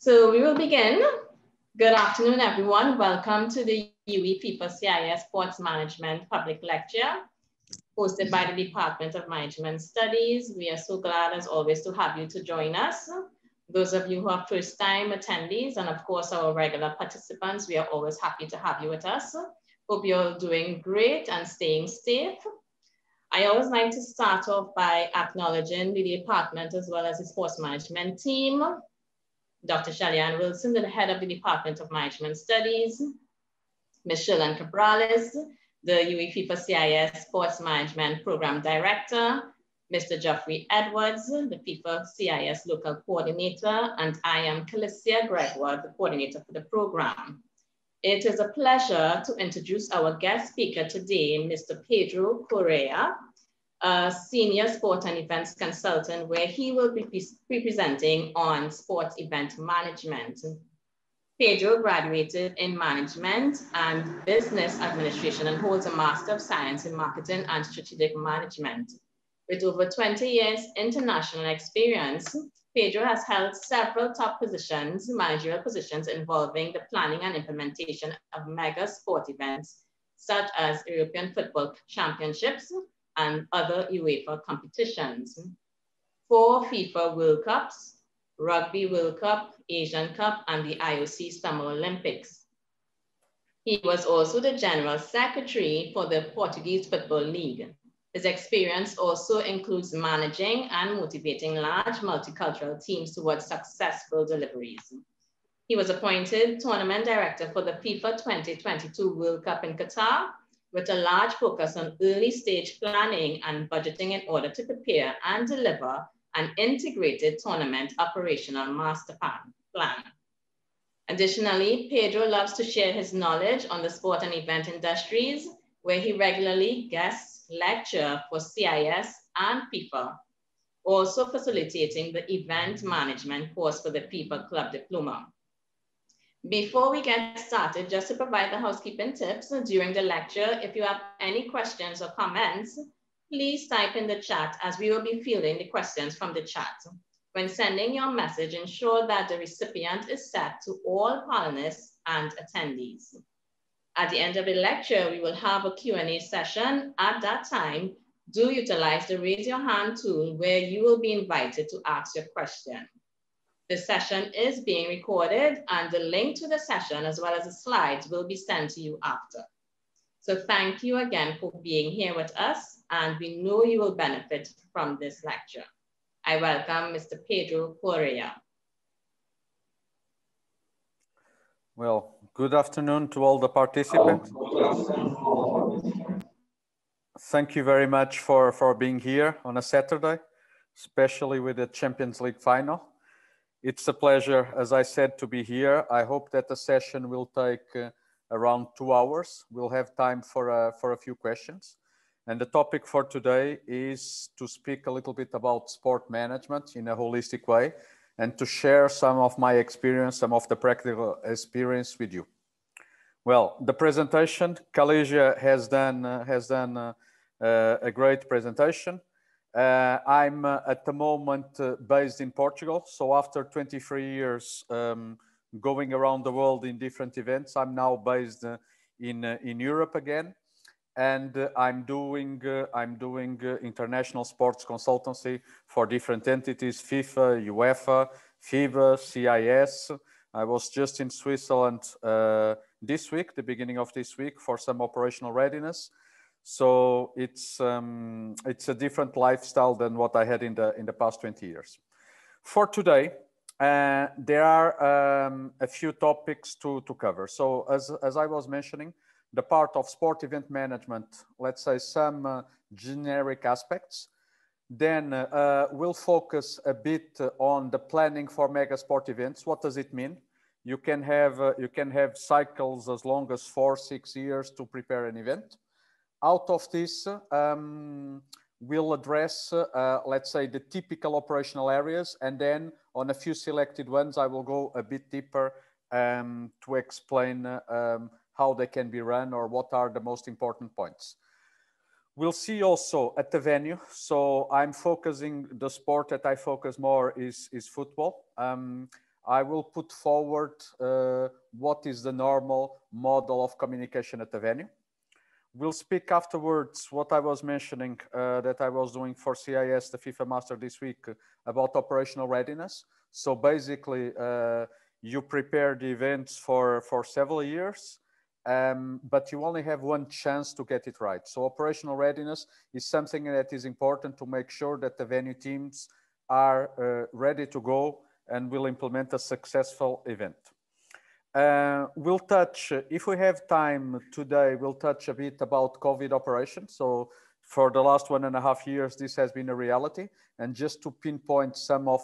So we will begin. Good afternoon, everyone. Welcome to the UWI FIFA CIES Sports Management Public Lecture, hosted by the Department of Management Studies. We are so glad, as always, to have you to join us. Those of you who are first-time attendees, and of course, our regular participants, we are always happy to have you with us. Hope you're doing great and staying safe. I always like to start off by acknowledging the department as well as the sports management team. Dr. Shalian Wilson, the head of the Department of Management Studies, Ms. Shirley Cabrales, the UWI FIFA CIES Sports Management Program Director, Mr. Geoffrey Edwards, the FIFA CIES Local Coordinator, and I am Calicia Gregoire, the coordinator for the program. It is a pleasure to introduce our guest speaker today, Mr. Pedro Correia, a senior sport and events consultant, where he will be presenting on sports event management. Pedro graduated in management and business administration and holds a Master of Science in marketing and strategic management. With over 20 years international experience, Pedro has held several top positions, managerial positions involving the planning and implementation of mega sport events, such as European Football Championships and other UEFA competitions. 4 FIFA World Cups, Rugby World Cup, Asian Cup, and the IOC Summer Olympics. He was also the General Secretary for the Portuguese Football League. His experience also includes managing and motivating large multicultural teams towards successful deliveries. He was appointed Tournament Director for the FIFA 2022 World Cup in Qatar, with a large focus on early stage planning and budgeting in order to prepare and deliver an integrated tournament operational master plan. Additionally, Pedro loves to share his knowledge on the sport and event industries, where he regularly guest lecture for CIS and FIFA, also facilitating the event management course for the FIFA Club Diploma. Before we get started, just to provide the housekeeping tips during the lecture, if you have any questions or comments, please type in the chat, as we will be fielding the questions from the chat. When sending your message, ensure that the recipient is set to all panelists and attendees. At the end of the lecture, we will have a Q&A session. At that time, do utilize the raise your hand tool, where you will be invited to ask your question. The session is being recorded, and the link to the session as well as the slides will be sent to you after. So thank you again for being here with us, and we know you will benefit from this lecture. I welcome Mr. Pedro Correia. Well, good afternoon to all the participants. Thank you very much for being here on a Saturday, especially with the Champions League final. It's a pleasure, as I said, to be here. I hope that the session will take around 2 hours. We'll have time for a few questions. And the topic for today is to speak a little bit about sport management in a holistic way, and to share some of my experience, some of the practical experience with you. Well, the presentation, Calicia has done a great presentation. I'm at the moment based in Portugal. So after 23 years going around the world in different events, I'm now based in Europe again. And I'm doing international sports consultancy for different entities: FIFA, UEFA, FIBA, CIS. I was just in Switzerland this week, the beginning of this week, for some operational readiness. So it's a different lifestyle than what I had in the past 20 years. For today, there are a few topics to cover. So as I was mentioning, the part of sport event management, let's say some generic aspects. Then we'll focus a bit on the planning for mega sport events. What does it mean? You can have cycles as long as 4-6 years to prepare an event. Out of this, we'll address, let's say, the typical operational areas, and then on a few selected ones, I will go a bit deeper to explain how they can be run or what are the most important points. We'll see also at the venue. So I'm focusing, the sport that I focus more is football. I will put forward what is the normal model of communication at the venue. We'll speak afterwards what I was mentioning that I was doing for CIES, the FIFA Master this week, about operational readiness. So basically, you prepare the events for several years, but you only have one chance to get it right. So operational readiness is something that is important to make sure that the venue teams are ready to go and will implement a successful event. We'll touch, if we have time today, we'll touch a bit about COVID operations. So for the last 1.5 years, this has been a reality. And just to pinpoint some of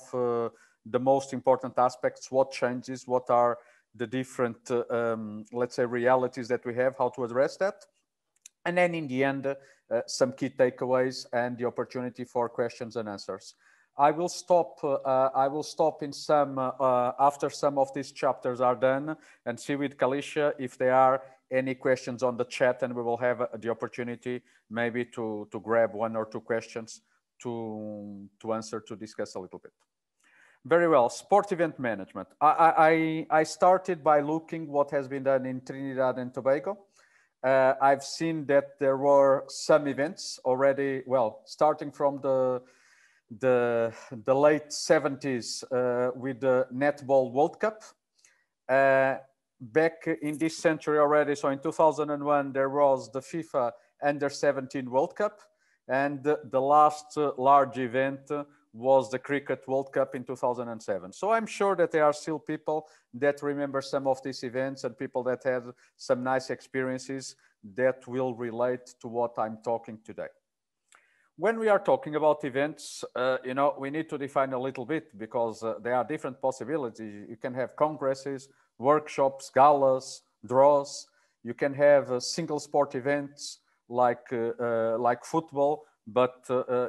the most important aspects, what changes, what are the different, let's say, realities that we have, how to address that. And then in the end, some key takeaways and the opportunity for questions and answers. I will stop in some, after some of these chapters are done, and see with Kalisha if there are any questions on the chat, and we will have the opportunity maybe to grab 1 or 2 questions to answer, to discuss a little bit. Very well, sport event management. I started by looking what has been done in Trinidad and Tobago. I've seen that there were some events already, well, starting from the late 70s with the Netball World Cup. Back in this century already, so in 2001, there was the FIFA Under-17 World Cup, and the last large event was the Cricket World Cup in 2007. So I'm sure that there are still people that remember some of these events and people that had some nice experiences that will relate to what I'm talking today. When we are talking about events, you know, we need to define a little bit, because there are different possibilities. You can have congresses, workshops, galas, draws. You can have single sport events like football, but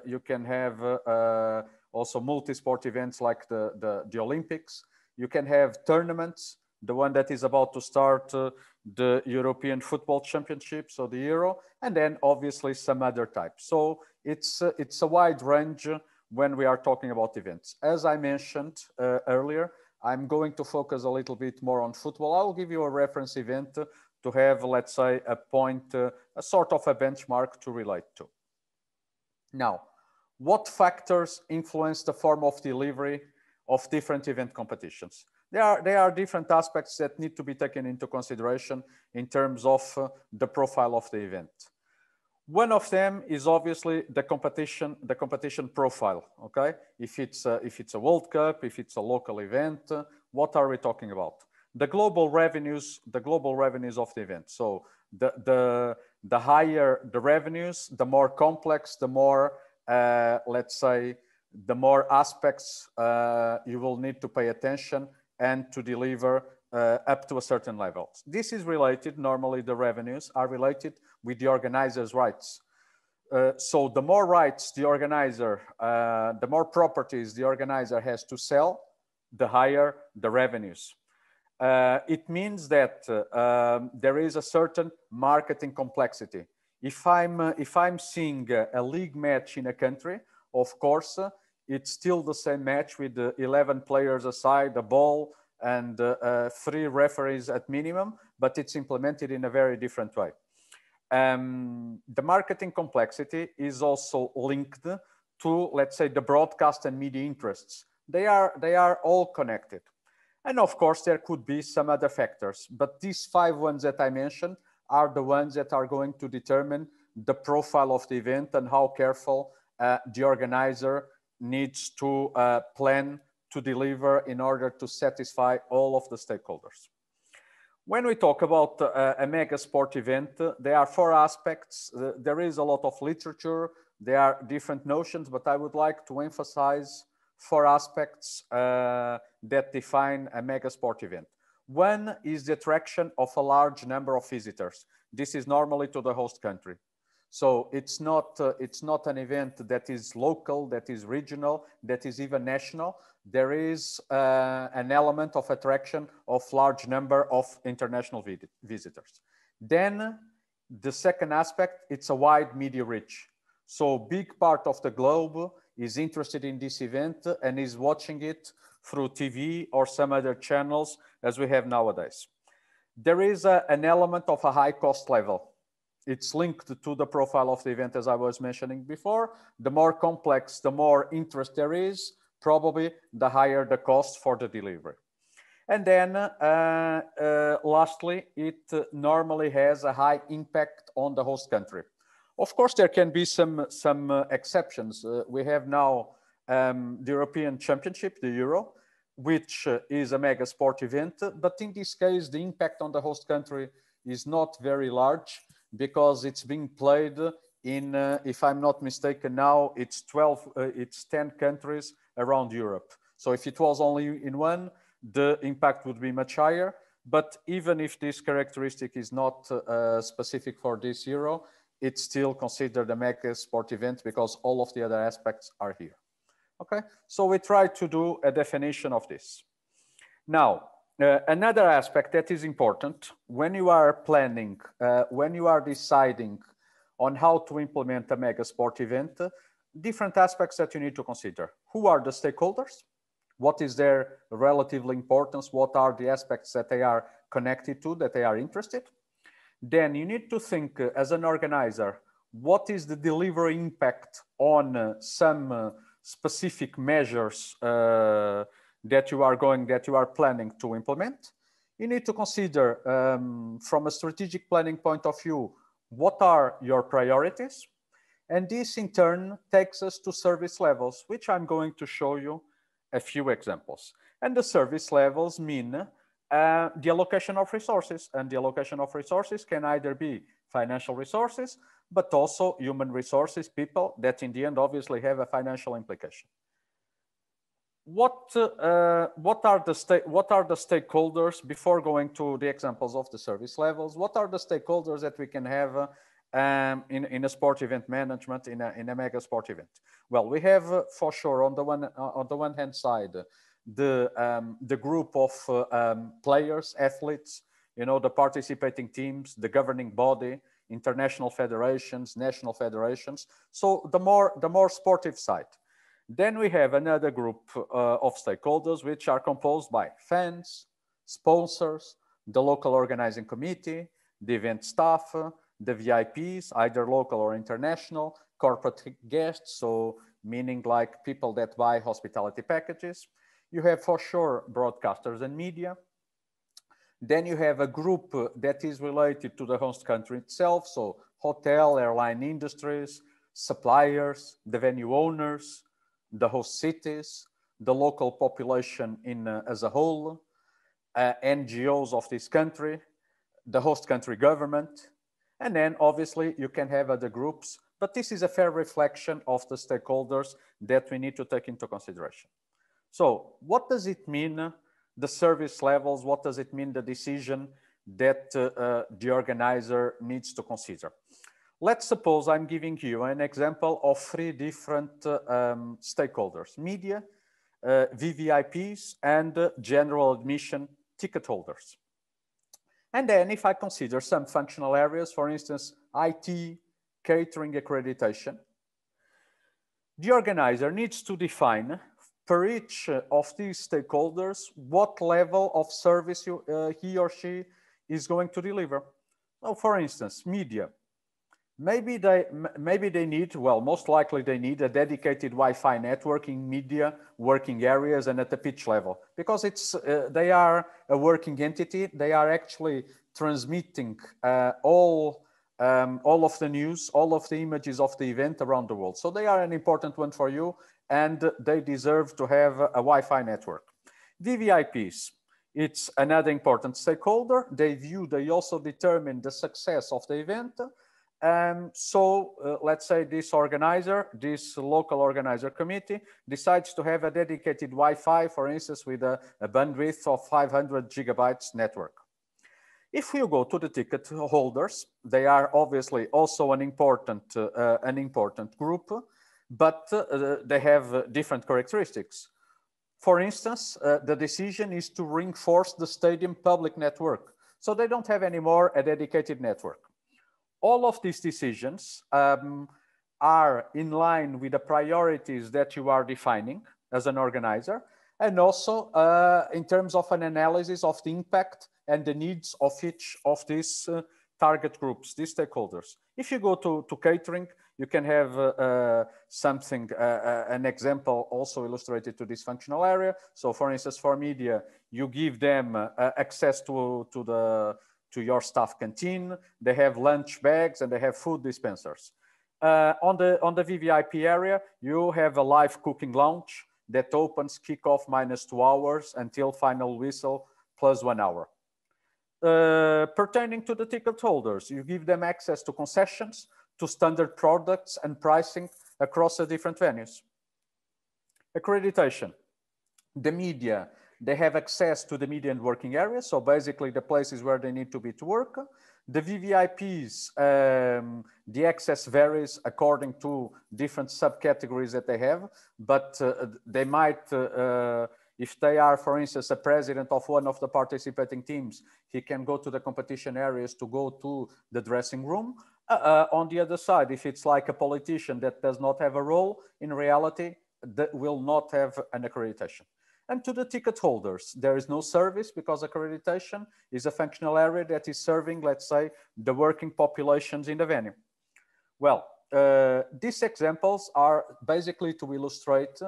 you can have also multi-sport events like the Olympics. You can have tournaments, the one that is about to start, the European Football Championship, so the Euro, and then obviously some other types. So it's a wide range when we are talking about events. As I mentioned earlier, I'm going to focus a little bit more on football. I will give you a reference event to have, let's say, a point, a sort of a benchmark to relate to. Now, what factors influence the form of delivery of different event competitions? There are different aspects that need to be taken into consideration in terms of the profile of the event. One of them is obviously the competition profile. Okay, if it's a World Cup, if it's a local event, what are we talking about? The global revenues of the event. So the higher the revenues, the more complex, the more let's say, the more aspects you will need to pay attention and to deliver up to a certain level. This is related, normally the revenues are related with the organizer's rights. So the more rights the organizer, the more properties the organizer has to sell, the higher the revenues. It means that there is a certain marketing complexity. If I'm seeing a league match in a country, of course, it's still the same match with the 11 players aside, the ball, and 3 referees at minimum, but it's implemented in a very different way. The marketing complexity is also linked to, let's say, the broadcast and media interests. They are all connected. And of course, there could be some other factors, but these 5 ones that I mentioned are the ones that are going to determine the profile of the event and how careful the organizer needs to plan to deliver in order to satisfy all of the stakeholders. When we talk about a mega sport event, there are 4 aspects. There is a lot of literature, there are different notions, but I would like to emphasize 4 aspects that define a mega sport event. One is the attraction of a large number of visitors. This is normally to the host country. So it's not an event that is local, that is regional, that is even national. There is an element of attraction of large number of international visitors. Then the second aspect, it's a wide media reach. So big part of the globe is interested in this event and is watching it through TV or some other channels as we have nowadays. There is an element of a high cost level. It's linked to the profile of the event, as I was mentioning before. The more complex, the more interest there is, probably the higher the cost for the delivery. And then lastly, it normally has a high impact on the host country. Of course, there can be some exceptions. We have now the European Championship, the Euro, which is a mega sport event. But in this case, the impact on the host country is not very large because it's being played in, if I'm not mistaken now, it's 10 countries around Europe. So if it was only in one, the impact would be much higher. But even if this characteristic is not specific for this Euro, it's still considered a mega sport event because all of the other aspects are here. Okay, so we try to do a definition of this. Now, another aspect that is important when you are planning, when you are deciding on how to implement a mega sport event, different aspects that you need to consider. Who are the stakeholders? What is their relative importance? What are the aspects that they are connected to, that they are interested? Then you need to think as an organizer, what is the delivery impact on some specific measures that you are planning to implement. You need to consider from a strategic planning point of view, what are your priorities? And this in turn takes us to service levels, which I'm going to show you a few examples. And the service levels mean the allocation of resources, and the allocation of resources can either be financial resources, but also human resources, people that in the end obviously have a financial implication. What are the stakeholders, before going to the examples of the service levels, what are the stakeholders that we can have in a sport event management, in a mega sport event? Well, we have for sure on the one hand side, the group of players, athletes, you know, the participating teams, the governing body, international federations, national federations. So the more sportive side. Then we have another group of stakeholders, which are composed by fans, sponsors, the local organizing committee, the event staff, the VIPs, either local or international, corporate guests, so meaning like people that buy hospitality packages. You have for sure broadcasters and media. Then you have a group that is related to the host country itself, so hotel, airline industries, suppliers, the venue owners, the host cities, the local population as a whole, NGOs of this country, the host country government, and then obviously you can have other groups, but this is a fair reflection of the stakeholders that we need to take into consideration. So what does it mean, the service levels? What does it mean, the decision that the organizer needs to consider? Let's suppose I'm giving you an example of 3 different stakeholders: media, VVIPs, and general admission ticket holders. And then if I consider some functional areas, for instance, IT, catering, accreditation, the organizer needs to define per each of these stakeholders what level of service he or she is going to deliver. So for instance, media. Maybe they need, well, most likely they need a dedicated Wi-Fi network in media working areas and at the pitch level, because they are a working entity. They are actually transmitting all of the news, all of the images of the event around the world. So they are an important one for you, and they deserve to have a Wi-Fi network. VVIPs, it's another important stakeholder. They also determine the success of the event. Let's say this local organizer committee decides to have a dedicated Wi-Fi, for instance, with a bandwidth of 500 gigabytes network. If you go to the ticket holders, they are obviously also an important group, but they have different characteristics. For instance, the decision is to reinforce the stadium public network, so they don't have anymore a dedicated network. All of these decisions are in line with the priorities that you are defining as an organizer, And also in terms of an analysis of the impact and the needs of each of these target groups, these stakeholders. If you go to catering, you can have an example also illustrated to this functional area. So for instance, for media, you give them access to your staff canteen, they have lunch bags and they have food dispensers. On the VVIP area, you have a live cooking lounge that opens kickoff -2 hours until final whistle plus 1 hour. Pertaining to the ticket holders, you give them access to concessions, to standard products and pricing across the different venues. Accreditation. The media, they have access to the media and working areas, so basically the places where they need to be to work. The VVIPs, the access varies according to different subcategories that they have, but they might, if they are, for instance, a president of one of the participating teams, he can go to the competition areas to go to the dressing room. On the other side, if it's like a politician that does not have a role, in reality, that will not have an accreditation. And to the ticket holders, there is no service because accreditation is a functional area that is serving, let's say, the working populations in the venue. Well, these examples are basically to illustrate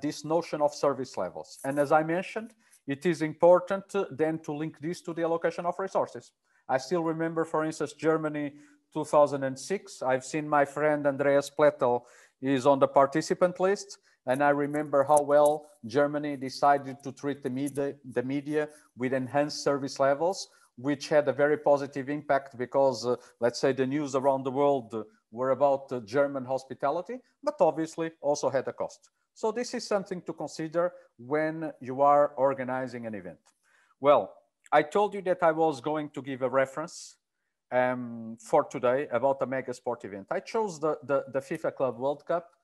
this notion of service levels. And as I mentioned, it is important then to link this to the allocation of resources. I still remember, for instance, Germany 2006. I've seen my friend Andreas Plettel is on the participant list. And I remember how well Germany decided to treat the media with enhanced service levels, which had a very positive impact because, let's say, the news around the world were about German hospitality, but obviously also had a cost. So this is something to consider when you are organizing an event. Well, I told you that I was going to give a reference for today about a mega sport event. I chose the FIFA Club World Cup.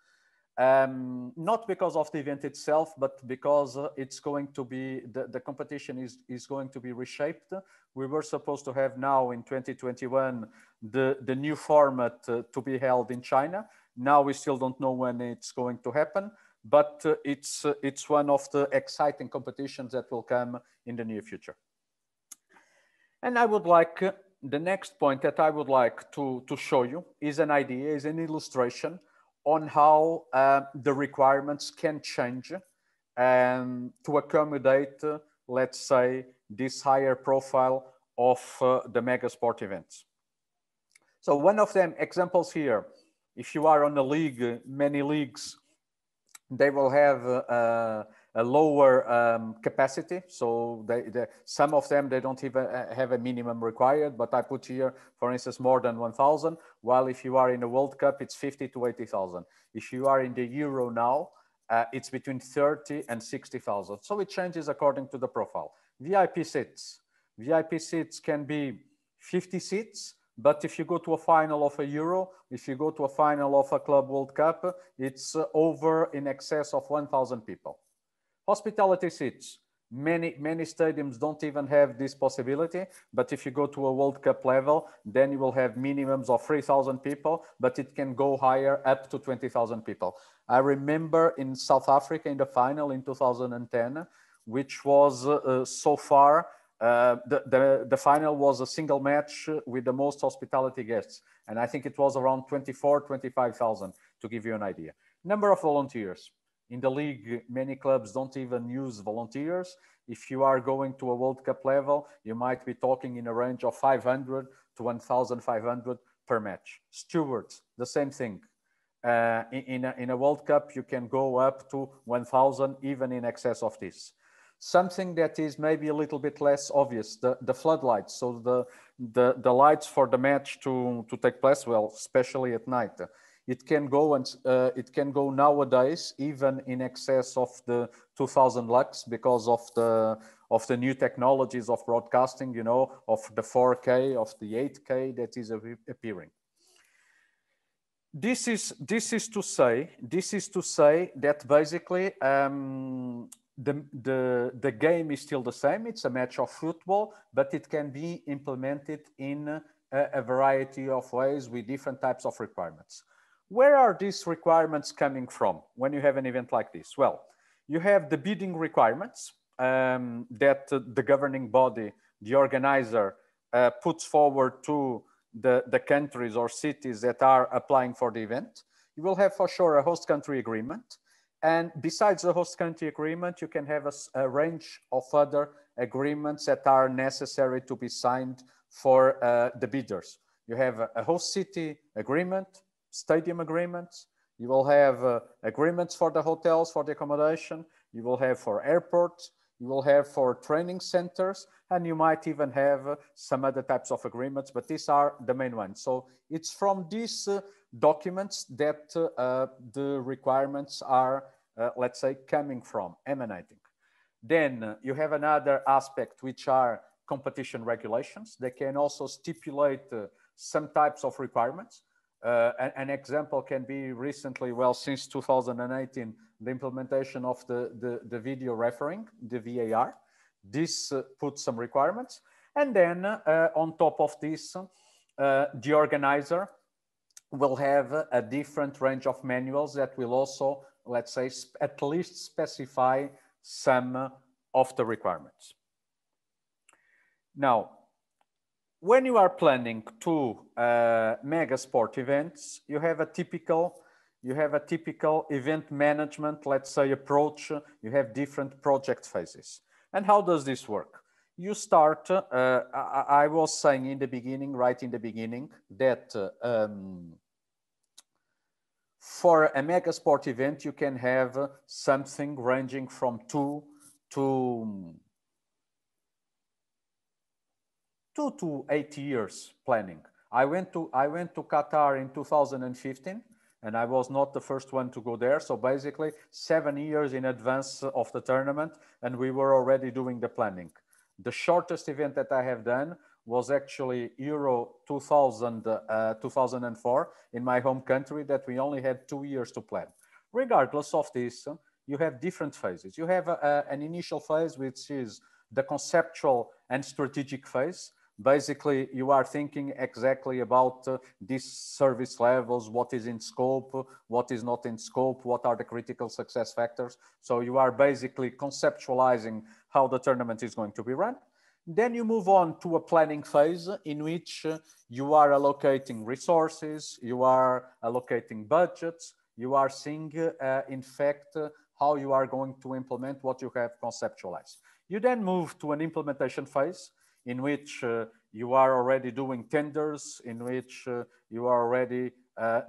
Not because of the event itself, but because it's going to be, the competition is going to be reshaped. We were supposed to have now in 2021, the new format to be held in China. Now we still don't know when it's going to happen, but it's one of the exciting competitions that will come in the near future. And I would like, the next point that I would like to show you is an idea, is an illustration on how the requirements can change to accommodate, let's say, this higher profile of the mega sport events. So one of them, examples here, if you are on a league, many leagues, they will have a lower capacity. So some of them, they don't even have a minimum required, but I put here, for instance, more than 1,000, while if you are in the World Cup, it's 50 to 80,000. If you are in the Euro now, it's between 30 and 60,000. So it changes according to the profile. VIP seats. VIP seats can be 50 seats, but if you go to a final of a Euro, if you go to a final of a Club World Cup, it's over in excess of 1,000 people. Hospitality seats. Many stadiums don't even have this possibility, but if you go to a World Cup level, then you will have minimums of 3,000 people, but it can go higher up to 20,000 people. I remember in South Africa in the final in 2010, which was so far, the final was a single match with the most hospitality guests. And I think it was around 25,000 to give you an idea. Number of volunteers. In the league, many clubs don't even use volunteers. If you are going to a World Cup level, you might be talking in a range of 500 to 1,500 per match. Stewards, the same thing. In a World Cup, you can go up to 1,000, even in excess of this. Something that is maybe a little bit less obvious, the floodlights. So the lights for the match to take place, well, especially at night. It can go nowadays even in excess of the 2,000 lux because of the new technologies of broadcasting, you know, of the 4K, of the 8K that is appearing. This is to say that basically the game is still the same. It's a match of football, but it can be implemented in a variety of ways with different types of requirements. Where are these requirements coming from when you have an event like this? Well, You have the bidding requirements that the governing body, the organizer, puts forward to the countries or cities that are applying for the event. You will have for sure a host country agreement. And besides the host country agreement, you can have a range of other agreements that are necessary to be signed for the bidders. You have a host city agreement, stadium agreements. You will have agreements for the hotels, for the accommodation. You will have for airports. You will have for training centers, and you might even have some other types of agreements, but these are the main ones. So it's from these documents that the requirements are, let's say, coming from, emanating. Then you have another aspect, which are competition regulations. They can also stipulate some types of requirements. An example can be recently, well, since 2018, the implementation of the video refereeing, the VAR. This puts some requirements. And then on top of this, the organizer will have a different range of manuals that will also, let's say, at least specify some of the requirements. Now, when you are planning two mega sport events, you have a typical event management, let's say, approach. You have different project phases. And how does this work? You start, I was saying in the beginning, right in the beginning, that for a mega sport event, you can have something ranging from 2 to 8 years planning. I went to Qatar in 2015, and I was not the first one to go there. So basically 7 years in advance of the tournament, and we were already doing the planning. The shortest event that I have done was actually Euro 2004 in my home country, that we only had 2 years to plan. Regardless of this, you have different phases. You have an initial phase, which is the conceptual and strategic phase. Basically, you are thinking exactly about these service levels, what is in scope, what is not in scope, what are the critical success factors. So you are basically conceptualizing how the tournament is going to be run. Then you move on to a planning phase in which you are allocating resources, you are allocating budgets, you are seeing, in fact, how you are going to implement what you have conceptualized. You then move to an implementation phase in which you are already doing tenders, in which you are already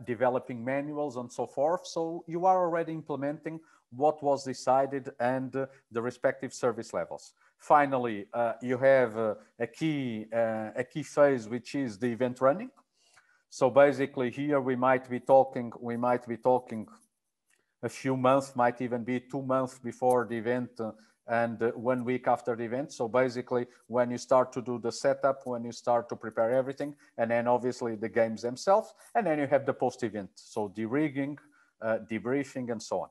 developing manuals and so forth. So you are already implementing what was decided and the respective service levels. Finally, you have a key phase, which is the event running. So basically here we might be talking a few months, might even be 2 months before the event and 1 week after the event. So basically when you start to do the setup, when you start to prepare everything, and then obviously the games themselves, and then you have the post-event. So de-rigging, debriefing, and so on.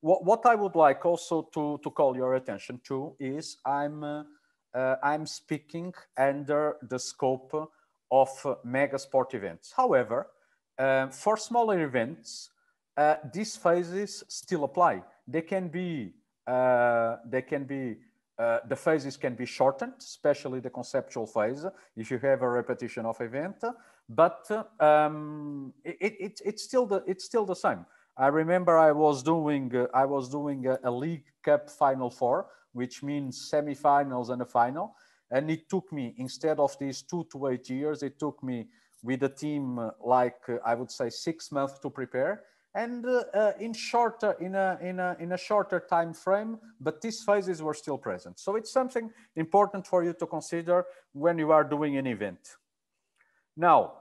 What I would like also to call your attention to is I'm speaking under the scope of mega sport events. However, for smaller events, these phases still apply. The phases can be shortened, especially the conceptual phase, if you have a repetition of event, but it's still the same. I remember I was doing a League Cup Final Four, which means semi-finals and a final. And it took me, instead of these 2 to 8 years, it took me with a team I would say 6 months to prepare, and in a shorter time frame. But these phases were still present. So it's something important for you to consider when you are doing an event. Now,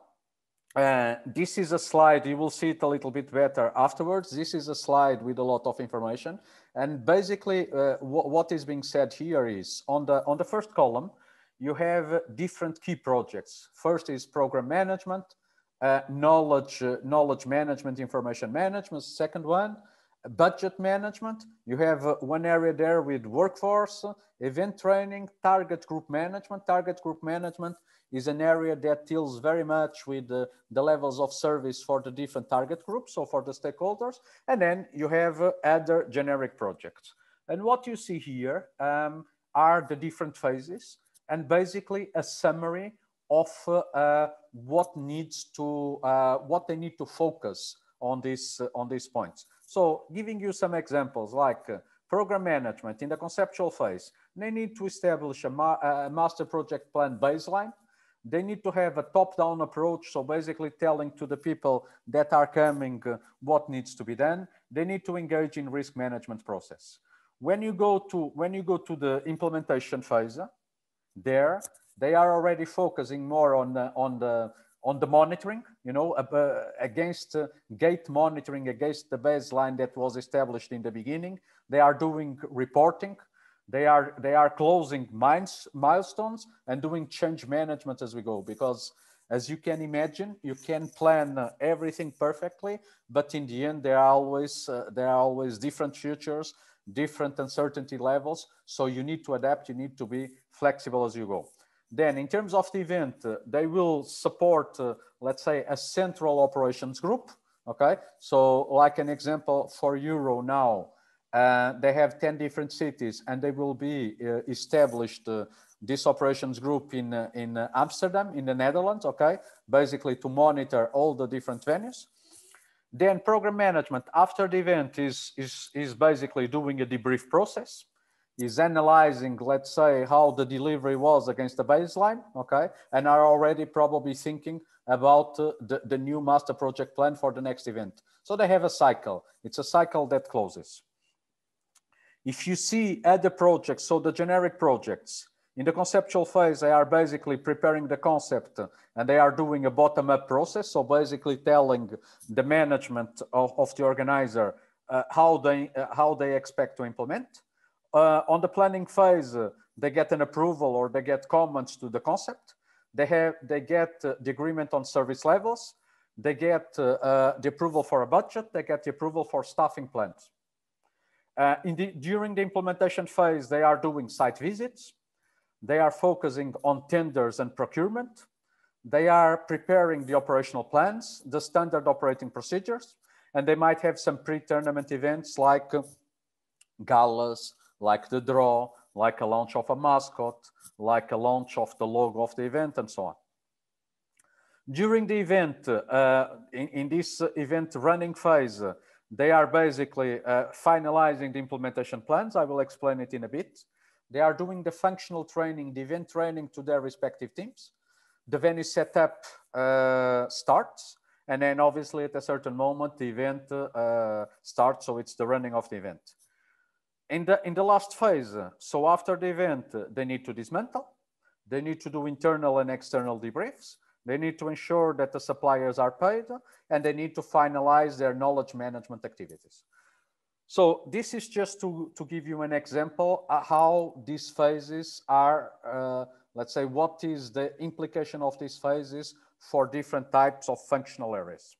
this is a slide, you will see it a little bit better afterwards. This is a slide with a lot of information. And basically what is being said here is on the first column, you have different key projects. First is program management, knowledge management, information management. Second one, Budget management, you have one area there with workforce, event training, target group management. Target group management is an area that deals very much with the levels of service for the different target groups, so for the stakeholders. And then you have other generic projects. And what you see here are the different phases and basically a summary of what they need to focus on these points. So giving you some examples like program management in the conceptual phase, they need to establish a master project plan baseline. They need to have a top-down approach, so basically telling to the people that are coming what needs to be done. They need to engage in risk management process. When you go to the implementation phase, there they are already focusing more on the monitoring, you know, against gate monitoring against the baseline that was established in the beginning. They are doing reporting. They are closing milestones and doing change management as we go, because as you can imagine, you can plan everything perfectly, but in the end, there are always different futures, different uncertainty levels. So you need to adapt, you need to be flexible as you go. Then in terms of the event, they will support, let's say, a central operations group. Okay, so like an example for Euro now, they have 10 different cities and they will be established this operations group in Amsterdam, in the Netherlands, okay, basically to monitor all the different venues. Then program management after the event is basically doing a debrief process, is analyzing, let's say, how the delivery was against the baseline, okay, and are already probably thinking about the new master project plan for the next event. So they have a cycle. It's a cycle that closes. If you see other projects, so the generic projects, in the conceptual phase, they are basically preparing the concept and they are doing a bottom-up process. So basically telling the management of the organizer how they expect to implement. On the planning phase, they get an approval or they get comments to the concept. They get the agreement on service levels. They get the approval for a budget. They get the approval for staffing plans. During the implementation phase, they are doing site visits. They are focusing on tenders and procurement. They are preparing the operational plans, the standard operating procedures, and they might have some pre-tournament events like galas, like the draw, like a launch of a mascot, like a launch of the logo of the event, and so on. During the event, in this event running phase, they are basically finalizing the implementation plans. I will explain it in a bit. They are doing the functional training, the event training to their respective teams. The venue setup starts, and then obviously at a certain moment, the event starts, so it's the running of the event. In the last phase, so after the event, they need to dismantle. They need to do internal and external debriefs. They need to ensure that the suppliers are paid, and they need to finalize their knowledge management activities. So this is just to give you an example how these phases are, let's say, what is the implication of these phases for different types of functional areas.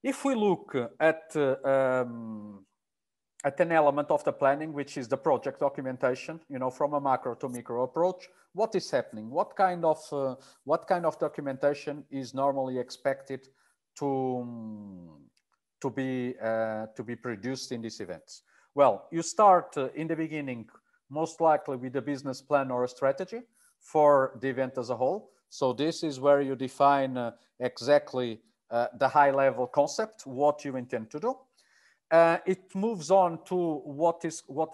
If we look at an element of the planning, which is the project documentation, you know, from a macro to micro approach, what is happening? What kind of documentation is normally expected to be produced in these events? Well, you start in the beginning, most likely with a business plan or a strategy for the event as a whole. So this is where you define exactly the high level concept, what you intend to do. It moves on to what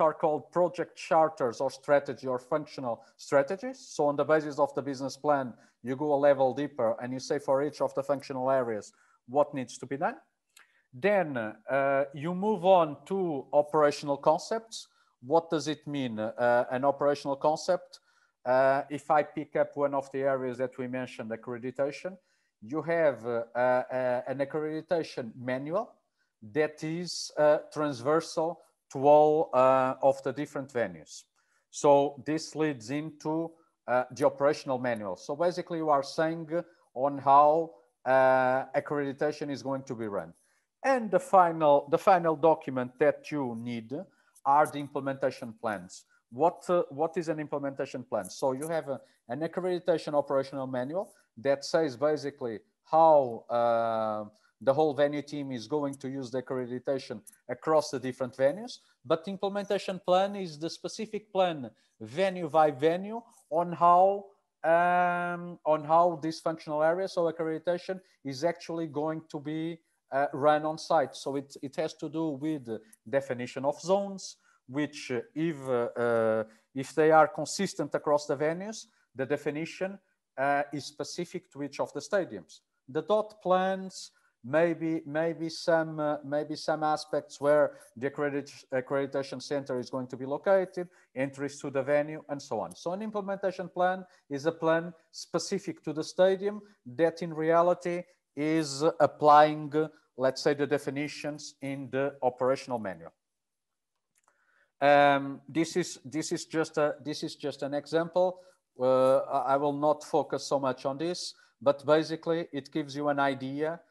are called project charters or strategy or functional strategies. So on the basis of the business plan, you go a level deeper and you say for each of the functional areas, what needs to be done. Then you move on to operational concepts. What does it mean? An operational concept, if I pick up one of the areas that we mentioned, accreditation, you have an accreditation manual that is transversal to all of the different venues. So this leads into the operational manual. So basically you are saying on how accreditation is going to be run. And the final document that you need are the implementation plans. What is an implementation plan? So you have an accreditation operational manual that says basically how the whole venue team is going to use the accreditation across the different venues. But the implementation plan is the specific plan, venue by venue, on how this functional area, so accreditation, is actually going to be run on site. So it has to do with definition of zones, which if they are consistent across the venues, the definition is specific to each of the stadiums. The dot plans, maybe some aspects where the accreditation center is going to be located, entries to the venue, and so on. So an implementation plan is a plan specific to the stadium that in reality is applying, let's say, the definitions in the operational manual. This is just an example. I will not focus so much on this, but basically it gives you an idea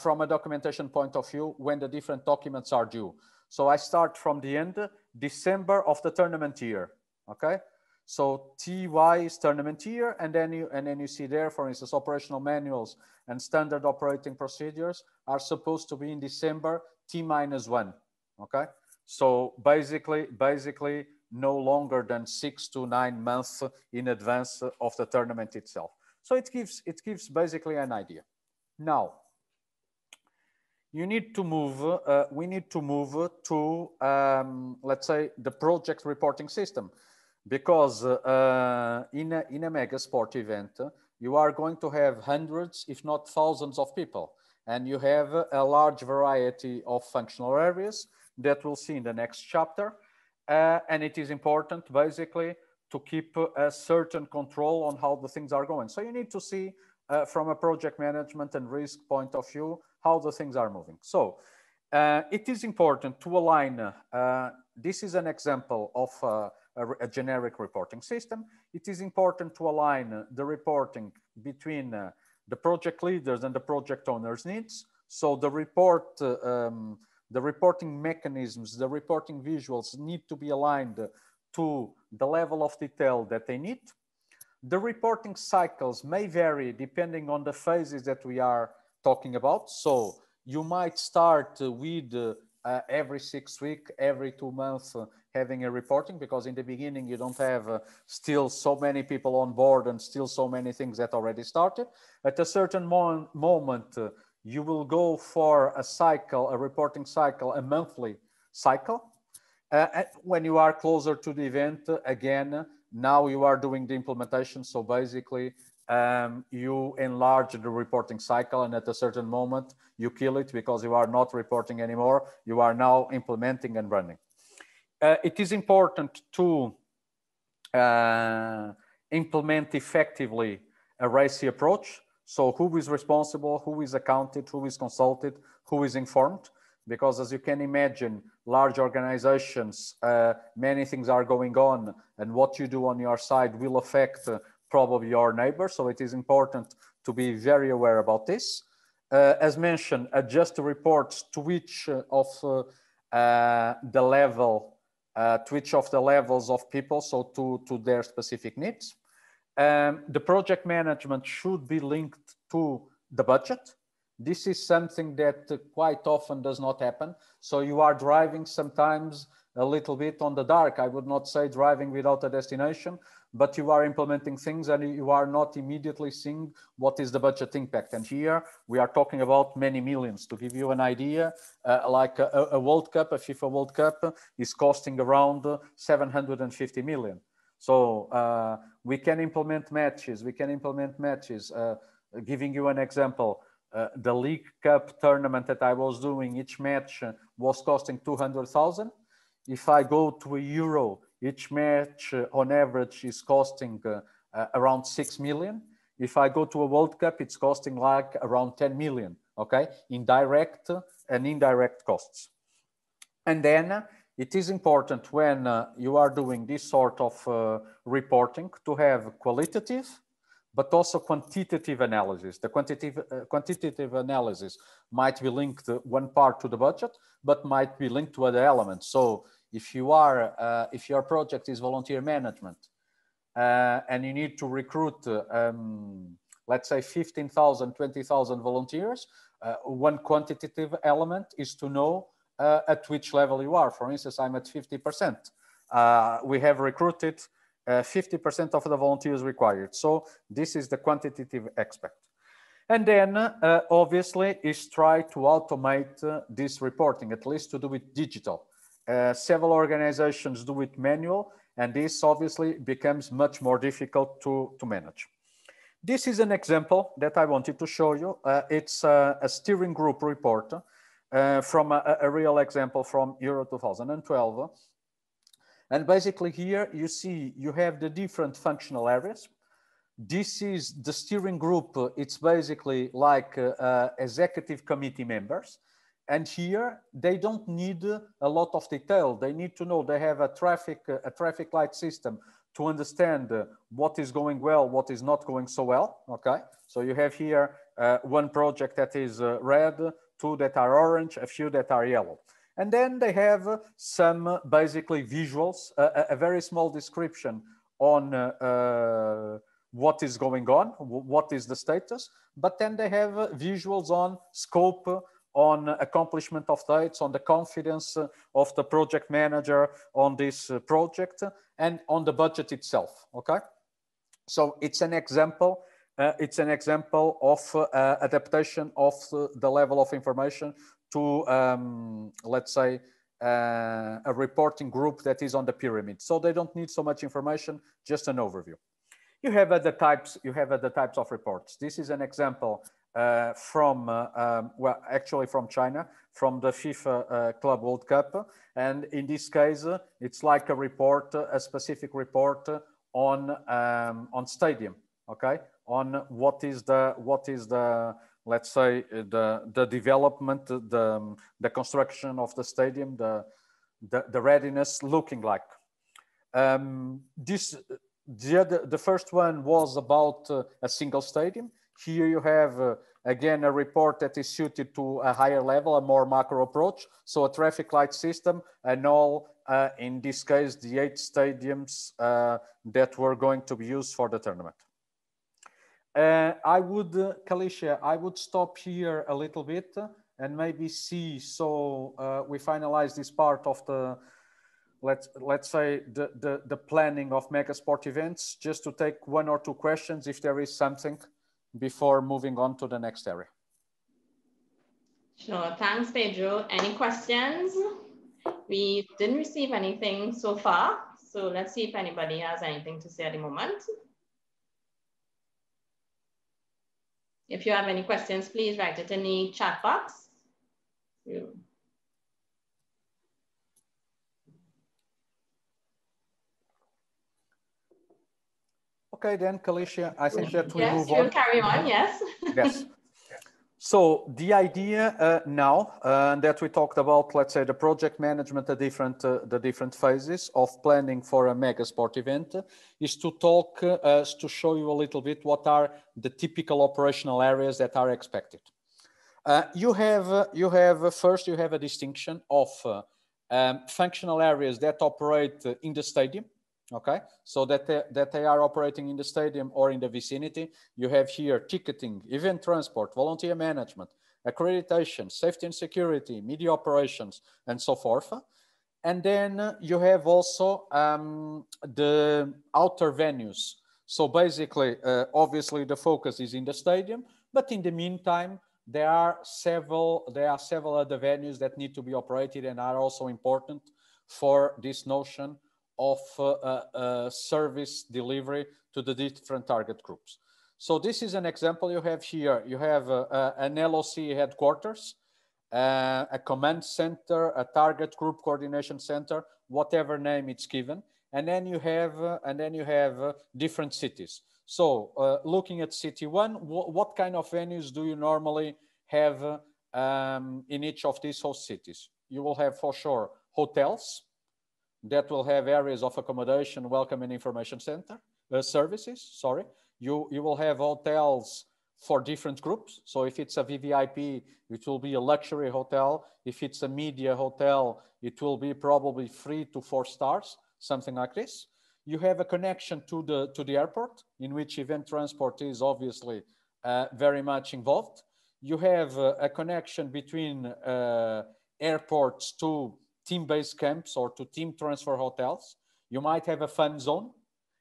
from a documentation point of view when the different documents are due. So I start from the end, December of the tournament year. Okay, so TY is tournament year, and then you see there, for instance, operational manuals and standard operating procedures are supposed to be in December T-1. Okay, so basically no longer than 6 to 9 months in advance of the tournament itself. So it gives basically an idea. Now, you need to move. We need to move to let's say the project reporting system, because in a mega sport event, you are going to have hundreds, if not thousands, of people, and you have a large variety of functional areas that we'll see in the next chapter. And it is important, basically, to keep a certain control on how the things are going. So you need to see from a project management and risk point of view how the things are moving. So it is important to align. This is an example of a generic reporting system. It is important to align the reporting between the project leaders and the project owners' needs. So the reporting mechanisms, the reporting visuals need to be aligned to the level of detail that they need. The reporting cycles may vary depending on the phases that we are talking about. So you might start with every 6 weeks, every 2 months having a reporting, because in the beginning you don't have still so many people on board and still so many things that already started. At a certain moment, you will go for a cycle, a reporting cycle, a monthly cycle. When you are closer to the event, again, now you are doing the implementation. So basically, you enlarge the reporting cycle, and at a certain moment, you kill it because you are not reporting anymore. You are now implementing and running. It is important to implement effectively a RACI approach. So who is responsible, who is accounted, who is consulted, who is informed? Because as you can imagine, large organizations, many things are going on, and what you do on your side will affect probably your neighbor. So it is important to be very aware about this. As mentioned, adjust the reports to each of the level, to each of the levels of people, so to their specific needs. The project management should be linked to the budget. This is something that quite often does not happen. So you are driving sometimes a little bit on the dark. I would not say driving without a destination, but you are implementing things and you are not immediately seeing what is the budget impact. And here we are talking about many millions. To give you an idea, like a World Cup, a FIFA World Cup is costing around 750 million. So we can implement matches. Giving you an example, the League Cup tournament that I was doing, each match was costing 200,000. If I go to a Euro, each match on average is costing around 6 million. If I go to a World Cup, it's costing like around 10 million, okay? In direct and indirect costs. And then it is important when you are doing this sort of reporting to have qualitative, but also quantitative analysis. The quantitative analysis might be linked one part to the budget, but might be linked to other elements. So if your project is volunteer management and you need to recruit, let's say 15,000, 20,000 volunteers, one quantitative element is to know at which level you are. For instance, I'm at 50%. We have recruited 50% of the volunteers required. So this is the quantitative aspect. And then obviously is try to automate this reporting, at least to do it digital. Several organizations do it manual, and this obviously becomes much more difficult to manage. This is an example that I wanted to show you. It's a steering group report from a real example from Euro 2012. And basically here you see you have the different functional areas. This is the steering group. It's basically like executive committee members. And here they don't need a lot of detail. They need to know they have a traffic light system to understand what is going well, what is not going so well. Okay, so you have here one project that is red, two that are orange, a few that are yellow. And then they have some basically visuals, a very small description on what is going on, what is the status, but then they have visuals on scope, on accomplishment of dates, on the confidence of the project manager on this project, and on the budget itself, okay? So it's an example of adaptation of the level of information to, let's say, a reporting group that is on the pyramid. So they don't need so much information, just an overview. You have other types of reports. This is an example from, well, actually from China, from the FIFA Club World Cup. And in this case, it's like a report, a specific report on stadium, okay? On what is the let's say the development, the construction of the stadium, the readiness looking like. The first one was about a single stadium. Here you have again a report that is suited to a higher level, a more macro approach. So a traffic light system and all, in this case, the 8 stadiums that were going to be used for the tournament. Kalisha, I would stop here a little bit and maybe see, so we finalize this part of the, let's say the planning of mega sport events, just to take 1 or 2 questions if there is something before moving on to the next area. Sure, thanks Pedro. Any questions? We didn't receive anything so far, so let's see if anybody has anything to say at the moment. If you have any questions, please write it in the chat box. Okay, then, Kalisha, I think that we move on. Yes, you'll carry on, yes. Yes. So the idea now that we talked about, let's say, the project management, the different phases of planning for a mega sport event, is to talk, to show you a little bit what are the typical operational areas that are expected. First, you have a distinction of functional areas that operate in the stadium. Okay, so that they are operating in the stadium or in the vicinity. You have here ticketing, event transport, volunteer management, accreditation, safety and security, media operations, and so forth. And then you have also the outer venues. So basically, obviously the focus is in the stadium, but in the meantime, there are several other venues that need to be operated and are also important for this notion of service delivery to the different target groups. So this is an example you have here. You have an LOC headquarters, a command center, a target group coordination center, whatever name it's given, and then you have different cities. So looking at city 1, what kind of venues do you normally have in each of these host cities? You will have for sure hotels that will have areas of accommodation, welcome and information center services. Sorry, You will have hotels for different groups. So if it's a VVIP, it will be a luxury hotel. If it's a media hotel, it will be probably 3 to 4 stars, something like this. You have a connection to the airport, in which event transport is obviously very much involved. You have a connection between airports to team-based camps or to team transfer hotels. You might have a fun zone.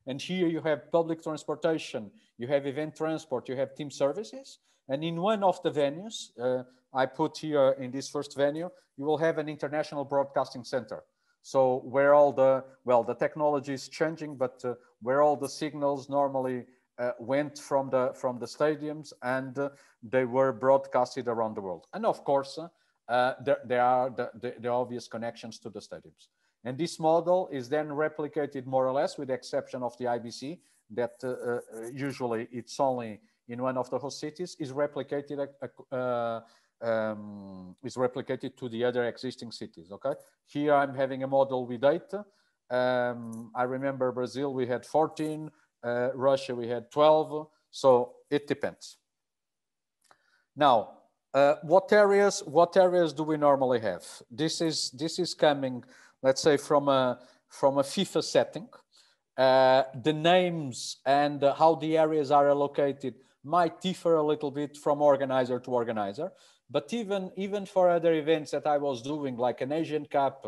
And here you have public transportation, you have event transport, you have team services. And in one of the venues, I put here in this first venue, you will have an international broadcasting center. So where all the, well, the technology is changing, but where all the signals normally went from the stadiums, and they were broadcasted around the world. And of course, there are the obvious connections to the stadiums. And this model is then replicated more or less, with the exception of the IBC, that usually it's only in one of the host cities, is replicated to the other existing cities, okay? Here I'm having a model with 8. I remember Brazil, we had 14, Russia, we had 12, so it depends. Now, what areas do we normally have? This is coming, let's say, from a FIFA setting. The names and how the areas are allocated might differ a little bit from organizer to organizer, but even for other events that I was doing, like an Asian Cup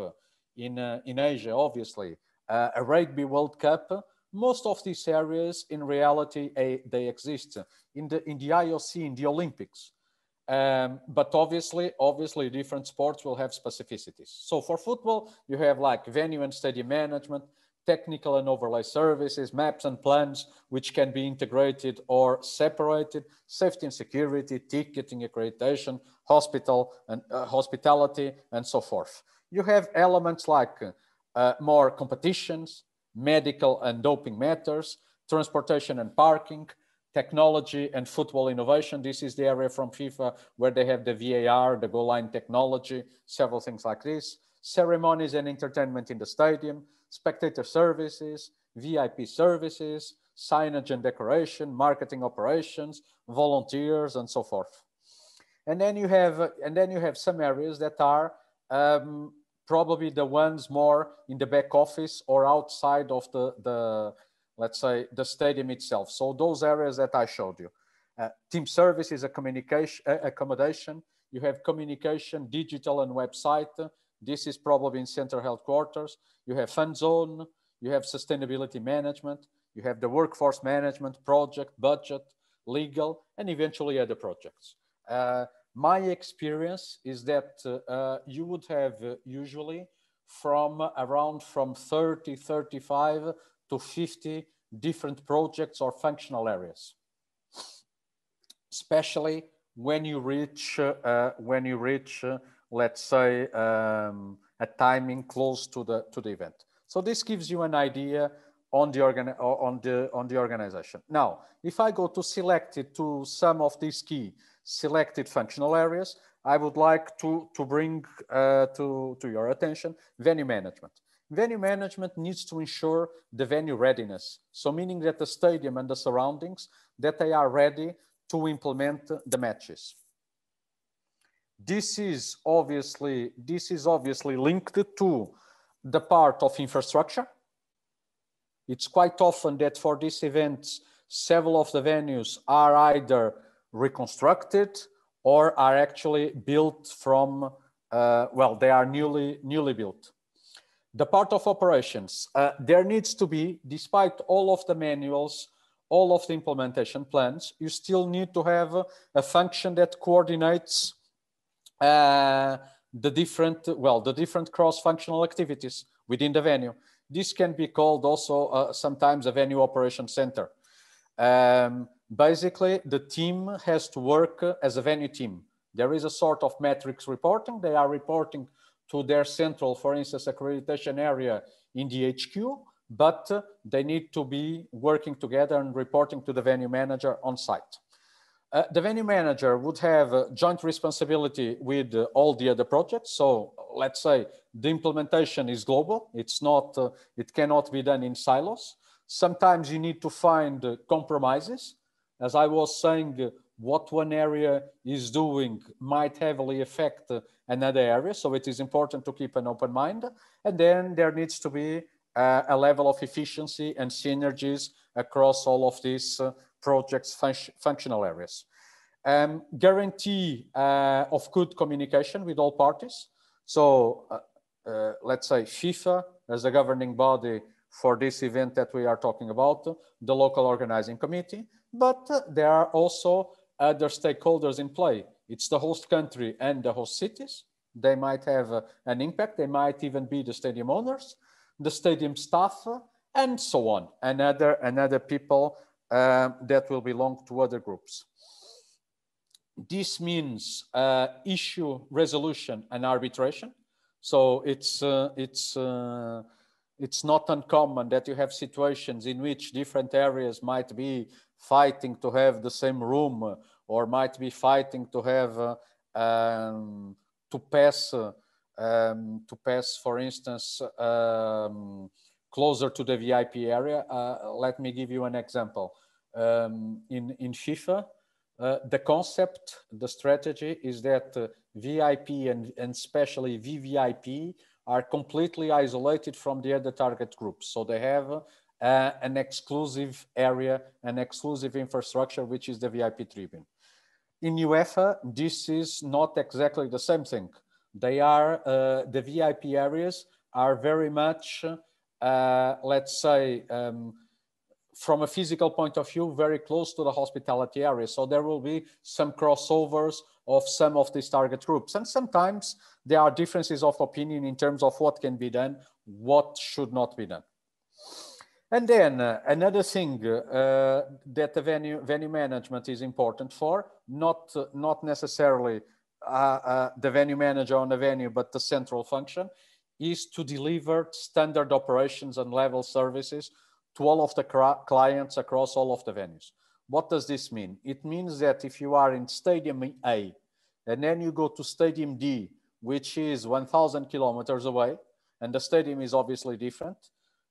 in Asia, obviously, a Rugby World Cup, most of these areas in reality they exist in the IOC, in the Olympics. But obviously different sports will have specificities. So for football, you have like venue and stadium management, technical and overlay services, maps and plans, which can be integrated or separated, safety and security, ticketing, accreditation, hospitality, and so forth. You have elements like more competitions, medical and doping matters, transportation and parking, technology and football innovation. This is the area from FIFA where they have the VAR, the goal line technology, several things like this. Ceremonies and entertainment in the stadium, spectator services, VIP services, signage and decoration, marketing operations, volunteers, and so forth. And then you have some areas that are probably the ones more in the back office or outside of the let's say, the stadium itself. So those areas that I showed you. Team services, accommodation. You have communication, digital and website. This is probably in center headquarters. You have fund zone. You have sustainability management. You have the workforce management, project, budget, legal, and eventually other projects. My experience is that you would have usually around 30, 35, to 50 different projects or functional areas, especially when you reach, let's say, a timing close to the event. So this gives you an idea on the organization. Now, if I go to some of these key selected functional areas, I would like to bring to your attention venue management. Venue management needs to ensure the venue readiness. So meaning that the stadium and the surroundings, that they are ready to implement the matches. This is obviously linked to the part of infrastructure. It's quite often that for these events, several of the venues are either reconstructed or are actually built from, well, they are newly built. The part of operations, there needs to be, despite all of the manuals, all of the implementation plans, you still need to have a function that coordinates the different cross-functional activities within the venue. This can be called also sometimes a venue operation center. Basically, the team has to work as a venue team. There is a sort of metrics reporting. They are reporting to their central, for instance, accreditation area in the HQ, but they need to be working together and reporting to the venue manager on site. The venue manager would have joint responsibility with all the other projects. So let's say the implementation is global. It's not, it cannot be done in silos. Sometimes you need to find compromises. As I was saying, what one area is doing might heavily affect another area. So it is important to keep an open mind. And then there needs to be a level of efficiency and synergies across all of these projects' functional areas. Guarantee of good communication with all parties. So let's say FIFA as a governing body for this event that we are talking about, the local organizing committee, but there are also other stakeholders in play. It's the host country and the host cities. They might have an impact. They might even be the stadium owners, the stadium staff, and so on, and other people that will belong to other groups. This means issue resolution and arbitration. So it's not uncommon that you have situations in which different areas might be fighting to have the same room, or might be fighting to have to pass, for instance, closer to the VIP area. Let me give you an example. In FIFA, the concept, the strategy is that VIP and especially VVIP are completely isolated from the other target groups. So they have an exclusive area, an exclusive infrastructure, which is the VIP tribune. In UEFA, this is not exactly the same thing. They are, the VIP areas are very much, let's say, from a physical point of view, very close to the hospitality area. So there will be some crossovers of some of these target groups. And sometimes there are differences of opinion in terms of what can be done, what should not be done. And then another thing that the venue management is important for, not necessarily the venue manager on the venue, but the central function, is to deliver standard operations and level services to all of the clients across all of the venues. What does this mean? It means that if you are in Stadium A, and then you go to Stadium D, which is 1,000 kilometers away, and the stadium is obviously different,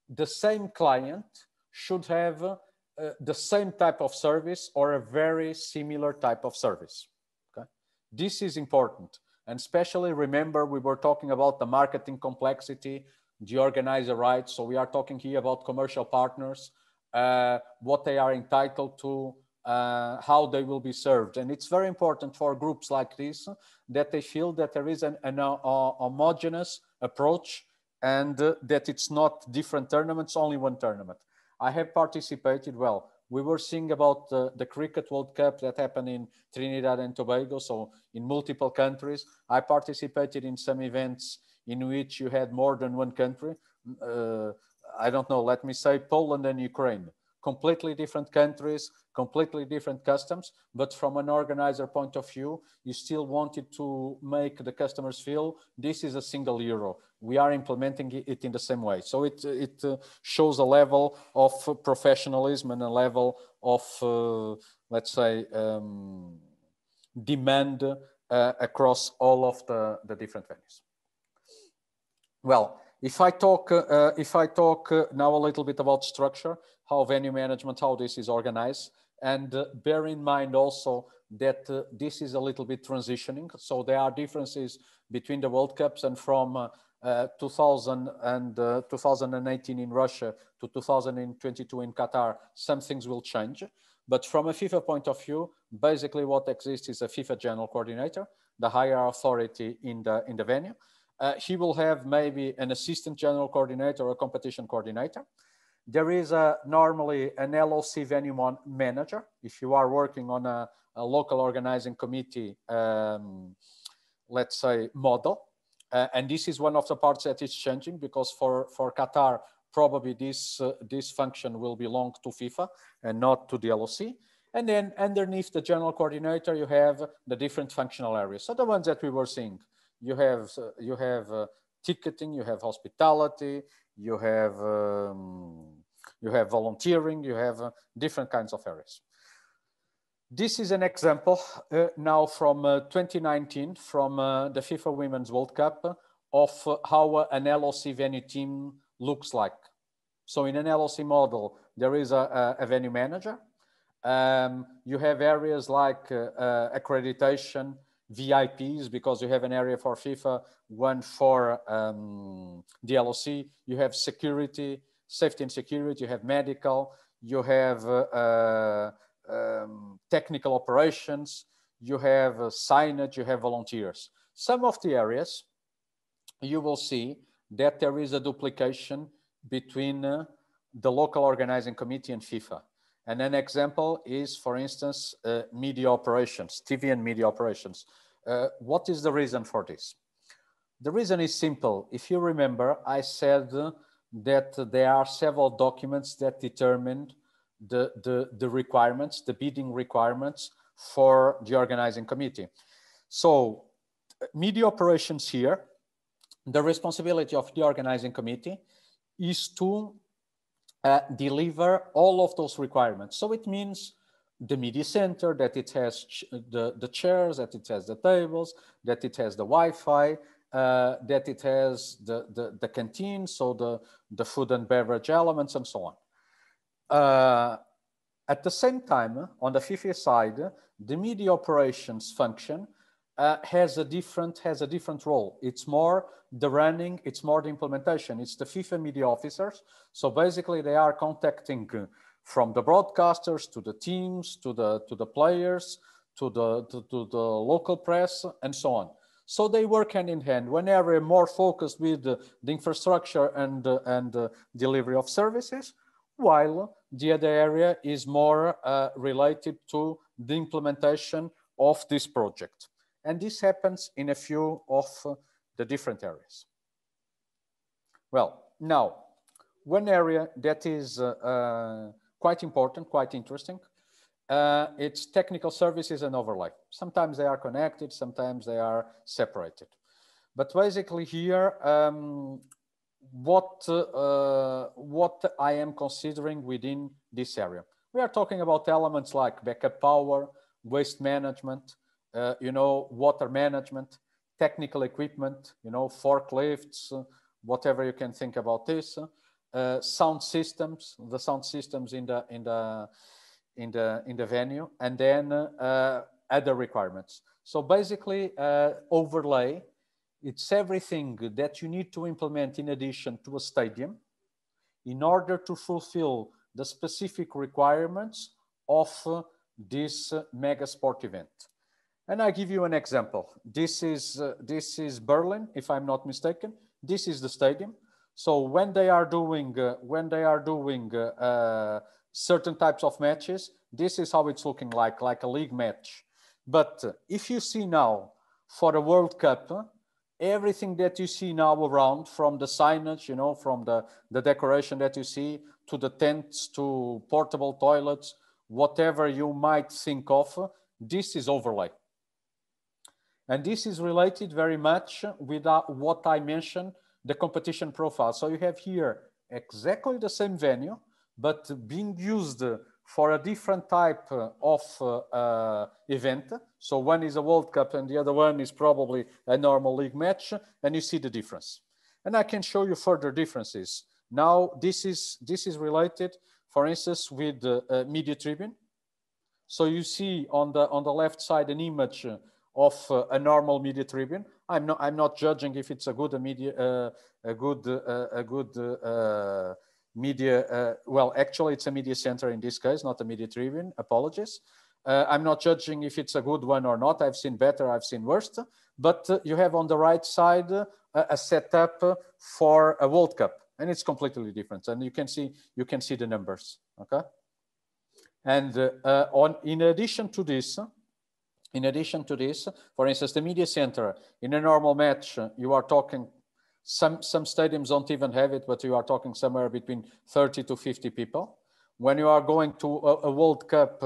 the same client should have the same type of service or a very similar type of service. Okay? This is important. And especially remember, we were talking about the marketing complexity, the organizer rights. So we are talking here about commercial partners, what they are entitled to, how they will be served. And it's very important for groups like this that they feel that there is an homogeneous approach, and that it's not different tournaments, only one tournament. I have participated, well, we were seeing about the Cricket World Cup that happened in Trinidad and Tobago, so in multiple countries. I participated in some events in which you had more than one country. I don't know, let me say Poland and Ukraine. Completely different countries, completely different customs, but from an organizer point of view, you still wanted to make the customers feel this is a single euro. We are implementing it in the same way. So it shows a level of professionalism and a level of, let's say, demand across all of the different venues. Well, if I talk now a little bit about structure, how venue management, how this is organized, and bear in mind also that this is a little bit transitioning. So there are differences between the World Cups, and from 2018 in Russia to 2022 in Qatar, some things will change. But from a FIFA point of view, basically what exists is a FIFA general coordinator, the higher authority in the venue. He will have maybe an assistant general coordinator or a competition coordinator. There is normally an LOC venue manager. If you are working on a local organizing committee, let's say, model. And this is one of the parts that is changing, because for Qatar, probably this function will belong to FIFA and not to the LOC. And then underneath the general coordinator, you have the different functional areas. So the ones that we were seeing, you have ticketing, you have hospitality, you have volunteering, you have different kinds of areas. This is an example now from 2019, from the FIFA Women's World Cup, of how an LOC venue team looks like. So in an LOC model, there is a venue manager. You have areas like accreditation, VIPs, because you have an area for FIFA, one for the LOC. You have security, safety and security, you have medical, you have technical operations, you have signage, you have volunteers. Some of the areas, you will see that there is a duplication between the local organizing committee and FIFA. And an example is, for instance, media operations, TV and media operations. What is the reason for this? The reason is simple. If you remember, I said that there are several documents that determine the requirements, the bidding requirements for the organizing committee. So media operations here, the responsibility of the organizing committee is to deliver all of those requirements. So it means the media center, that it has the chairs, that it has the tables, that it has the Wi-Fi, that it has the canteen, so the food and beverage elements and so on. At the same time, on the FIFA side, the media operations function has a different role. It's more the running, it's more the implementation. It's the FIFA media officers. So basically they are contacting from the broadcasters to the teams, to the players, to the local press and so on. So they work hand in hand. One area more focused with the infrastructure and delivery of services, while the other area is more related to the implementation of this project. And this happens in a few of the different areas. Well, now, one area that is quite important, quite interesting, it's technical services and overlay. Sometimes they are connected, sometimes they are separated. But basically here, what I am considering within this area. We are talking about elements like backup power, waste management, water management, technical equipment, forklifts, whatever you can think about this, sound systems, the sound systems in the venue, and then other requirements. So basically, overlay, it's everything that you need to implement in addition to a stadium in order to fulfill the specific requirements of this mega sport event. And I give you an example. This is Berlin, if I'm not mistaken. This is the stadium. So when they are doing certain types of matches, this is how it's looking like a league match. But if you see now for a World Cup, everything that you see now around, from the signage, from the decoration that you see, to the tents, to portable toilets, whatever you might think of, this is overlay. And this is related very much with what I mentioned, the competition profile. So you have here exactly the same venue, but being used for a different type of event. So one is a World Cup and the other one is probably a normal league match, and you see the difference. And I can show you further differences. Now, this is related, for instance, with the media tribune. So you see on the left side an image of a normal media tribune. I'm not judging if it's a good media. Well, actually, it's a media center in this case, not a media tribune. Apologies. I'm not judging if it's a good one or not. I've seen better, I've seen worse. But you have on the right side a setup for a World Cup, and it's completely different. And you can see the numbers. Okay. And in addition to this, for instance, the media center, in a normal match, you are talking, some stadiums don't even have it, but you are talking somewhere between 30 to 50 people. When you are going to a World Cup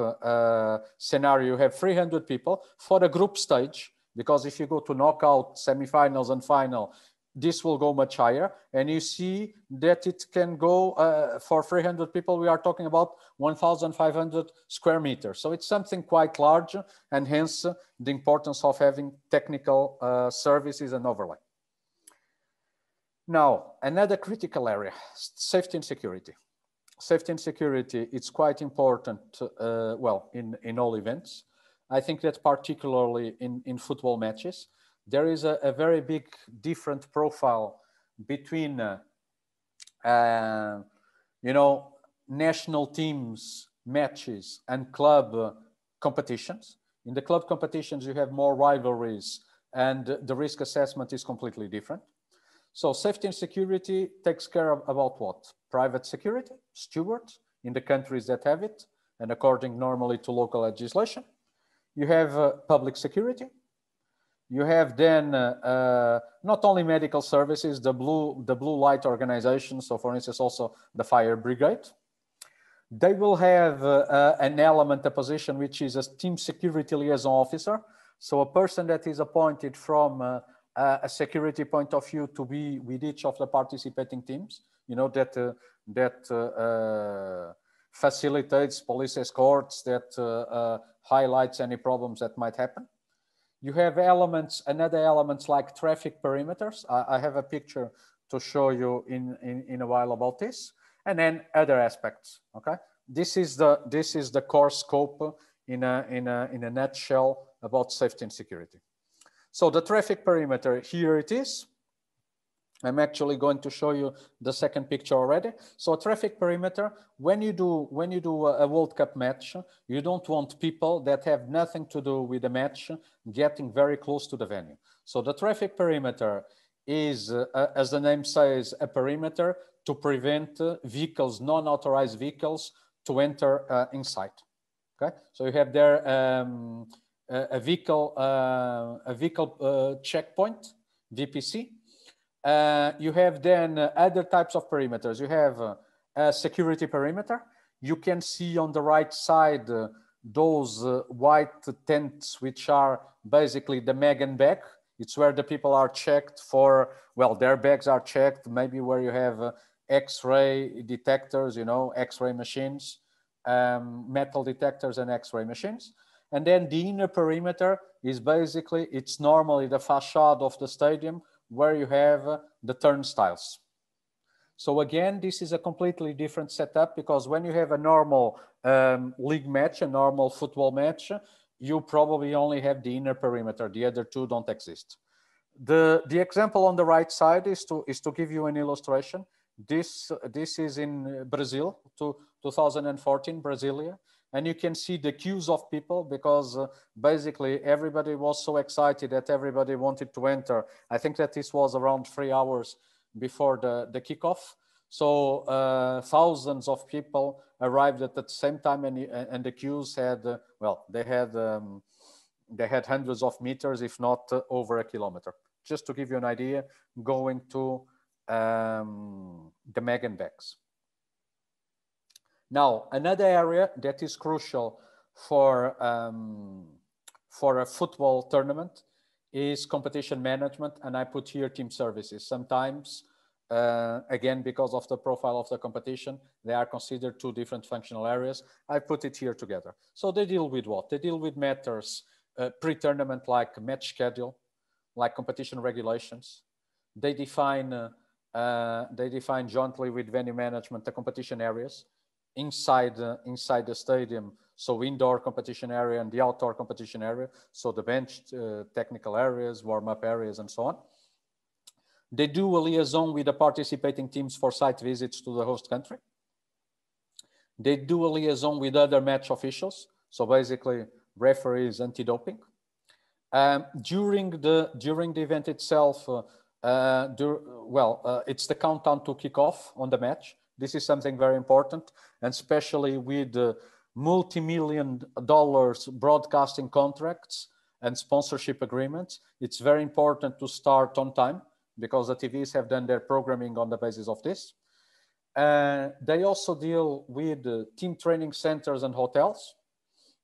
scenario, you have 300 people for a group stage, because if you go to knockout, semifinals and final, this will go much higher. And you see that it can go for 300 people, we are talking about 1,500 square meters. So it's something quite large, and hence the importance of having technical services and overlay. Now, another critical area, safety and security. Safety and security, it's quite important, well, in all events. I think that particularly in football matches, there is a very big different profile between, you know, national teams matches and club competitions. In the club competitions, you have more rivalries and the risk assessment is completely different. So safety and security takes care of about what? Private security, stewards in the countries that have it, and according normally to local legislation. You have public security. You have then not only medical services, the blue light organizations. So for instance, also the fire brigade. They will have an element, a position, which is a team security liaison officer. So a person that is appointed from a security point of view to be with each of the participating teams, you know, that facilitates police escorts, that highlights any problems that might happen. You have elements, another elements like traffic perimeters. I have a picture to show you in a while about this, and then other aspects. Okay, this is the core scope in a nutshell about safety and security. So the traffic perimeter, here it is. I'm actually going to show you the second picture already. So a traffic perimeter, when you do a World Cup match, you don't want people that have nothing to do with the match getting very close to the venue. So the traffic perimeter is, as the name says, a perimeter to prevent vehicles, non-authorized vehicles, to enter inside. Okay, so you have there a vehicle checkpoint, VPC. You have then other types of perimeters. You have a security perimeter. You can see on the right side those white tents, which are basically the mag and bag. It's where the people are checked for, well, their bags are checked, maybe where you have X-ray detectors, you know, X-ray machines, metal detectors and X-ray machines. And then the inner perimeter is basically, it's normally the facade of the stadium where you have the turnstiles. So again, this is a completely different setup, because when you have a normal league match, a normal football match, you probably only have the inner perimeter. The other two don't exist. The example on the right side is to give you an illustration. This is in Brazil, 2014, Brasilia. And you can see the queues of people, because basically everybody was so excited that everybody wanted to enter. I think that this was around 3 hours before the kickoff. So thousands of people arrived at the same time, and the queues had, well, they had hundreds of meters, if not over a kilometer. Just to give you an idea, going to the Megan bags. Now, another area that is crucial for a football tournament is competition management, and I put here team services. Sometimes, again, because of the profile of the competition, they are considered two different functional areas. I put it here together. So they deal with what? They deal with matters pre-tournament, like match schedule, like competition regulations. They define jointly with venue management the competition areas inside the stadium, so indoor competition area and the outdoor competition area, so the bench, technical areas, warm-up areas, and so on. They do a liaison with the participating teams for site visits to the host country. They do a liaison with other match officials, so basically referees, anti-doping. During the event itself, it's the countdown to kick off on the match. This is something very important, and especially with multi-million dollars broadcasting contracts and sponsorship agreements, it's very important to start on time, because the TVs have done their programming on the basis of this. They also deal with team training centers and hotels.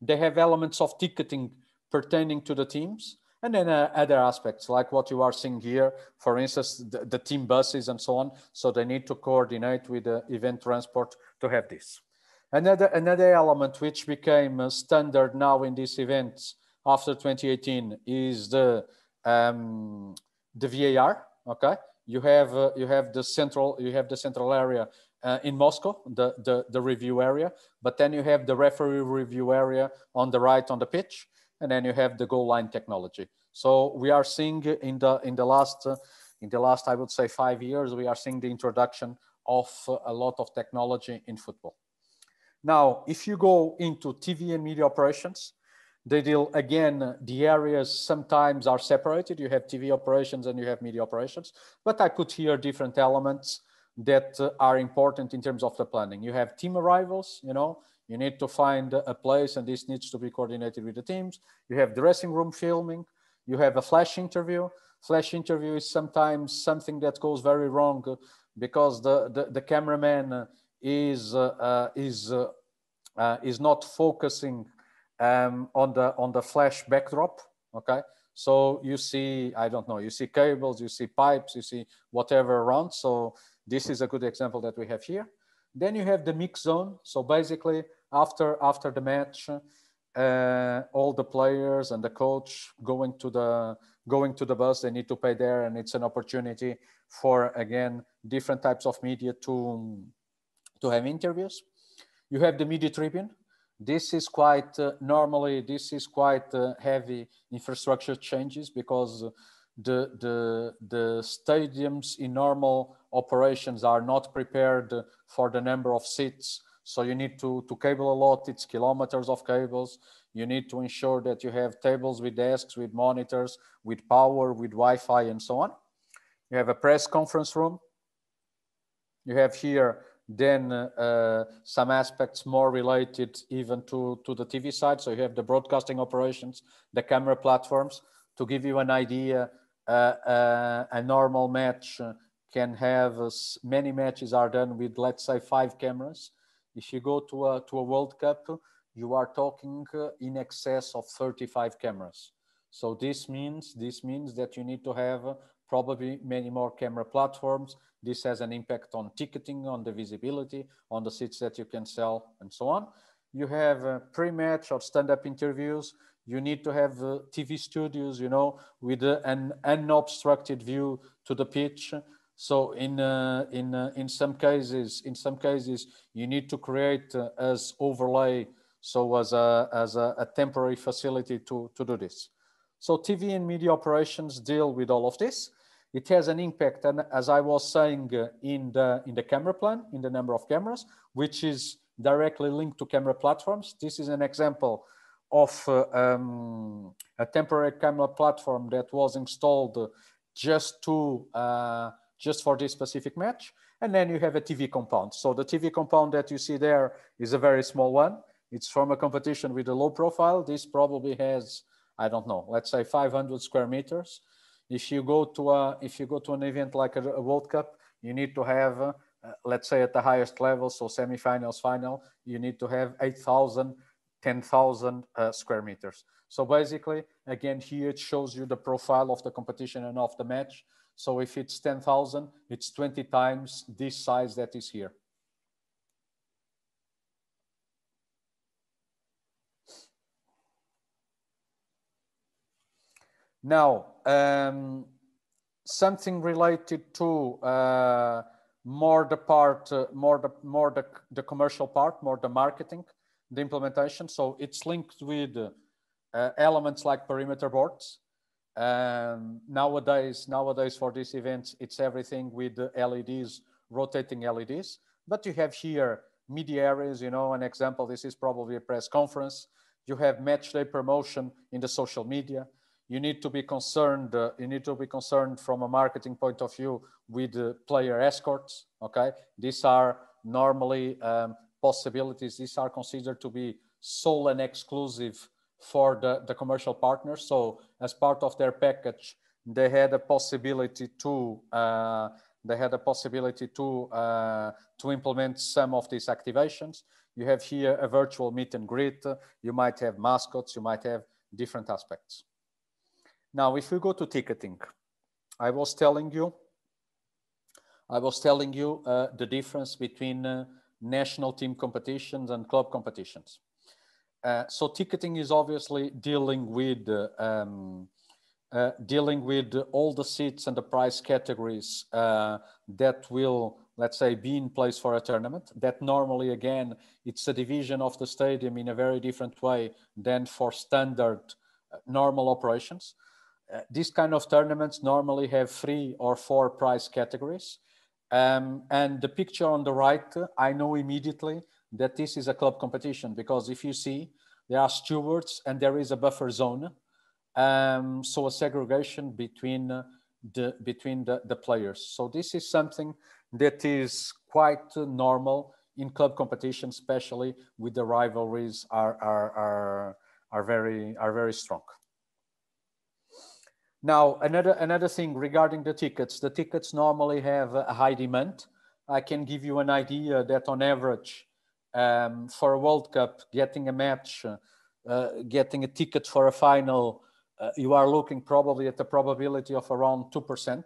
They have elements of ticketing pertaining to the teams. And then other aspects, like what you are seeing here, for instance, the team buses and so on. So they need to coordinate with the event transport to have this. Another element which became standard now in these events after 2018 is the VAR. Okay, you have the central area in Moscow, the review area, but then you have the referee review area on the right on the pitch, and then you have the goal line technology. So we are seeing in the last I would say 5 years, we are seeing the introduction of a lot of technology in football. Now, if you go into TV and media operations, they deal, again, the areas sometimes are separated. You have TV operations and you have media operations, but I put here different elements that are important in terms of the planning. You have team arrivals, you know, you need to find a place and this needs to be coordinated with the teams. You have dressing room filming. You have a flash interview. Flash interview is sometimes something that goes very wrong because the cameraman is not focusing on the flash backdrop. Okay, so you see, I don't know, you see cables, you see pipes, you see whatever around. So this is a good example that we have here. Then you have the mix zone. So basically, after the match, all the players and the coach going to the bus, they need to pay there, and it's an opportunity for, again, different types of media to have interviews. You have the media tribune. This is quite normally this is quite heavy infrastructure changes because the stadiums in normal operations are not prepared for the number of seats. So you need to cable a lot. It's kilometers of cables. You need to ensure that you have tables with desks, with monitors, with power, with Wi-Fi, and so on. You have a press conference room. You have here then some aspects more related even to the TV side. So you have the broadcasting operations, the camera platforms. To give you an idea, a normal match can have many matches are done with, let's say, 5 cameras. If you go to a World Cup, you are talking in excess of 35 cameras. So this means that you need to have probably many more camera platforms. This has an impact on ticketing, on the visibility, on the seats that you can sell, and so on. You have pre-match or stand-up interviews. You need to have TV studios, you know, with an unobstructed view to the pitch. So in some cases, you need to create as overlay, so as a temporary facility to do this. So TV and media operations deal with all of this. It has an impact, and as I was saying, in the camera plan, in the number of cameras, which is directly linked to camera platforms. This is an example of a temporary camera platform that was installed just for this specific match. And then you have a TV compound. So the TV compound that you see there is a very small one. It's from a competition with a low profile. This probably has, I don't know, let's say 500 square meters. If you go to an event like a World Cup, you need to have, let's say at the highest level, so semifinals, final, you need to have 8,000, 10,000 square meters. So basically, again, here it shows you the profile of the competition and of the match. So if it's 10,000, it's 20 times this size that is here. Now, something related to more the commercial part, more the marketing, the implementation. So it's linked with elements like perimeter boards. Nowadays for these events, it's everything with LEDs, rotating LEDs. But you have here media areas, you know, an example, this is probably a press conference. You have match day promotion in the social media. You need to be concerned from a marketing point of view with player escorts, okay? These are normally possibilities. These are considered to be sole and exclusive for the commercial partners. So as part of their package, they had a possibility to implement some of these activations. You have here a virtual meet and greet. You might have mascots. You might have different aspects. Now, if we go to ticketing, I was telling you the difference between national team competitions and club competitions. So ticketing is obviously dealing with dealing with all the seats and the price categories that will, let's say, be in place for a tournament. That normally, again, it's a division of the stadium in a very different way than for standard normal operations. These kind of tournaments normally have 3 or 4 price categories. And the picture on the right, I know immediately that this is a club competition, because if you see, there are stewards and there is a buffer zone. So a segregation between the players. So this is something that is quite normal in club competition, especially with the rivalries are very strong. Now, another thing regarding the tickets normally have a high demand. I can give you an idea that on average, for a World Cup, getting a match, getting a ticket for a final, you are looking probably at the probability of around 2%.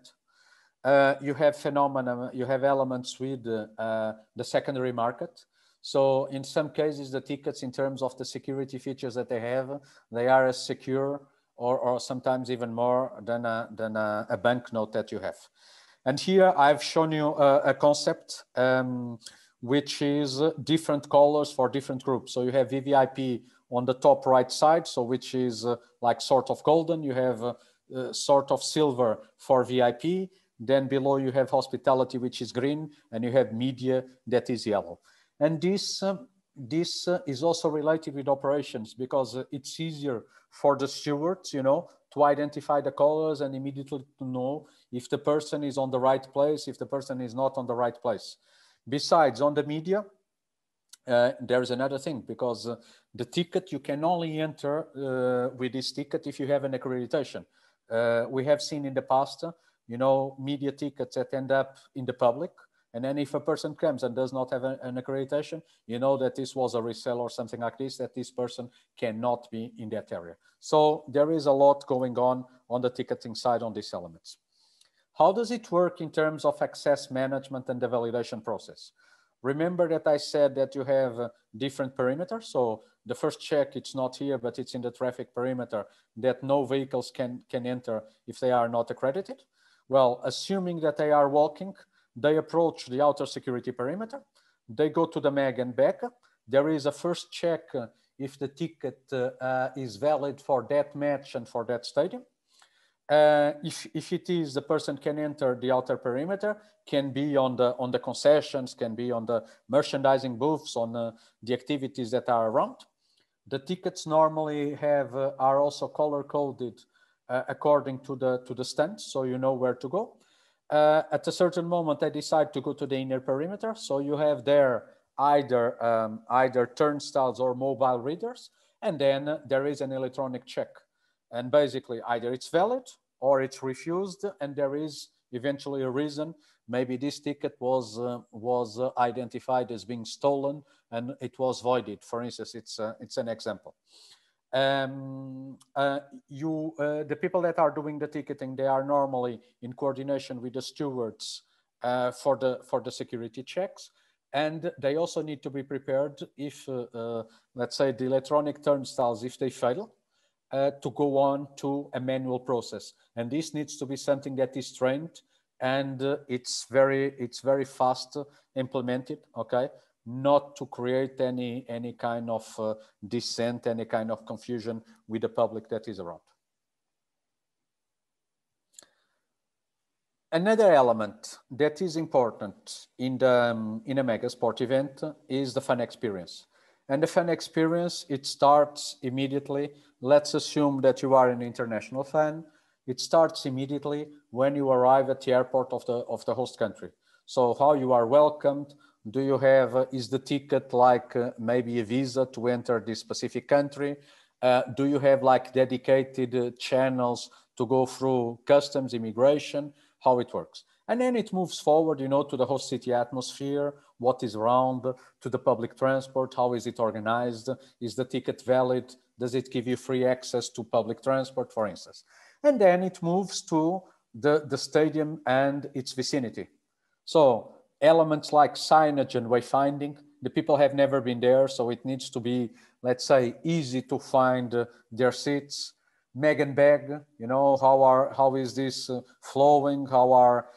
You have phenomena, you have elements with the secondary market. So in some cases, the tickets, in terms of the security features that they have, they are as secure or sometimes even more than a banknote that you have. And here I've shown you a concept which is different colors for different groups. So you have VVIP on the top right side, so which is like sort of golden. You have sort of silver for VIP. Then below you have hospitality, which is green, and you have media that is yellow. And this is also related with operations, because it's easier for the stewards, you know, to identify the colors and immediately to know if the person is on the right place, if the person is not on the right place. Besides, on the media, there's another thing, because the ticket, you can only enter with this ticket if you have an accreditation. We have seen in the past, you know, media tickets that end up in the public. And then if a person comes and does not have an accreditation, you know that this was a reseller or something like this, that this person cannot be in that area. So there is a lot going on the ticketing side on these elements. How does it work in terms of access management and the validation process? Remember that I said that you have different perimeters. So the first check, it's not here, but it's in the traffic perimeter, that no vehicles can enter if they are not accredited. Well, assuming that they are walking, they approach the outer security perimeter. They go to the MAG and back. There is a first check if the ticket is valid for that match and for that stadium. If it is, the person can enter the outer perimeter, can be on the concessions, can be on the merchandising booths, on the activities that are around. The tickets normally are also color coded according to the stands, so you know where to go. At a certain moment, I decide to go to the inner perimeter. So you have there either turnstiles or mobile readers, and then there is an electronic check. And basically, either it's valid or it's refused, and there is eventually a reason. Maybe this ticket was identified as being stolen and it was voided. For instance, it's an example. The people that are doing the ticketing, they are normally in coordination with the stewards for the security checks, and they also need to be prepared if, let's say, the electronic turnstiles, if they fail, to go on to a manual process. And this needs to be something that is trained, and it's very fast implemented. Okay. Not to create any kind of dissent, any kind of confusion with the public that is around. Another element that is important in a mega sport event is the fan experience. And the fan experience, it starts immediately. Let's assume that you are an international fan. It starts immediately when you arrive at the airport of the host country. So how you are welcomed. Do you have, is the ticket like maybe a visa to enter this specific country? Do you have like dedicated channels to go through customs, immigration, how it works? And then it moves forward, you know, to the host city atmosphere, what is around, to the public transport, how is it organized? Is the ticket valid? Does it give you free access to public transport, for instance? And then it moves to the stadium and its vicinity. So elements like signage and wayfinding, the people have never been there, so it needs to be, let's say, easy to find their seats. Megan bag, you know, how is this flowing? How are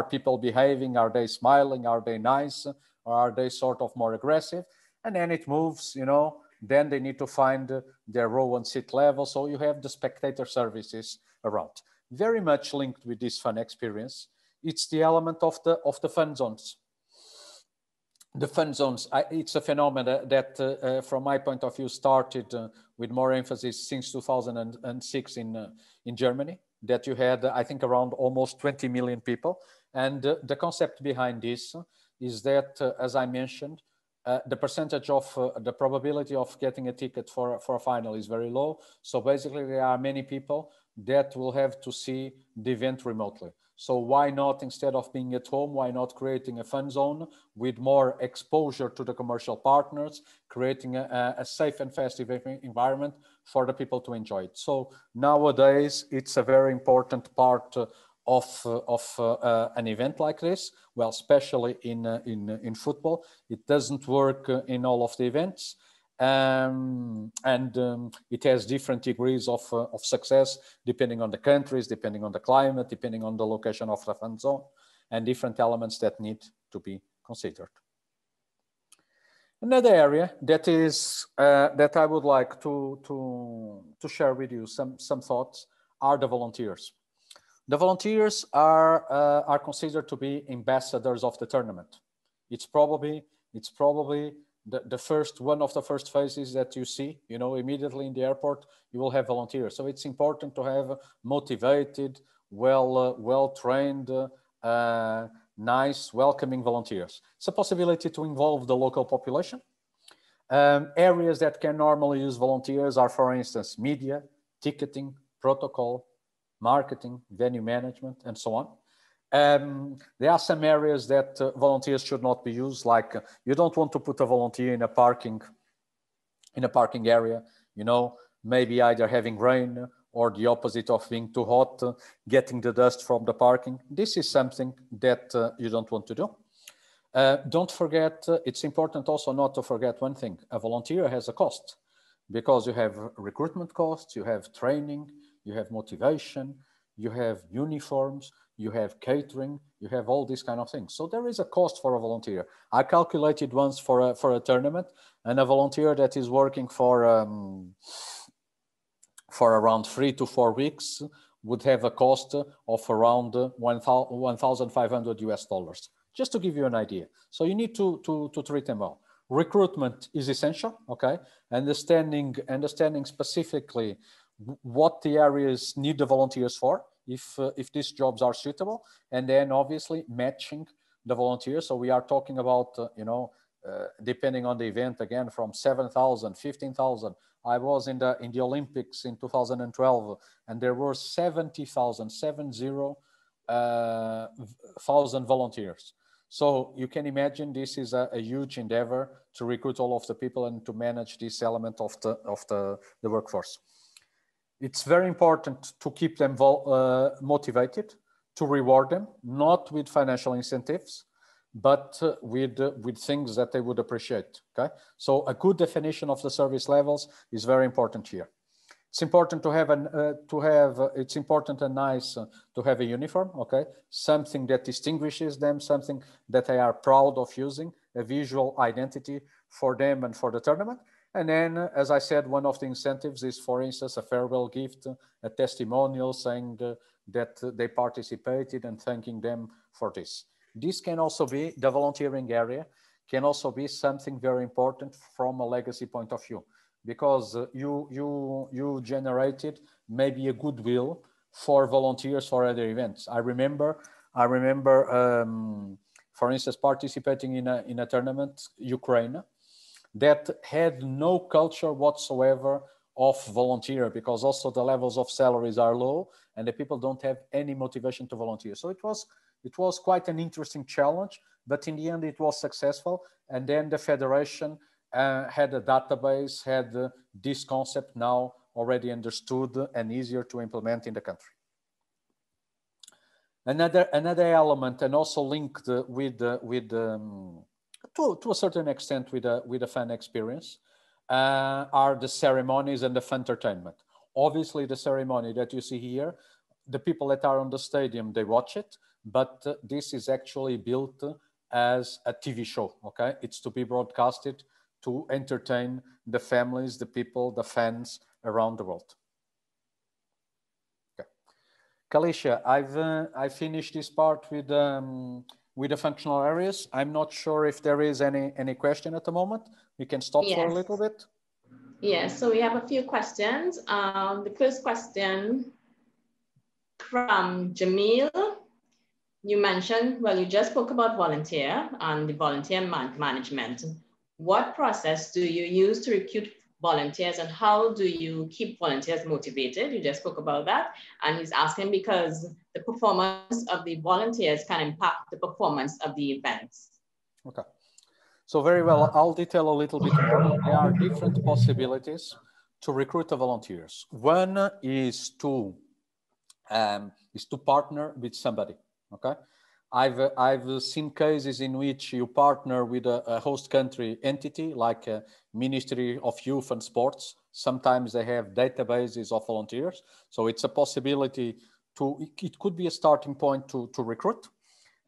people behaving? Are they smiling? Are they nice? Or are they sort of more aggressive? And then it moves, you know, then they need to find their row and seat level. So you have the spectator services around. Very much linked with this fun experience. It's the element of the fun zones. The fun zones, it's a phenomenon that, from my point of view, started with more emphasis since 2006 in Germany, that you had, I think, around almost 20 million people. And the concept behind this is that, as I mentioned, the percentage of the probability of getting a ticket for a final is very low. So basically, there are many people that will have to see the event remotely. So why not, instead of being at home, why not creating a fun zone with more exposure to the commercial partners, creating a safe and festive environment for the people to enjoy it. So nowadays, it's a very important part of an event like this. Well, especially in football, it doesn't work in all of the events. It has different degrees of success depending on the countries, depending on the climate, depending on the location of the fun zone, and different elements that need to be considered. Another area that is that I would like to share with you some thoughts are the volunteers. The volunteers are considered to be ambassadors of the tournament. It's probably the first one of the first phases that you see, you know, immediately in the airport, you will have volunteers. So it's important to have motivated, well-trained, nice, welcoming volunteers. It's a possibility to involve the local population. Areas that can normally use volunteers are, for instance, media, ticketing, protocol, marketing, venue management, and so on. There are some areas that volunteers should not be used, like you don't want to put a volunteer in a parking area, you know, maybe either having rain or the opposite of being too hot, getting the dust from the parking. This is something that you don't want to do. Don't forget, it's important also not to forget one thing. A volunteer has a cost, because you have recruitment costs, you have training, you have motivation, you have uniforms, you have catering, you have all these kind of things. So there is a cost for a volunteer. I calculated once for a tournament, and a volunteer that is working for around 3 to 4 weeks would have a cost of around $1,500 US, just to give you an idea. So you need to treat them well. Recruitment is essential, okay? Understanding specifically what the areas need the volunteers for, if these jobs are suitable, and then obviously matching the volunteers. So we are talking about, depending on the event, again, from 7,000, 15,000. I was in the Olympics in 2012, and there were 70,000 volunteers. So you can imagine this is a huge endeavor to recruit all of the people and to manage this element of the workforce. It's very important to keep them motivated, to reward them, not with financial incentives, but with things that they would appreciate, okay? So a good definition of the service levels is very important here. It's important to have it's important and nice to have a uniform, okay? Something that distinguishes them, something that they are proud of using, a visual identity for them and for the tournament. And then, as I said, one of the incentives is, for instance, a farewell gift, a testimonial saying that they participated and thanking them for this. This can also be, the volunteering area can also be something very important from a legacy point of view, because you generated maybe a goodwill for volunteers for other events. I remember, for instance, participating in a tournament, Ukraine, that had no culture whatsoever of volunteer, because also the levels of salaries are low and the people don't have any motivation to volunteer. So it was quite an interesting challenge, but in the end it was successful. And then the federation had a database, had this concept now already understood and easier to implement in the country. Another element, and also linked to a certain extent with a fan experience, are the ceremonies and the fun entertainment. Obviously, the ceremony that you see here, the people that are on the stadium, they watch it, but this is actually built as a TV show, okay? It's to be broadcasted to entertain the families, the people, the fans around the world. Okay. Kalisha, I finished this part with the functional areas. I'm not sure if there is any question at the moment. We can stop for a little bit. Yes, so we have a few questions. The first question from Jamil. You mentioned, well, you just spoke about volunteer and the volunteer management. What process do you use to recruit volunteers and how do you keep volunteers motivated? You just spoke about that. And he's asking because the performance of the volunteers can impact the performance of the events. Okay. So very well, I'll detail a little bit more. There are different possibilities to recruit the volunteers. One is to partner with somebody, okay? I've seen cases in which you partner with a host country entity like a Ministry of Youth and Sports. Sometimes they have databases of volunteers. So it's a possibility it could be a starting point to recruit.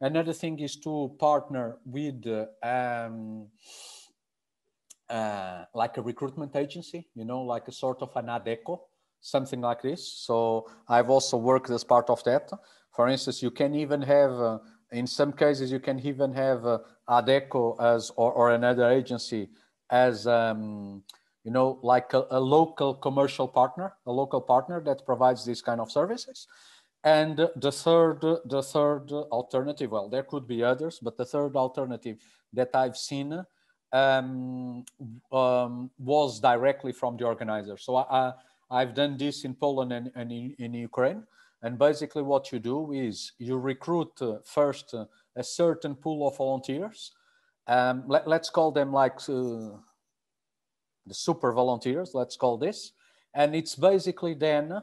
Another thing is to partner with like a recruitment agency, you know, like a sort of an ADECO, something like this. So I've also worked as part of that. For instance, you can even have, in some cases, you can even have ADECO as, or another agency as, you know, like a local commercial partner, a local partner that provides these kind of services. And the third alternative, well, there could be others, but the third alternative that I've seen was directly from the organizer. So I've done this in Poland and in Ukraine. And basically what you do is you recruit first a certain pool of volunteers. Let's call them like the super volunteers, let's call this. And it's basically then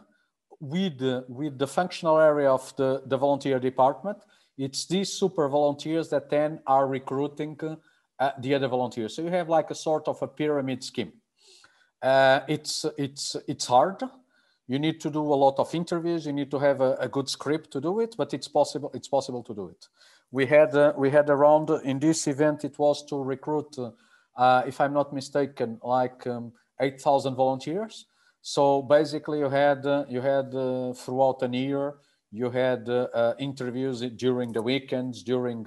with the functional area of the volunteer department, it's these super volunteers that then are recruiting the other volunteers. So you have like a sort of a pyramid scheme. It's hard. You need to do a lot of interviews. You need to have a good script to do it, but it's possible to do it. We had around in this event, it was to recruit, if I'm not mistaken, like 8,000 volunteers. So basically you had throughout an year, you had interviews during the weekends, during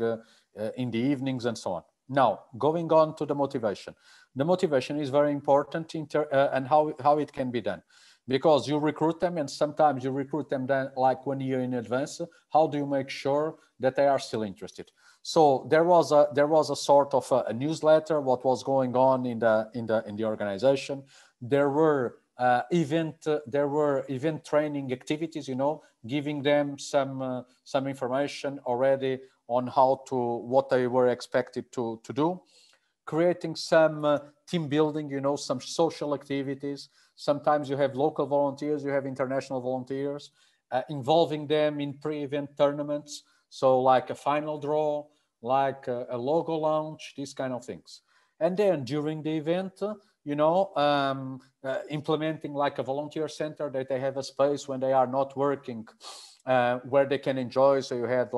in the evenings and so on. Now, going on to the motivation. The motivation is very important and how it can be done. Because you recruit them and sometimes you recruit them then like 1 year in advance. How do you make sure that they are still interested? So there was a sort of a newsletter, what was going on in the organization. There were event training activities, you know, giving them some information already on what they were expected to do, creating some team building, you know, some social activities. Sometimes you have local volunteers, you have international volunteers, involving them in pre-event tournaments. So like a final draw, like a logo launch, these kind of things. And then during the event, you know, implementing like a volunteer center that they have a space when they are not working, where they can enjoy. So you had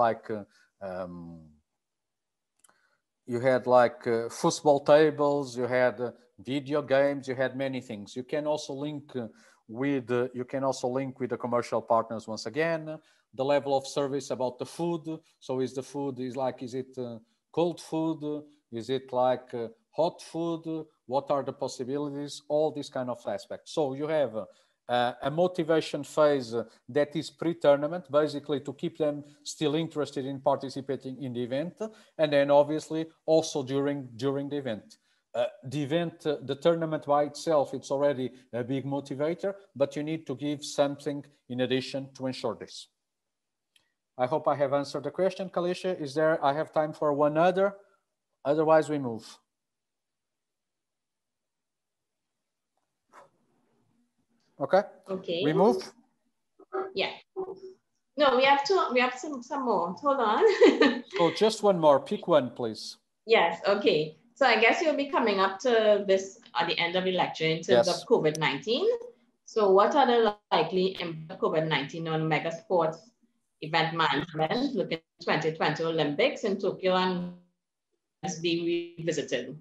like football tables, you had video games, you had many things. You can also link with the commercial partners once again. The level of service about the food. So is it cold food? Is it like hot food? What are the possibilities? All these kind of aspects. So you have a motivation phase that is pre-tournament, basically to keep them still interested in participating in the event. And then obviously also during the event. The tournament by itself, it's already a big motivator, but you need to give something in addition to ensure this. I hope I have answered the question, Kalisha. I have time for one other? Otherwise we move. Okay. We move? Yeah. No, we have some more. Hold on. So just one more. Pick one, please. Yes. Okay. So I guess you'll be coming up to this at the end of the lecture in terms of COVID-19. So what are the likely impact of COVID-19 on mega sports event management looking at 2020 Olympics in Tokyo and be revisited?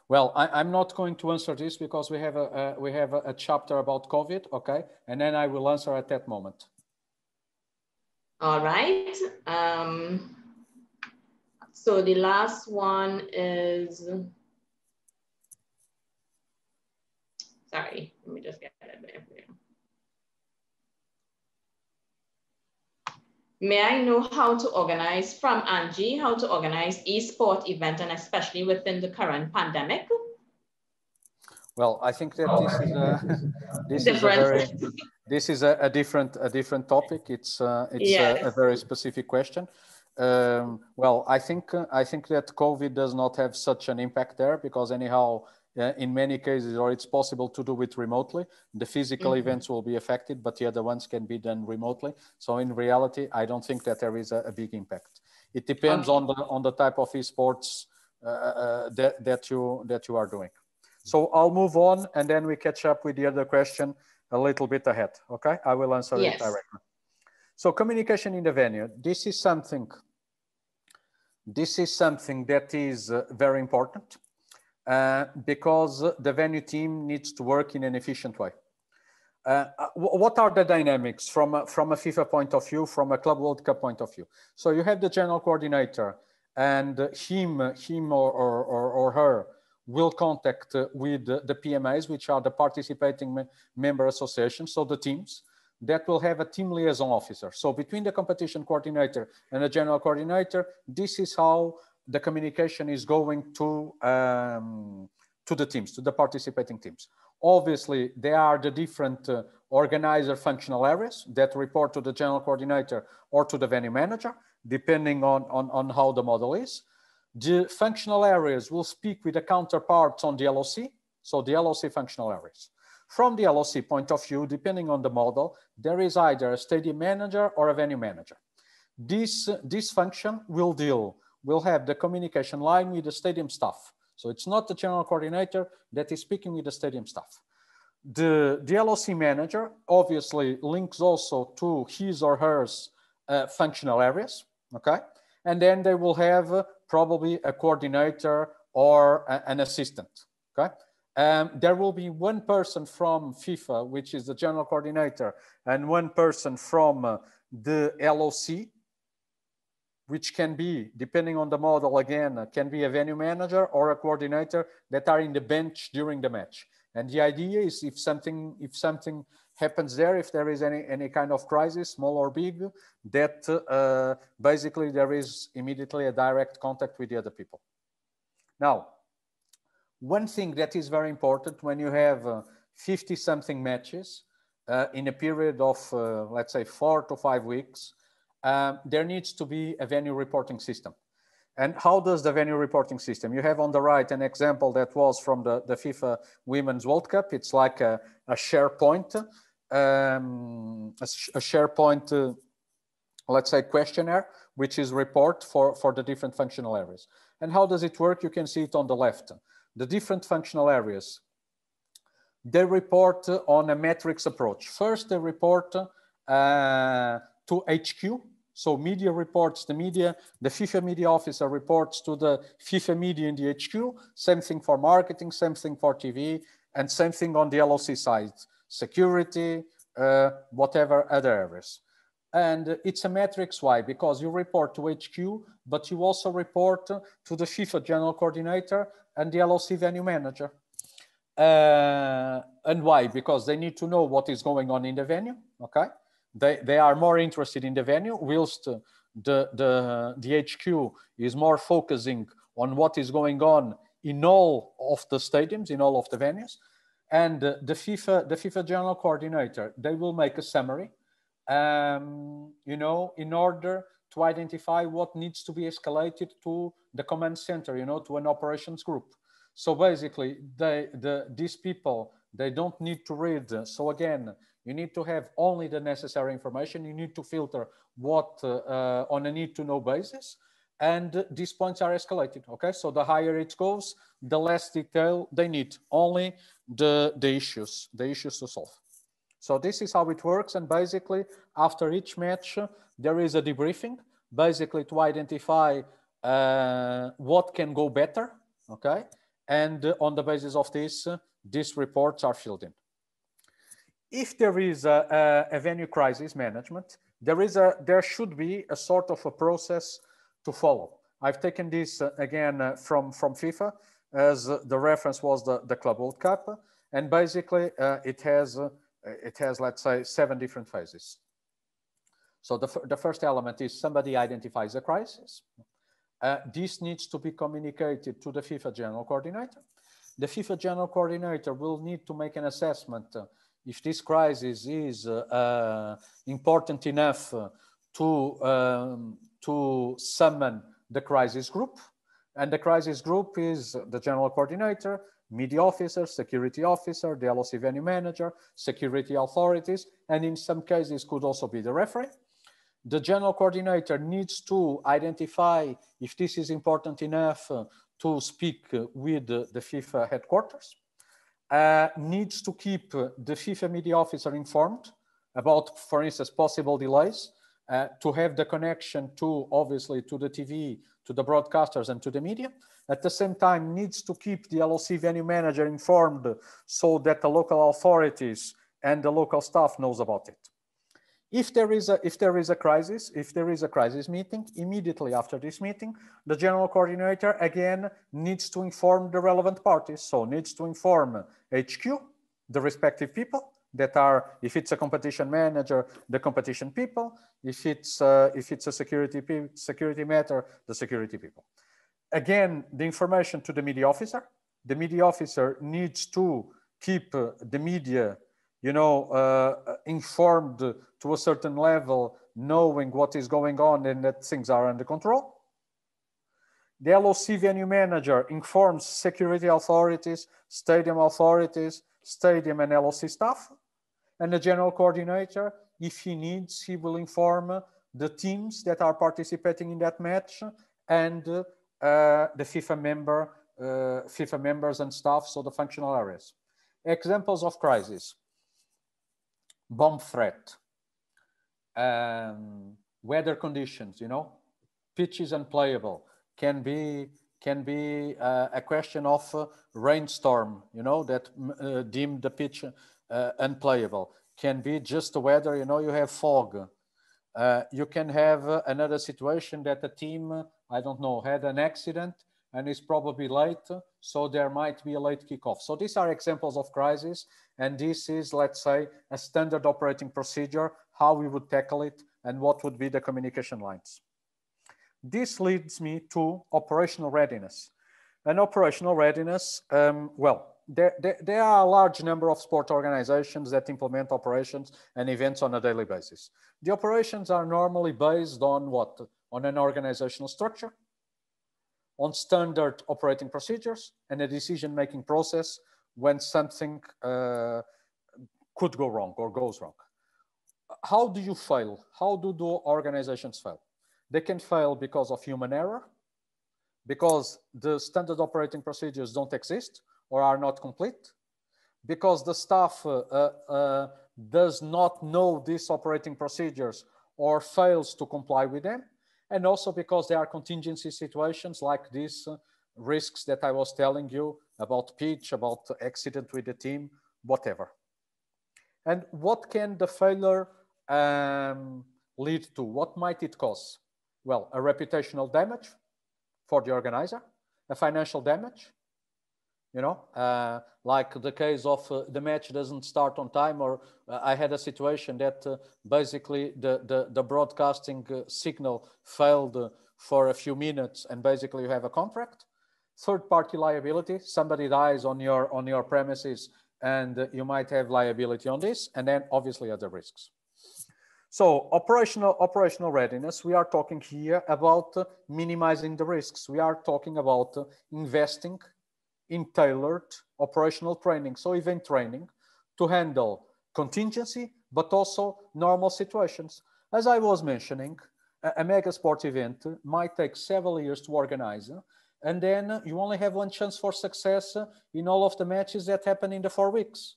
Well, I'm not going to answer this because we have a chapter about COVID, okay? And then I will answer at that moment. All right. So the last one is, sorry, let me just get that there for you. May I know how to organize, from Angie, how to organize e-sport event, and especially within the current pandemic? Well, I think that this is a different topic. It's yes. a very specific question. Well, I think that COVID does not have such an impact there because anyhow, in many cases, or it's possible to do it remotely. The physical events will be affected, but the other ones can be done remotely. So in reality, I don't think that there is a big impact. It depends on the type of esports that you are doing. So I'll move on and then we catch up with the other question a little bit ahead, okay? I will answer it directly. So communication in the venue, this is something that is very important because the venue team needs to work in an efficient way. What are the dynamics from a FIFA point of view, from a Club World Cup point of view? So you have the general coordinator and him or her will contact with the PMAs, which are the participating member associations, so the teams, that will have a team liaison officer. So between the competition coordinator and the general coordinator, this is how the communication is going to the teams, to the participating teams. Obviously, there are the different organizer functional areas that report to the general coordinator or to the venue manager, depending on how the model is. The functional areas will speak with the counterparts on the LOC, so the LOC functional areas. From the LOC point of view, depending on the model, there is either a stadium manager or a venue manager. This function will have the communication line with the stadium staff. So it's not the general coordinator that is speaking with the stadium staff. The LOC manager obviously links also to his or hers functional areas, okay? And then they will have probably a coordinator or an assistant, okay? There will be one person from FIFA, which is the general coordinator, and one person from the LOC, which can be, depending on the model again, can be a venue manager or a coordinator that are in the bench during the match. And the idea is if something happens there, if there is any kind of crisis, small or big, that basically there is immediately a direct contact with the other people. Now, one thing that is very important when you have 50-something matches in a period of, let's say, 4 to 5 weeks, there needs to be a venue reporting system. And how does the venue reporting system? You have on the right an example that was from the FIFA Women's World Cup. It's like a SharePoint, let's say, questionnaire, which is report for the different functional areas. And how does it work? You can see it on the left. The different functional areas, they report on a metrics approach. First, they report to HQ. So media reports, the FIFA media officer reports to the FIFA media in the HQ, same thing for marketing, same thing for TV, and same thing on the LOC side, security, whatever other areas. And it's a metrics, why? Because you report to HQ, but you also report to the FIFA general coordinator and the LOC venue manager. And why? Because they need to know what is going on in the venue, okay? They are more interested in the venue, whilst the HQ is more focusing on what is going on in all of the stadiums, in all of the venues. And the FIFA general coordinator, they will make a summary, you know, in order to identify what needs to be escalated to the command center, you know, to an operations group. So basically, these people, they don't need to read. So again, you need to have only the necessary information. You need to filter what on a need-to-know basis. And these points are escalated, okay? So the higher it goes, the less detail they need. Only the issues to solve. So this is how it works. And basically, after each match, there is a debriefing, basically to identify what can go better, okay? And on the basis of this, these reports are filled in. If there is a venue crisis management, there should be a sort of a process to follow. I've taken this again from FIFA, as the reference was the Club World Cup, and basically it has, let's say, 7 different phases. So the first element is somebody identifies a crisis. This needs to be communicated to the FIFA General Coordinator. The FIFA General Coordinator will need to make an assessment if this crisis is important enough to summon the crisis group. And the crisis group is the General Coordinator, media officer, security officer, the LOC venue manager, security authorities, and in some cases could also be the referee. The General Coordinator needs to identify if this is important enough to speak with the FIFA headquarters, needs to keep the FIFA media officer informed about, for instance, possible delays, to have the connection to, obviously, to the TV, to the broadcasters and to the media. At the same time, needs to keep the LOC venue manager informed so that the local authorities and the local staff knows about it. If there is a crisis meeting, immediately after this meeting, the General Coordinator again needs to inform the relevant parties. So needs to inform HQ, the respective people that are, if it's a competition manager, the competition people. If it's a security matter, the security people. Again, the information to the media officer. The media officer needs to keep the media, you know, informed to a certain level, knowing what is going on and that things are under control. The LOC venue manager informs security authorities, stadium and LOC staff. And the General Coordinator, if he needs, he will inform the teams that are participating in that match and the FIFA members and staff, so the functional areas. Examples of crisis: bomb threat, weather conditions, you know, pitch is unplayable, can be a question of rainstorm, you know, that deem the pitch unplayable, can be just the weather, you know, you have fog. You can have another situation that a team, I don't know, had an accident and is probably late, so there might be a late kickoff. So these are examples of crisis, and this is, let's say, a standard operating procedure, how we would tackle it and what would be the communication lines. This leads me to operational readiness. And operational readiness, well, there are a large number of sport organizations that implement operations and events on a daily basis. The operations are normally based on what? On an organizational structure, on standard operating procedures, and a decision-making process when something could go wrong or goes wrong. How do you fail? How do organizations fail? They can fail because of human error, because the standard operating procedures don't exist or are not complete, because the staff does not know these operating procedures or fails to comply with them, and also because there are contingency situations like these risks that I was telling you about pitch, about accident with the team, whatever. And what can the failure lead to? What might it cause? Well, a reputational damage for the organizer, a financial damage, you know, like the case of the match doesn't start on time, or I had a situation that basically the broadcasting signal failed for a few minutes, and basically you have a contract. Third-party liability, somebody dies on your premises and you might have liability on this, and then obviously other risks. So operational readiness, we are talking here about minimizing the risks. We are talking about investing in tailored operational training, so event training, to handle contingency, but also normal situations. As I was mentioning, a mega sport event might take several years to organize, and then you only have one chance for success in all of the matches that happen in the 4 weeks.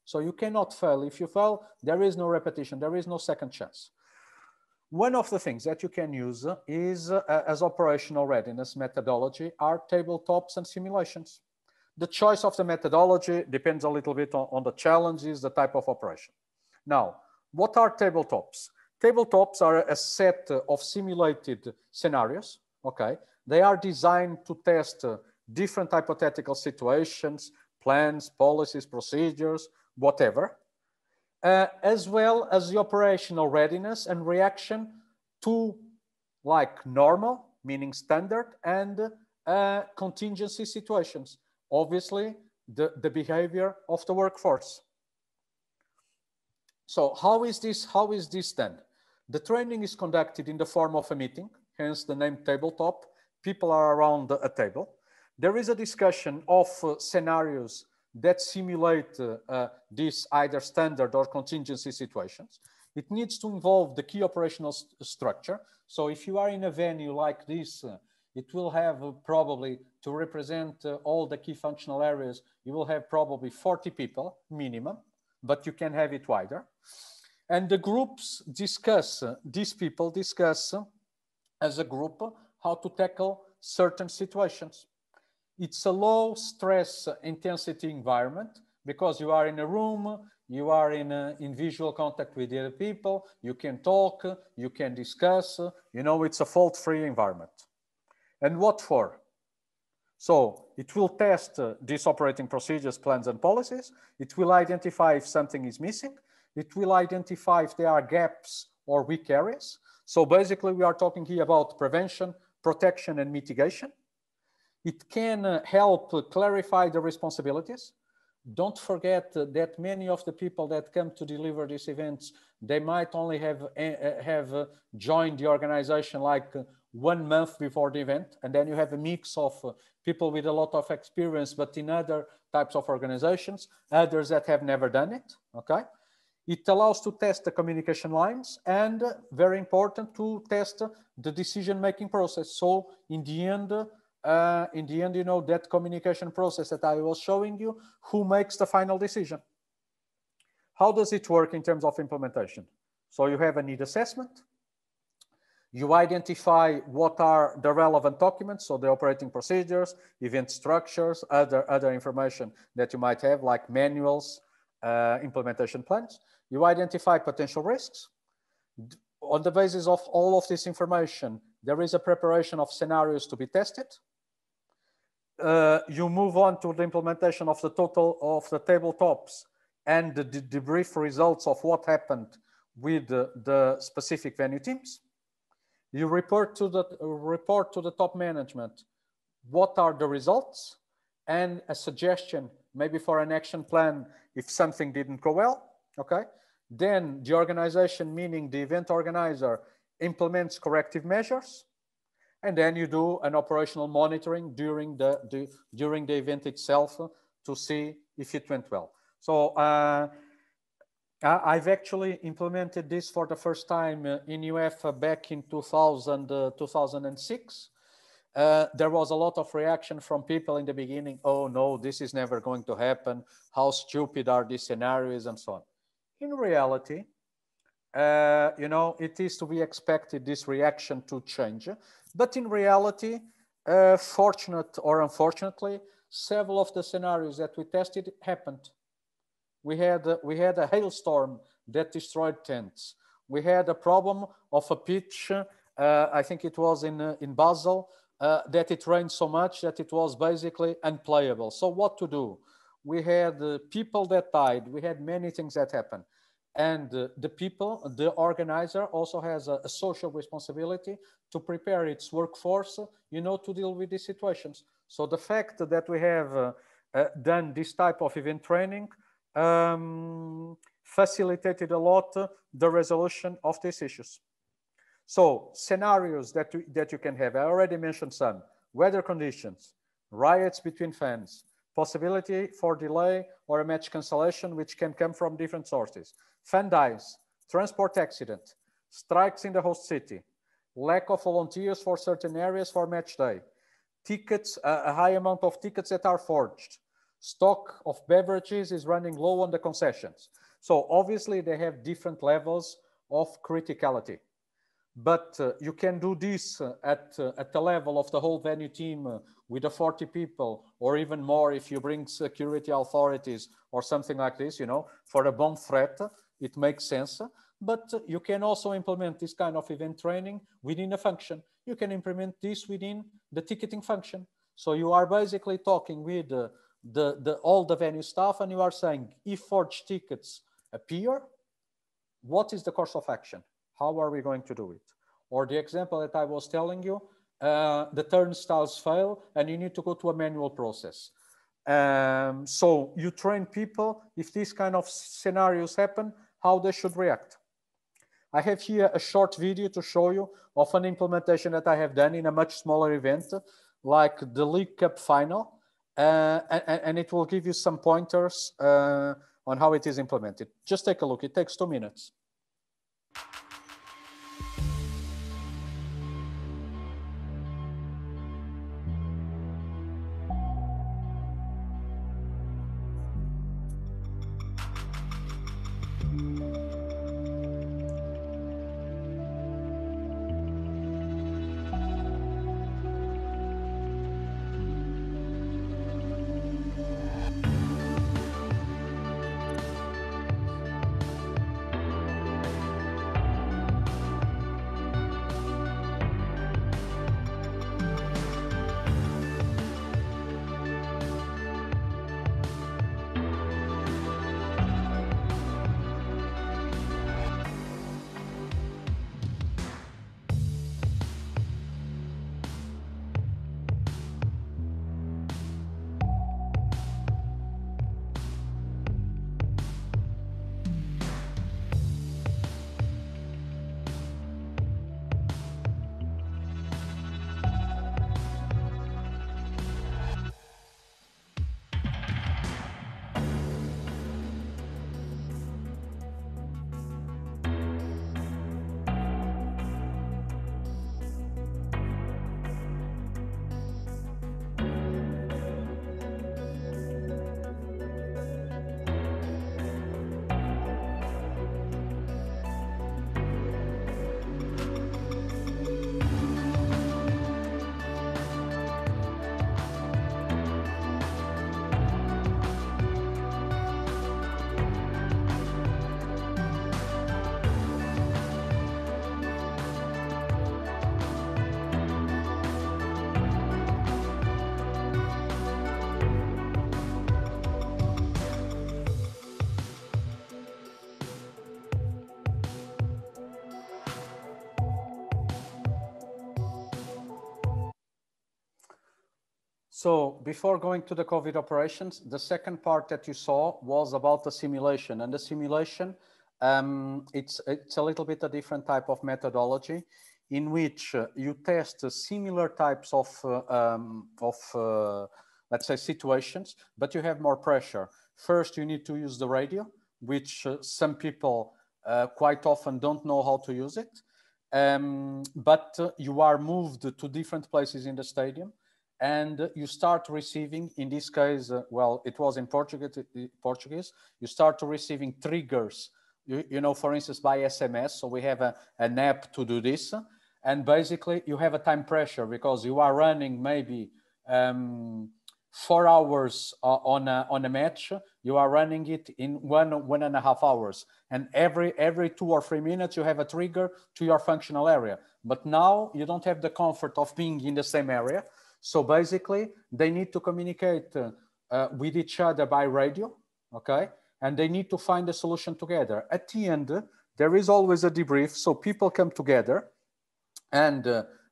So you cannot fail. If you fail, there is no repetition, there is no second chance. One of the things that you can use is as operational readiness methodology are tabletops and simulations. The choice of the methodology depends a little bit on the challenges, the type of operation. Now, what are tabletops? Tabletops are a set of simulated scenarios, okay? They are designed to test different hypothetical situations, plans, policies, procedures, whatever, as well as the operational readiness and reaction to like normal, meaning standard, and contingency situations. Obviously, the behavior of the workforce. So how is this done? The training is conducted in the form of a meeting, hence the name tabletop. People are around a table. There is a discussion of scenarios that simulate these either standard or contingency situations. It needs to involve the key operational structure. So if you are in a venue like this, it will have probably, to represent all the key functional areas, you will have probably 40 people minimum, but you can have it wider. And the groups discuss, these people discuss as a group how to tackle certain situations. It's a low stress intensity environment because you are in a room, you are in visual contact with the other people, you can talk, you can discuss, you know, it's a fault-free environment. And what for? So it will test these operating procedures, plans, and policies. It will identify if something is missing. It will identify if there are gaps or weak areas. So basically, we are talking here about prevention, protection, and mitigation. It can help clarify the responsibilities. Don't forget that many of the people that come to deliver these events, they might only have joined the organization like 1 month before the event. And then you have a mix of people with a lot of experience, but in other types of organizations, others that have never done it, okay? It allows to test the communication lines and, very important, to test the decision-making process. So in the end, you know, that communication process that I was showing you, who makes the final decision? How does it work in terms of implementation? So you have a need assessment. You identify what are the relevant documents, so the operating procedures, event structures, other information that you might have, like manuals, implementation plans. You identify potential risks. On the basis of all of this information, there is a preparation of scenarios to be tested. You move on to the implementation of the tabletops and the debrief results of what happened with the specific venue teams. You report to the top management what are the results and a suggestion maybe for an action plan if something didn't go well, okay? Then the organization, meaning the event organizer, implements corrective measures, and then you do an operational monitoring during the event itself to see if it went well. So I've actually implemented this for the first time in UEFA back in 2006. There was a lot of reaction from people in the beginning. Oh no, this is never going to happen. How stupid are these scenarios and so on. In reality, you know, it is to be expected this reaction to change. But in reality, fortunate or unfortunately, several of the scenarios that we tested happened. We had a hailstorm that destroyed tents. We had a problem of a pitch, I think it was in Basel, that it rained so much that it was basically unplayable. So what to do? We had people that died. We had many things that happened. And the organizer also has a social responsibility to prepare its workforce, you know, to deal with these situations. So the fact that we have done this type of event training facilitated a lot the resolution of these issues. So scenarios that you can have, I already mentioned some: weather conditions, riots between fans, possibility for delay or a match cancellation, which can come from different sources, fan dies, transport accident, strikes in the host city, lack of volunteers for certain areas for match day, tickets, a high amount of tickets that are forged. stock of beverages is running low on the concessions. So obviously they have different levels of criticality. But you can do this at the level of the whole venue team with the 40 people, or even more if you bring security authorities or something like this, you know, for a bomb threat, it makes sense. But you can also implement this kind of event training within a function. You can implement this within the ticketing function. So you are basically talking with all the venue staff, and you are saying, if forged tickets appear, what is the course of action? How are we going to do it? Or the example that I was telling you, the turnstiles fail and you need to go to a manual process. So you train people, if these kind of scenarios happen, how they should react. I have here a short video to show you of an implementation that I have done in a much smaller event, like the League Cup final, and it will give you some pointers on how it is implemented. Just take a look, it takes 2 minutes. So before going to the COVID operations, the second part that you saw was about the simulation. And the simulation, it's a little bit a different type of methodology in which you test similar types of let's say, situations, but you have more pressure. First, you need to use the radio, which some people quite often don't know how to use it. But you are moved to different places in the stadium, and you start receiving, in this case, well, it was in Portuguese, you start receiving triggers, you know, for instance, by SMS. So we have an app to do this. And basically you have a time pressure because you are running maybe 4 hours on a match. You are running it in 1.5 hours. And every 2 or 3 minutes, you have a trigger to your functional area. But now you don't have the comfort of being in the same area. So basically, they need to communicate with each other by radio, okay? And they need to find a solution together. At the end, there is always a debrief, so people come together, and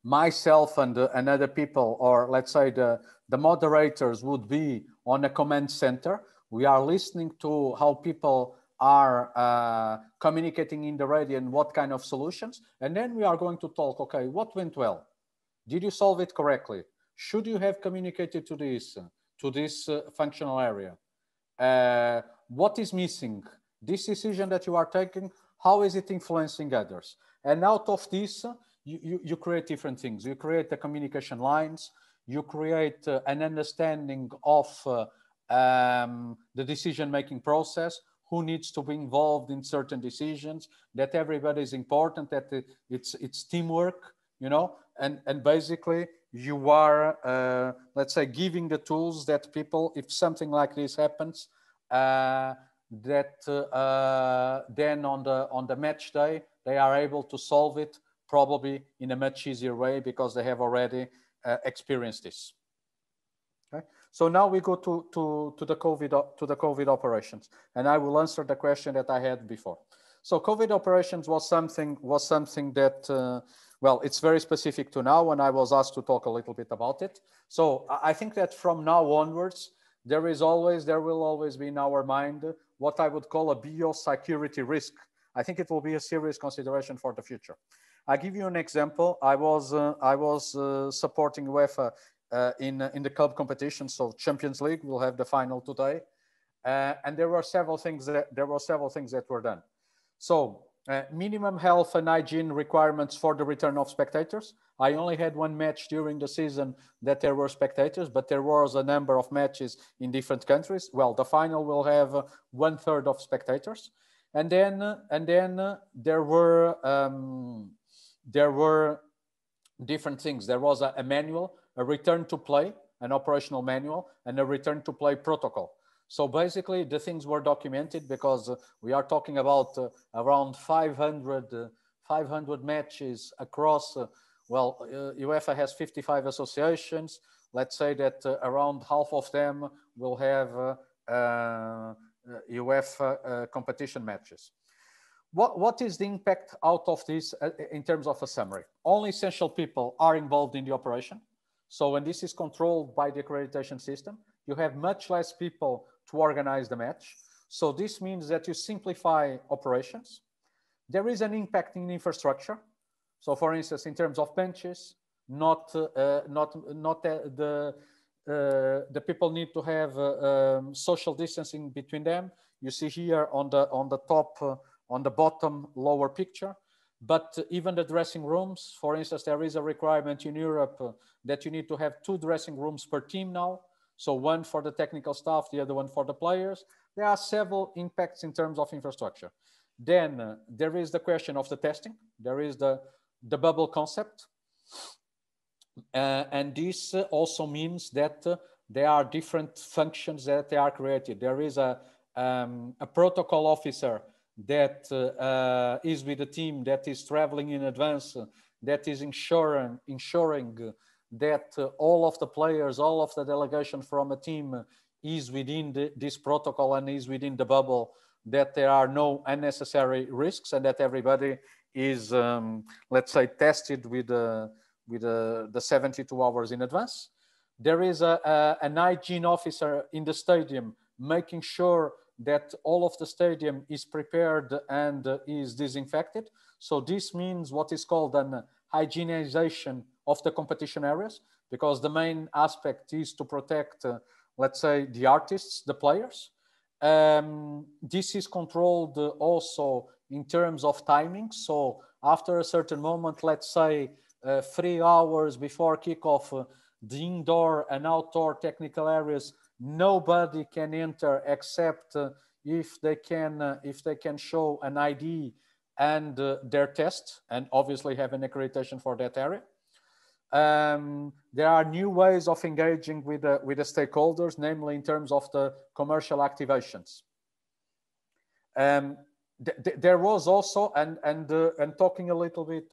myself and other people, or let's say the moderators, would be on a command center. We are listening to how people are communicating in the radio and what kind of solutions. And then we are going to talk, okay, what went well? Did you solve it correctly? Should you have communicated to this functional area? What is missing? This decision that you are taking, how is it influencing others? And out of this, you create different things. You create the communication lines. You create an understanding of the decision-making process, who needs to be involved in certain decisions, that everybody is important, that it's teamwork, you know, and basically you are, let's say, giving the tools that people, if something like this happens, then on the match day, they are able to solve it probably in a much easier way because they have already experienced this. Okay. So now we go to the COVID operations, and I will answer the question that I had before. So COVID operations was something that well, it's very specific to now, and I was asked to talk a little bit about it. So I think that from now onwards, there will always be in our mind what I would call a biosecurity risk. I think it will be a serious consideration for the future. I give you an example. I was supporting UEFA in the club competition, so Champions League. We'll have the final today, and there were several things that were done. So minimum health and hygiene requirements for the return of spectators. I only had one match during the season that there were spectators, but there was a number of matches in different countries. Well, the final will have 1/3 of spectators, and then there were different things. There was a manual, a return to play, an operational manual, and a return to play protocol. So basically the things were documented because we are talking about around 500 matches across, well, UEFA has 55 associations. Let's say that around half of them will have UEFA competition matches. What is the impact out of this in terms of a summary? Only essential people are involved in the operation. So when this is controlled by the accreditation system, you have much less people to organize the match. So this means that you simplify operations. There is an impact in infrastructure. So for instance, in terms of benches, the people need to have social distancing between them. You see here on the top, on the bottom lower picture. But even the dressing rooms, for instance, there is a requirement in Europe that you need to have 2 dressing rooms per team now. So one for the technical staff, the other one for the players. There are several impacts in terms of infrastructure. Then there is the question of the testing. There is the bubble concept. And this also means that there are different functions that they are created. There is a protocol officer that is with the team, that is traveling in advance, that is ensuring that all of the players, all of the delegation from a team is within this protocol and is within the bubble, that there are no unnecessary risks, and that everybody is, let's say, tested with the 72 hours in advance. There is an hygiene officer in the stadium making sure that all of the stadium is prepared and is disinfected. So this means what is called an hygienization of the competition areas, because the main aspect is to protect, let's say, the artists, the players. This is controlled also in terms of timing. So after a certain moment, let's say 3 hours before kickoff, the indoor and outdoor technical areas, nobody can enter except if they can show an ID and their test, and obviously have an accreditation for that area. There are new ways of engaging with the stakeholders, namely in terms of the commercial activations. There was also, and talking a little bit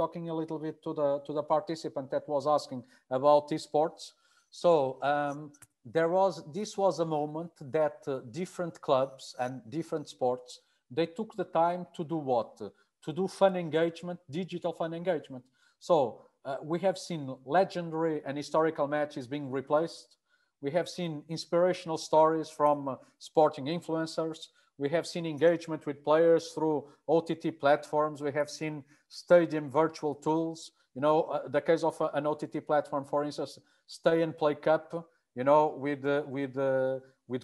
to the participant that was asking about esports. So this was a moment that different clubs and different sports, they took the time to do what? To do fun engagement, digital fun engagement. So we have seen legendary and historical matches being replaced. We have seen inspirational stories from sporting influencers. We have seen engagement with players through OTT platforms. We have seen stadium virtual tools. You know, the case of an OTT platform, for instance, Stay and Play Cup, you know, with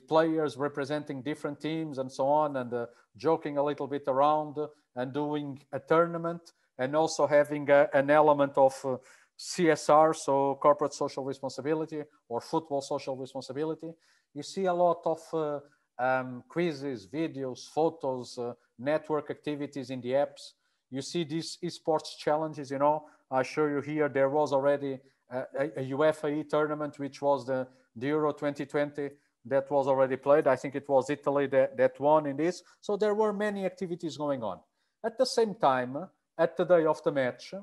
players representing different teams and so on, and joking a little bit around and doing a tournament, and also having an element of CSR, so corporate social responsibility or football social responsibility. You see a lot of quizzes, videos, photos, network activities in the apps. You see these esports challenges, you know, I show you here, there was already a UEFA tournament, which was the Euro 2020 that was already played. I think it was Italy that won in this. So there were many activities going on. At the same time, at the day of the match,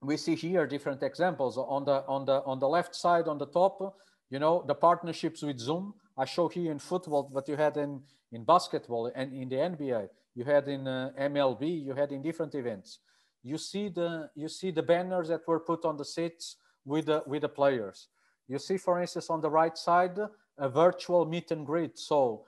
we see here different examples. On the left side, on the top, you know, the partnerships with Zoom. I show here in football, but you had in basketball and in the NBA, you had in MLB, you had in different events. You see the banners that were put on the seats with the players. You see, for instance, on the right side, a virtual meet and greet. So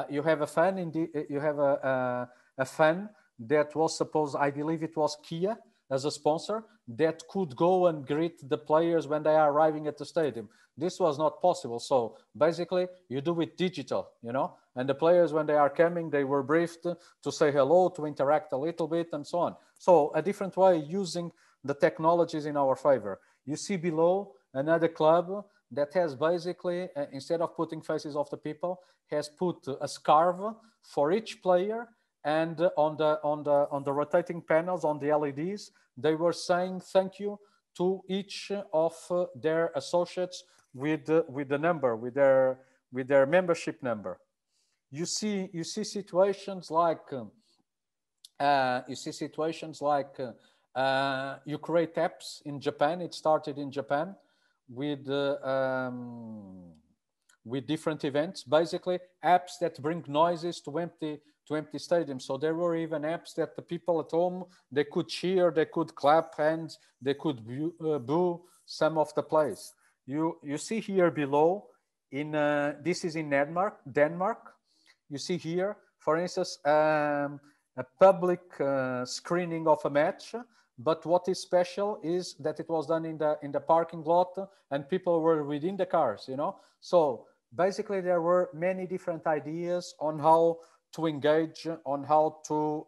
you have a fan you have a fan that was supposed, I believe it was Kia as a sponsor, that could go and greet the players when they are arriving at the stadium. This was not possible. So basically you do it digital, you know, and the players, when they are coming, they were briefed to say hello, to interact a little bit and so on. So a different way using the technologies in our favor. You see below another club that has basically, instead of putting faces of the people, has put a scarf for each player, and on the rotating panels, on the LEDs, they were saying thank you to each of their associates with the number, with their membership number. You see situations like you create apps in Japan. It started in Japan with different events, basically apps that bring noises to empty stadiums. So there were even apps that the people at home, they could cheer, they could clap hands, they could boo some of the plays. You see here below, this is in Denmark. You see here, for instance, a public screening of a match. But what is special is that it was done in the parking lot, and people were within the cars, you know. So basically, there were many different ideas on how to engage, on how to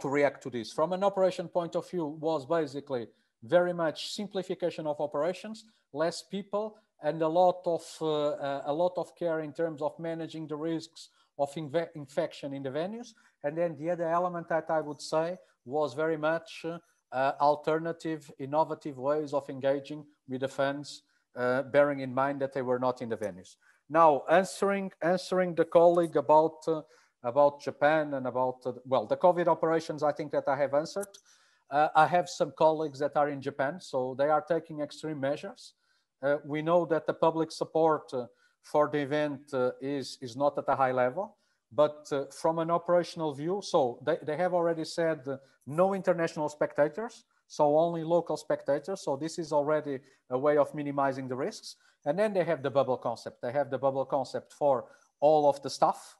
react to this. From an operation point of view, was basically very much simplification of operations, less people, and a lot of care in terms of managing the risks of infection in the venues. And then the other element that I would say was very much alternative, innovative ways of engaging with the fans, bearing in mind that they were not in the venues. Now, answering the colleague about Japan and about, well, the COVID operations, I think that I have answered. I have some colleagues that are in Japan, so they are taking extreme measures. We know that the public support for the event is not at a high level, but from an operational view, so they have already said no international spectators, so only local spectators. So this is already a way of minimizing the risks. And then they have the bubble concept. They have the bubble concept for all of the staff.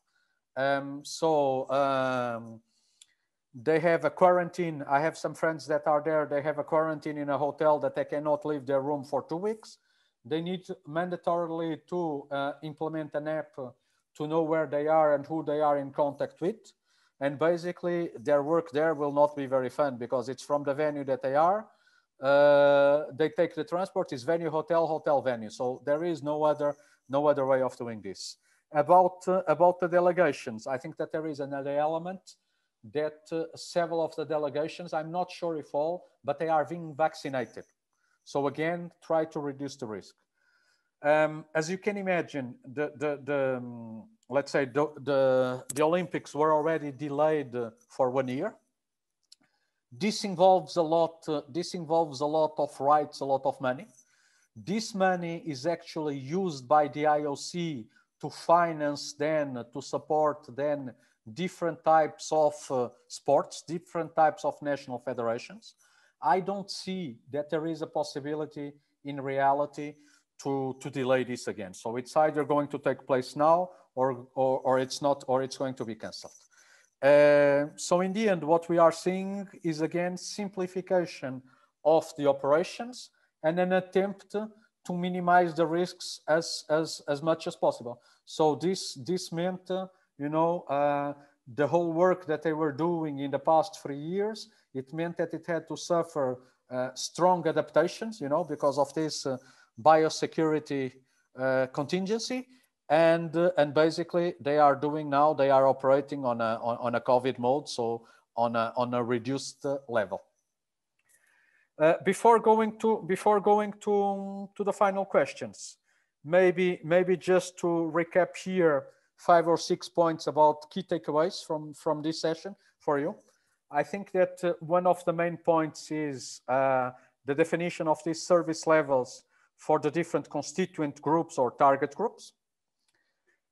They have a quarantine. I have some friends that are there. They have a quarantine in a hotel that they cannot leave their room for 2 weeks. They need mandatorily to implement an app to know where they are and who they are in contact with. And basically their work there will not be very fun because it's from the venue that they are. They take the transport, is venue, hotel, venue. So there is no other way of doing this. About the delegations, I think that there is another element that several of the delegations, I'm not sure if all, but they are being vaccinated. So again, try to reduce the risk. As you can imagine, let's say the Olympics were already delayed for 1 year. This involves a lot of rights, a lot of money. This money is actually used by the IOC to finance then, to support then different types of sports, different types of national federations. I don't see that there is a possibility in reality to delay this again. So it's either going to take place now or it's not, or it's going to be cancelled. So in the end, what we are seeing is again simplification of the operations and an attempt to minimize the risks as much as possible. So this meant, the whole work that they were doing in the past 3 years it meant that it had to suffer strong adaptations, you know, because of this biosecurity contingency. And basically they are operating on a COVID mode, so on a reduced level. Before going to the final questions, maybe just to recap here 5 or 6 points about key takeaways from this session for you. I think that one of the main points is the definition of these service levels for the different constituent groups or target groups.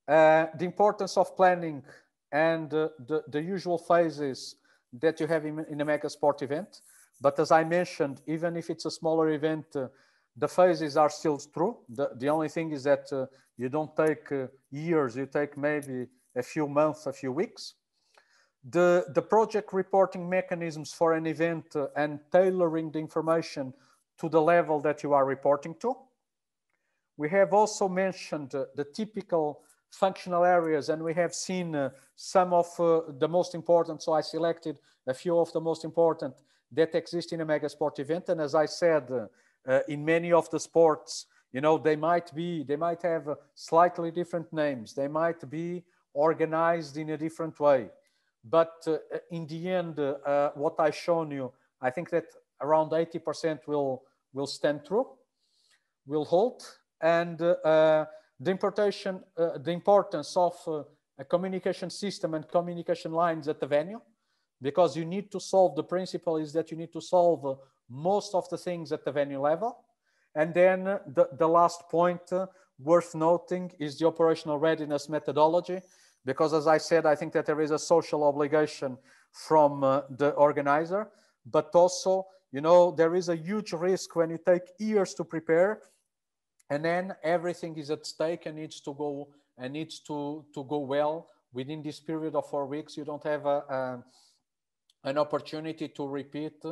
The importance of planning and the usual phases that you have in a mega sport event. But as I mentioned, even if it's a smaller event, the phases are still true. The only thing is that you don't take years, you take maybe a few months, a few weeks. The project reporting mechanisms for an event and tailoring the information to the level that you are reporting to. We have also mentioned the typical functional areas, and we have seen some of the most important. So I selected a few of the most important that exist in a mega sport event. And as I said, in many of the sports, you know, they might have slightly different names. They might be organized in a different way. But in the end, what I've shown you, I think that around 80% will stand true, will hold. And the importance of a communication system and communication lines at the venue, because you need to solve, the principle is that you need to solve most of the things at the venue level. And then the last point worth noting is the operational readiness methodology, because as I said, I think that there is a social obligation from the organizer, but also, you know, there is a huge risk when you take years to prepare and then everything is at stake and needs to go well within this period of 4 weeks. You don't have an opportunity to repeat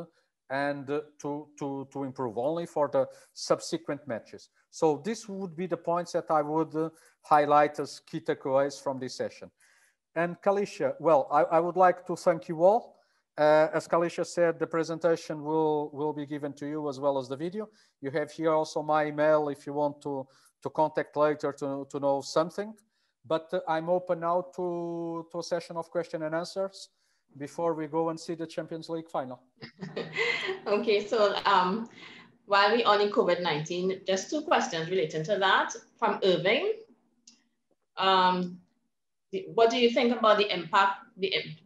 and to improve, only for the subsequent matches. So this would be the points that I would highlight as key takeaways from this session. And Kalisha, well, I would like to thank you all. As Kalisha said, the presentation will be given to you as well as the video. You have here also my email if you want to contact later to know something. But I'm open now to a session of question and answers before we go and see the Champions League final. Okay, so while we're on COVID-19, just 2 questions relating to that from Irving. What do you think about the impact,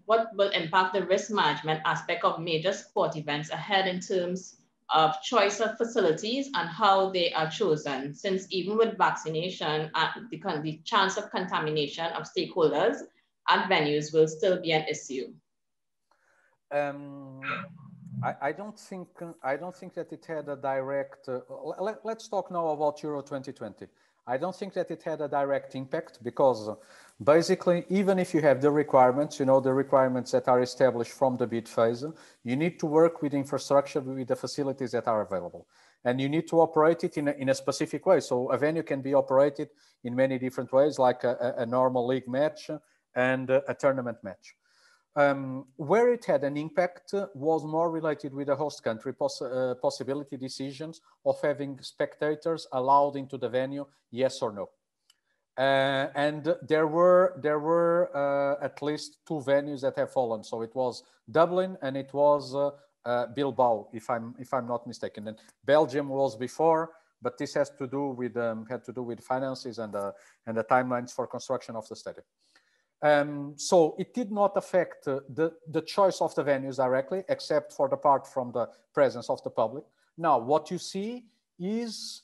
what will impact the risk management aspect of major sport events ahead in terms of choice of facilities and how they are chosen, since even with vaccination, the chance of contamination of stakeholders at venues will still be an issue? I don't think that it had a direct, let's talk now about Euro 2020. I don't think that it had a direct impact, because basically, even if you have the requirements, you know, the requirements that are established from the bid phase, you need to work with infrastructure, with the facilities that are available. And you need to operate it in a specific way. So a venue can be operated in many different ways, like a normal league match and a tournament match. Where it had an impact was more related with the host country possibility decisions of having spectators allowed into the venue, yes or no. And there were at least 2 venues that have fallen. So it was Dublin and it was Bilbao, if I'm not mistaken. And Belgium was before, but this has to do with had to do with finances and the timelines for construction of the stadium. So it did not affect the choice of the venues directly, except for the part from the presence of the public. Now, what you see is,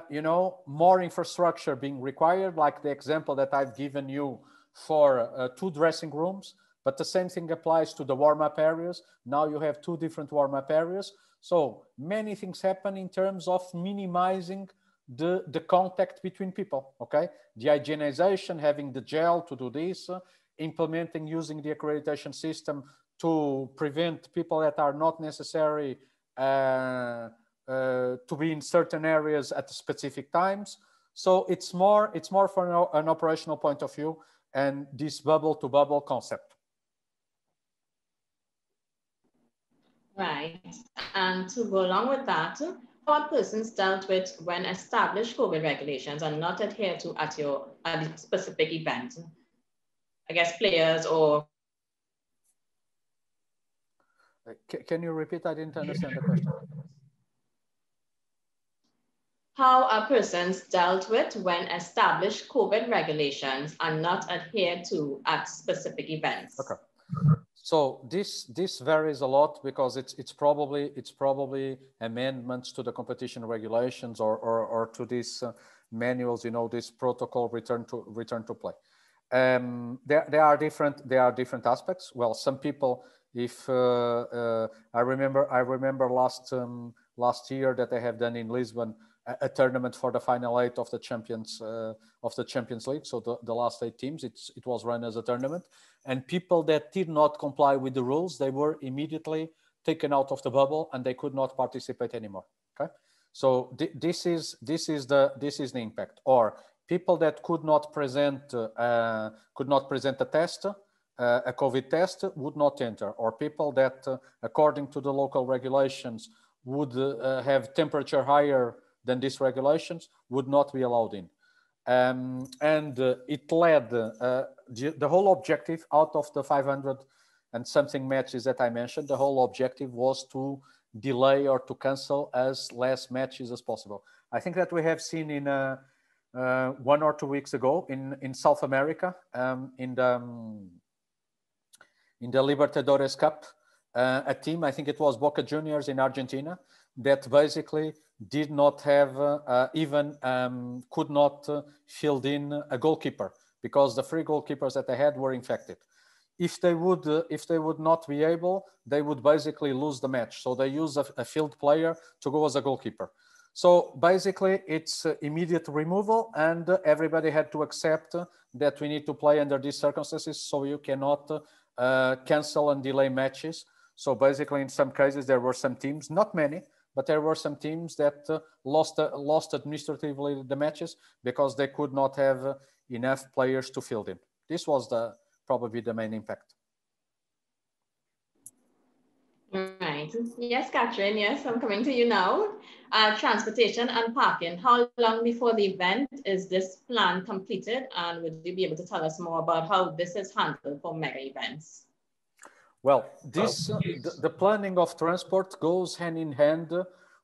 you know, more infrastructure being required, like the example that I've given you for 2 dressing rooms, but the same thing applies to the warm-up areas. Now you have 2 different warm-up areas. So many things happen in terms of minimizing the contact between people, okay? The hygienization, having the gel to do this, implementing, using the accreditation system to prevent people that are not necessary to be in certain areas at specific times. So it's more from an operational point of view and this bubble to bubble concept. Right. And to go along with that, how are persons dealt with when established COVID regulations are not adhered to at a specific event? I guess players or Can you repeat? I didn't understand the question. how are persons dealt with when established COVID regulations are not adhered to at specific events? Okay. So this varies a lot because it's probably amendments to the competition regulations or to these manuals, you know, this protocol return to play. There are different aspects. Well, some people, if I remember last year that they have done in Lisbon a tournament for the final 8 of the Champions League. So the last 8 teams, it was run as a tournament, and people that did not comply with the rules, they were immediately taken out of the bubble and they could not participate anymore. Okay, so this is the impact. Or people that could not present a test, a COVID test, would not enter. Or people that, according to the local regulations, would have temperature higher than these regulations, would not be allowed in. And it led the whole objective out of the 500 and something matches that I mentioned. The whole objective was to delay or to cancel as less matches as possible. I think that we have seen in 1 or 2 weeks ago in South America, in the Libertadores Cup, a team, I think it was Boca Juniors in Argentina, that basically did not have could not field in a goalkeeper because the 3 goalkeepers that they had were infected. If they would not be able, they would basically lose the match. So they use a field player to go as a goalkeeper. So basically it's immediate removal, and everybody had to accept that we need to play under these circumstances. So you cannot cancel and delay matches. So basically in some cases there were some teams, not many, but there were some teams that lost administratively the matches because they could not have enough players to field in. This was probably the main impact. Right. Yes, Catherine. Yes, I'm coming to you now. Transportation and parking. How long before the event is this plan completed? And would you be able to tell us more about how this is handled for mega events? Well, the planning of transport goes hand in hand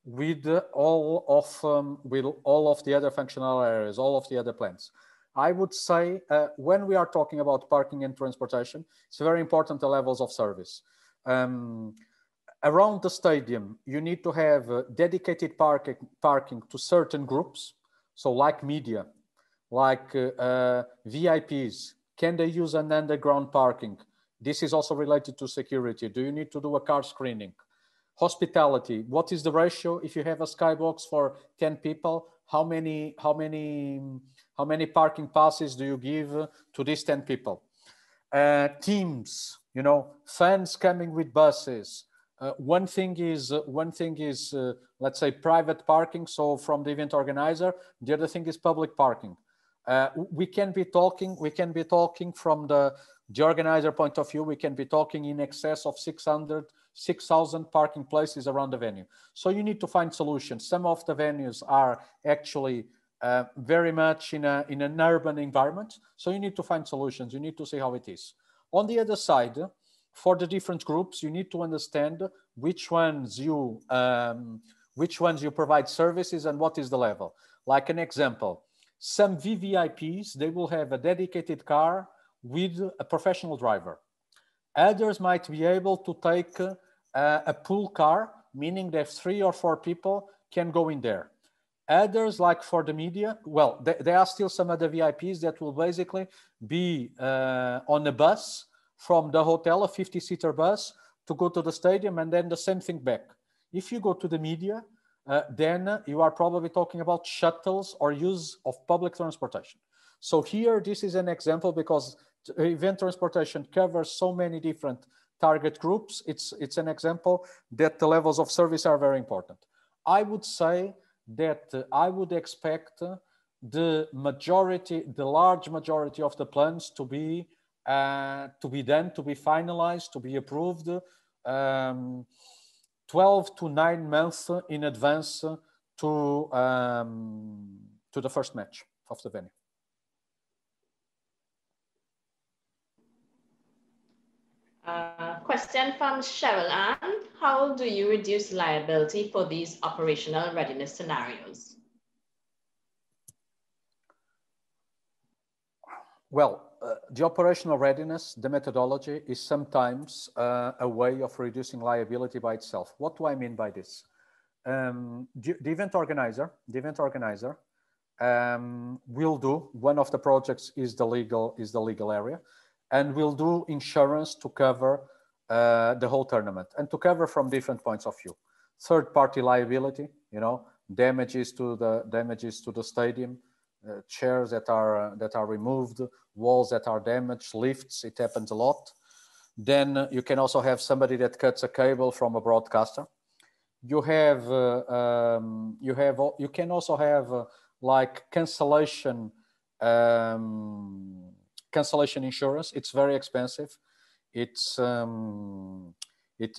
with all of the other functional areas, all of the other plans. I would say when we are talking about parking and transportation, it's very important the levels of service. Around the stadium, you need to have dedicated parking to certain groups. So like media, like VIPs, can they use an underground parking? This is also related to security. Do you need to do a car screening? Hospitality, what is the ratio? If you have a skybox for 10 people, how many parking passes do you give to these 10 people? Teams, you know, fans coming with buses. One thing is, let's say, private parking, so from the event organizer. The other thing is public parking. We can be talking from the organizer point of view. We can be talking in excess of 6,000 parking places around the venue. So you need to find solutions. Some of the venues are actually very much in an urban environment. So you need to find solutions. You need to see how it is. On the other side, for the different groups, you need to understand which ones you provide services and what is the level. Like an example, some VVIPs, they will have a dedicated car with a professional driver. Others might be able to take a pool car, meaning that 3 or 4 people can go in there. Others, like for the media, well, there are still some other VIPs that will basically be on a bus from the hotel, a 50-seater bus, to go to the stadium, and then the same thing back. If you go to the media, then you are probably talking about shuttles or use of public transportation. So here, this is an example because event transportation covers so many different target groups. It's an example that the levels of service are very important. I would say that I would expect the large majority of the plans to be done, to be finalized, to be approved 12 to 9 months in advance to the first match of the venue. Question from Cheryl Ann. How do you reduce liability for these operational readiness scenarios? Well, the operational readiness, the methodology is sometimes a way of reducing liability by itself. What do I mean by this? The event organizer will do, one of the projects is the legal area, and will do insurance to cover the whole tournament, and to cover from different points of view. Third-party liability, you know, damages to the stadium, chairs that are removed, walls that are damaged, lifts. It happens a lot. Then you can also have somebody that cuts a cable from a broadcaster. You can also have like cancellation insurance. It's very expensive.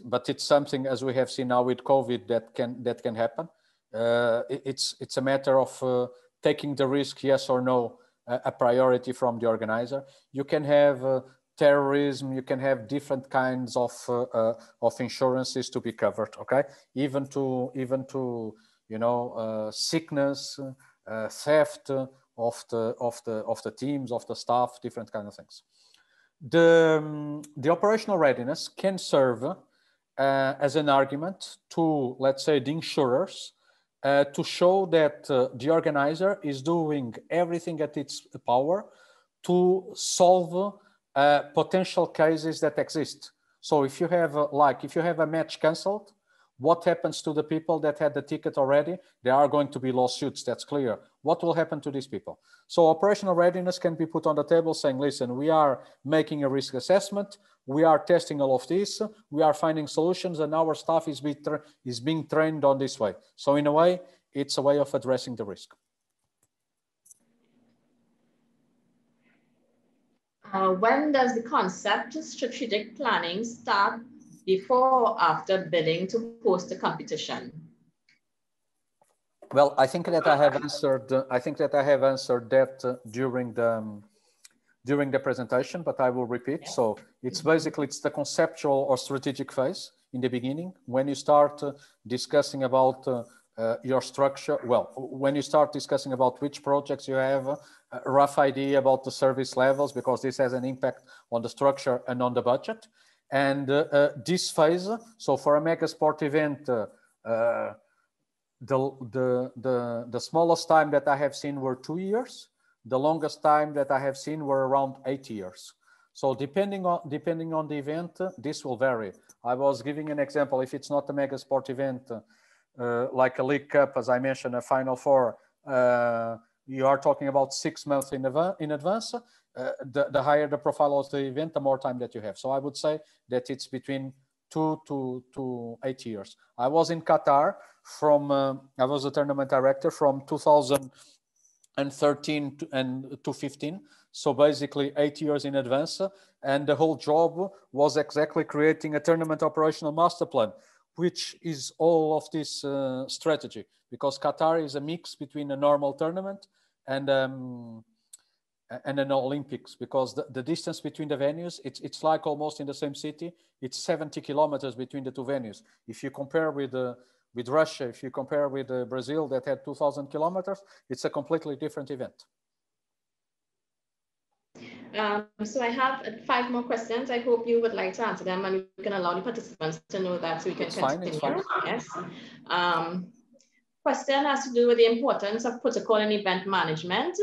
But it's something, as we have seen now with COVID, that can happen. It's a matter of taking the risk, yes or no, a priority from the organizer. You can have terrorism. You can have different kinds of insurances to be covered. Okay, even to you know, sickness, theft of the teams, of the staff, different kind of things. The operational readiness can serve as an argument to, let's say, the insurers to show that the organizer is doing everything at its power to solve potential cases that exist. So if you have a match cancelled, what happens to the people that had the ticket already? There are going to be lawsuits, that's clear. What will happen to these people? So operational readiness can be put on the table saying, listen, we are making a risk assessment, we are testing all of this, we are finding solutions, and our staff is being trained on this way. So in a way, it's a way of addressing the risk. When does the concept strategic planning start, before or after bidding to host a competition? Well, I think that I have answered. That during the presentation, but I will repeat. So it's basically the conceptual or strategic phase in the beginning when you start discussing about your structure. Well, when you start discussing about which projects you have, a rough idea about the service levels, because this has an impact on the structure and on the budget. And this phase, so for a mega sport event, the smallest time that I have seen were 2 years. The longest time that I have seen were around 8 years. So depending on the event, this will vary. I was giving an example. If it's not a mega sport event, like a League Cup, as I mentioned, a Final Four, you are talking about 6 months in advance. The higher the profile of the event, the more time that you have. So I would say that it's between 2 to 8 years. I was in Qatar I was a tournament director from 2013 to 15. So basically 8 years in advance. And the whole job was exactly creating a tournament operational master plan, which is all of this strategy, because Qatar is a mix between a normal tournament and an Olympics, because the distance between the venues, it's like almost in the same city. It's 70 kilometers between the two venues. If you compare with Russia, if you compare with Brazil that had 2,000 kilometers, it's a completely different event. So I have 5 more questions. I hope you would like to answer them, and we can allow the participants to know that so we can continue. It's fine. Yes. Question has to do with the importance of protocol and event management.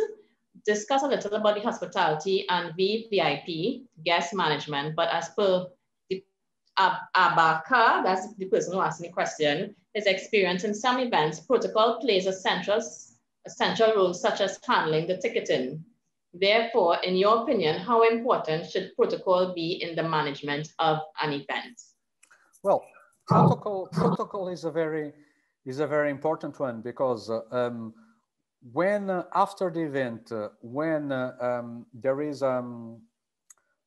Discuss a little about the hospitality and VIP guest management, but as per the Abaka, that's the person who asked me the question, his experience in some events, protocol plays a central role, such as handling the ticketing. Therefore, in your opinion, how important should protocol be in the management of an event? Well, protocol is a very important one, because when after the event, when there is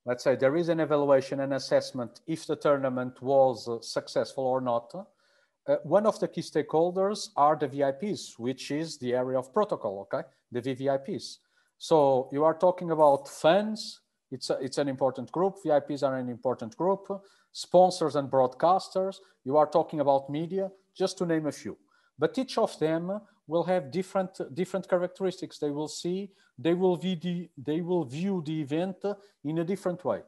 let's say there is an evaluation and assessment if the tournament was successful or not, one of the key stakeholders are the VIPs, which is the area of protocol, okay? The VVIPs. So you are talking about fans, it's an important group, VIPs are an important group, sponsors and broadcasters, you are talking about media, just to name a few. But each of them will have different characteristics. They will view the event in a different way.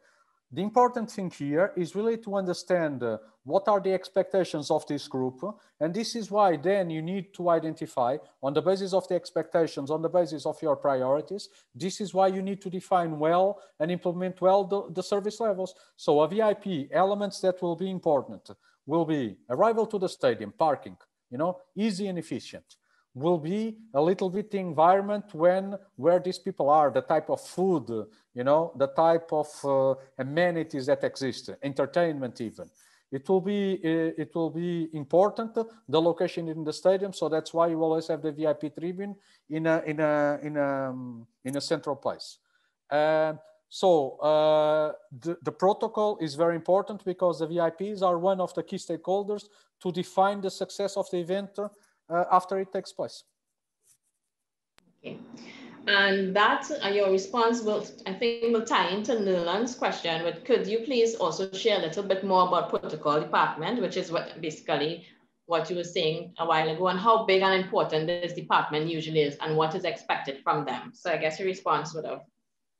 The important thing here is really to understand what are the expectations of this group. And this is why then you need to identify on the basis of the expectations, on the basis of your priorities. This is why you need to define well and implement well the service levels. So a VIP, elements that will be important will be arrival to the stadium, parking, you know, easy and efficient. Will be a little bit the environment where these people are, the type of food, you know, the type of amenities that exist, entertainment even. It will be important, the location in the stadium, so that's why you always have the VIP tribune in a central place. So the protocol is very important because the VIPs are one of the key stakeholders to define the success of the event after it takes place. Okay. And that your response will, I think, will tie into Nulan's question, but could you please also share a little bit more about protocol department, which is what basically what you were saying a while ago, and how big and important this department usually is and what is expected from them. So I guess your response would have.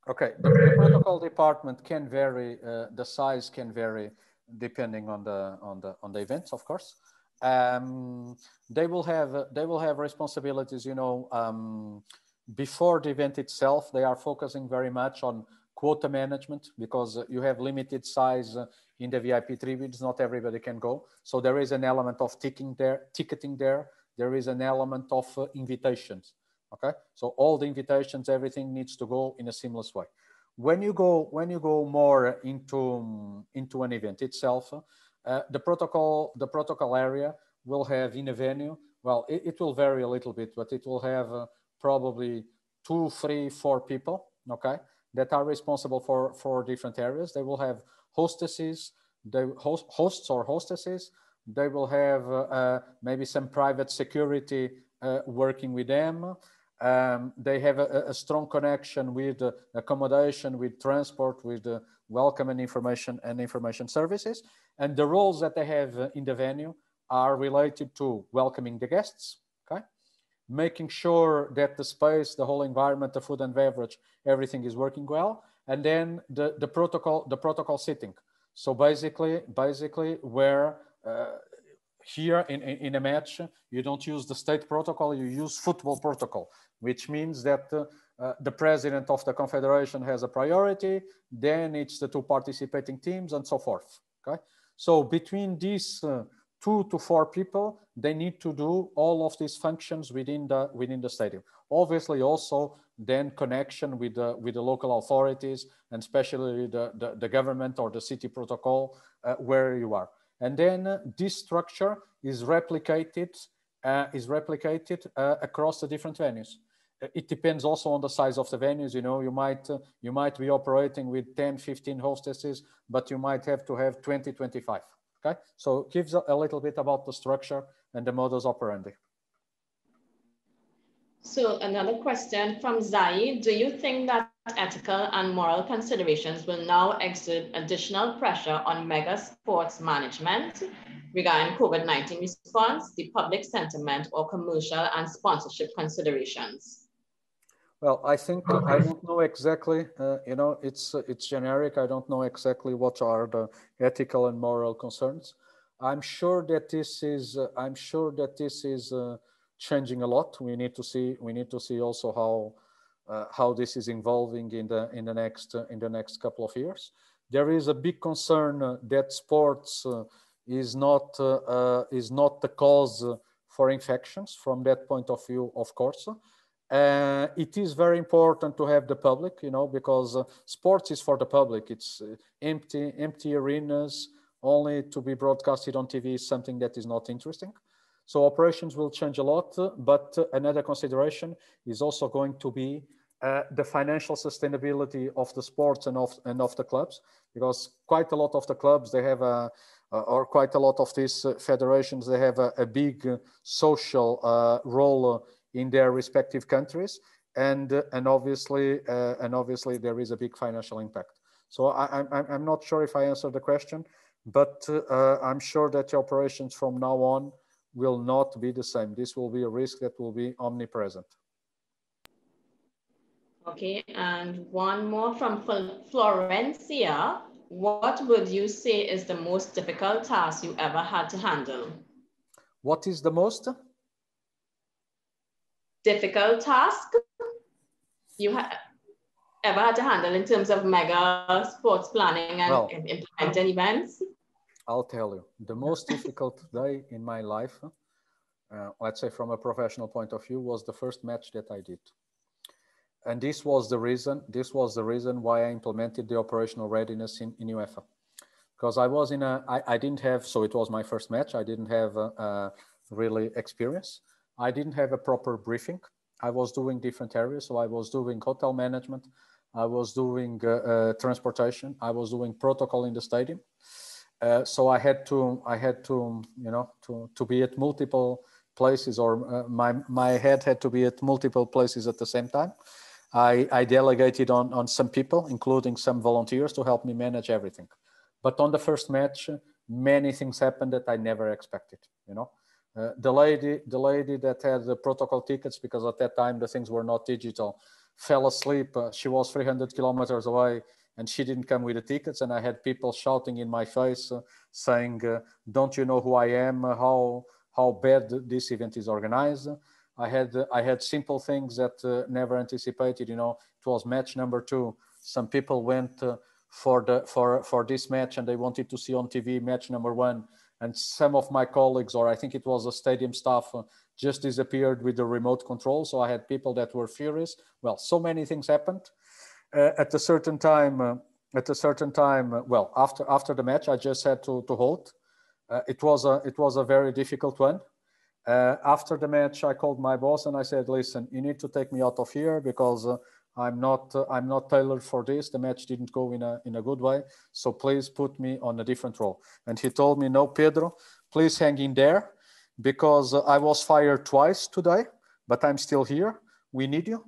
Okay, the protocol department can vary, the size can vary depending on the events, of course. They will have responsibilities, you know, before the event itself. They are focusing very much on quota management because you have limited size in the VIP tribunes. Not everybody can go. So there is an element of ticketing there. There is an element of invitations. Okay. So all the invitations, everything needs to go in a seamless way. When you go more into an event itself, the protocol area will have in a venue, well, it will vary a little bit, but it will have probably 2, 3, 4 people, okay, that are responsible for different areas. They will have hostesses, hosts or hostesses. They will have maybe some private security working with them. They have a strong connection with accommodation, with transport, with welcome and information services. And the roles that they have in the venue are related to welcoming the guests, okay? Making sure that the space, the whole environment, the food and beverage, everything is working well. And then the protocol sitting. So basically where here in a match, you don't use the state protocol, you use football protocol, which means that the president of the confederation has a priority, then it's the 2 participating teams and so forth, okay? So between these 2 to 4 people, they need to do all of these functions within the stadium. Obviously also then connection with the local authorities and especially the government or the city protocol where you are. And then this structure is replicated across the different venues. It depends also on the size of the venues. You know, you might be operating with 10, 15 hostesses, but you might have to have 20, 25. Okay, so it gives a little bit about the structure and the modus operandi. So another question from Zai. Do you think that ethical and moral considerations will now exert additional pressure on mega sports management regarding COVID-19 response, the public sentiment, or commercial and sponsorship considerations? Well, I think I don't know exactly, you know, it's generic. I don't know exactly what are the ethical and moral concerns. I'm sure that this is changing a lot. We need to see also how this is evolving in the next couple of years. There is a big concern that sports is not the cause for infections. From that point of view, of course. It is very important to have the public, you know, because sports is for the public. It's empty arenas, only to be broadcasted on TV is something that is not interesting. So operations will change a lot, but another consideration is also going to be the financial sustainability of the sports and of the clubs, because quite a lot of the clubs, they have or quite a lot of these federations, they have a big social role in their respective countries, and obviously there is a big financial impact. So I'm not sure if I answered the question, but I'm sure that the operations from now on will not be the same. This will be a risk that will be omnipresent. Okay, and one more from Florencia. What would you say is the most difficult task you ever had to handle? What is the most difficult task you ever had to handle in terms of mega sports planning and implementing events? I'll tell you, the most difficult day in my life, let's say from a professional point of view, was the first match that I did. And this was the reason why I implemented the operational readiness in UEFA. Because I was in I didn't have, so it was my first match, I didn't have really experience. I didn't have a proper briefing. I was doing different areas. So I was doing hotel management, I was doing transportation, I was doing protocol in the stadium. So I had to, you know, to be at multiple places, or my head had to be at multiple places at the same time. I delegated on some people, including some volunteers, to help me manage everything. But on the first match, many things happened that I never expected, you know. The lady that had the protocol tickets, because at that time the things were not digital, fell asleep. She was 300 kilometers away and she didn't come with the tickets. And I had people shouting in my face, saying, don't you know who I am? How bad this event is organized? I had simple things that never anticipated. You know, it was match number 2. Some people went for this match and they wanted to see on TV match number 1. And some of my colleagues, or I think it was the stadium staff, just disappeared with the remote control. So I had people that were furious. Well, so many things happened. At a certain time, well, after the match, I just had to hold. It was a very difficult one. After the match, I called my boss and I said, listen, you need to take me out of here because I'm not tailored for this. The match didn't go in a good way. So please put me on a different role. And he told me, no, Pedro, please hang in there because I was fired twice today, but I'm still here. We need you.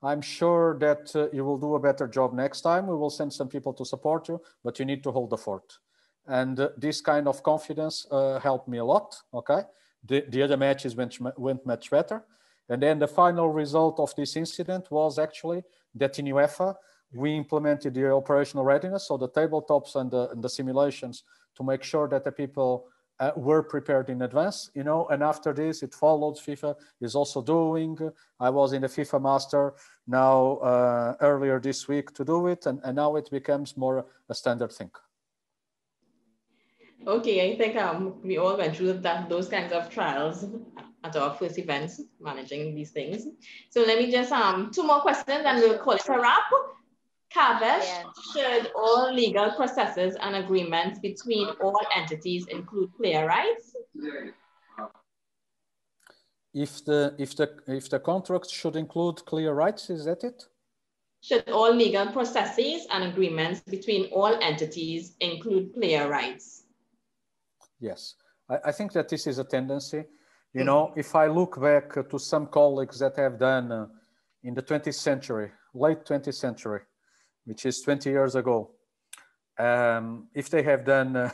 I'm sure that you will do a better job next time. We will send some people to support you, but you need to hold the fort. And this kind of confidence helped me a lot, okay? The other matches went much better. And then the final result of this incident was actually that in UEFA, we implemented the operational readiness, so the tabletops and the simulations to make sure that the people were prepared in advance, you know, and after this, it followed. FIFA is also doing. I was in the FIFA Master now earlier this week to do it, and now it becomes more a standard thing. Okay, I think we all went through those kinds of trials at our first events, managing these things. So let me just, 2 more questions and we'll call it a wrap. Kavesh, should all legal processes and agreements between all entities include player rights? If the contract should include clear rights, is that it? Should all legal processes and agreements between all entities include player rights? Yes, I think that this is a tendency. You know, if I look back to some colleagues that have done in the 20th century, late 20th century, which is 20 years ago, if they have done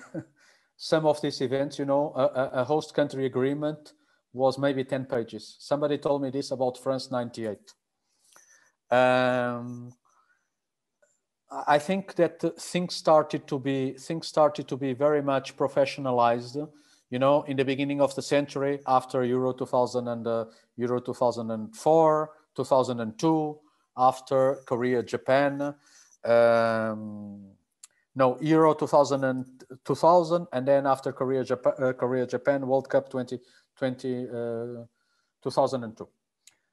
some of these events, you know, a host country agreement was maybe 10 pages. Somebody told me this about France 98. I think that things started to be very much professionalized, you know, in the beginning of the century, after Euro 2000 and Euro 2004, 2002, after Korea, Japan, no, Euro 2000 and then after Korea, Japan World Cup 2002.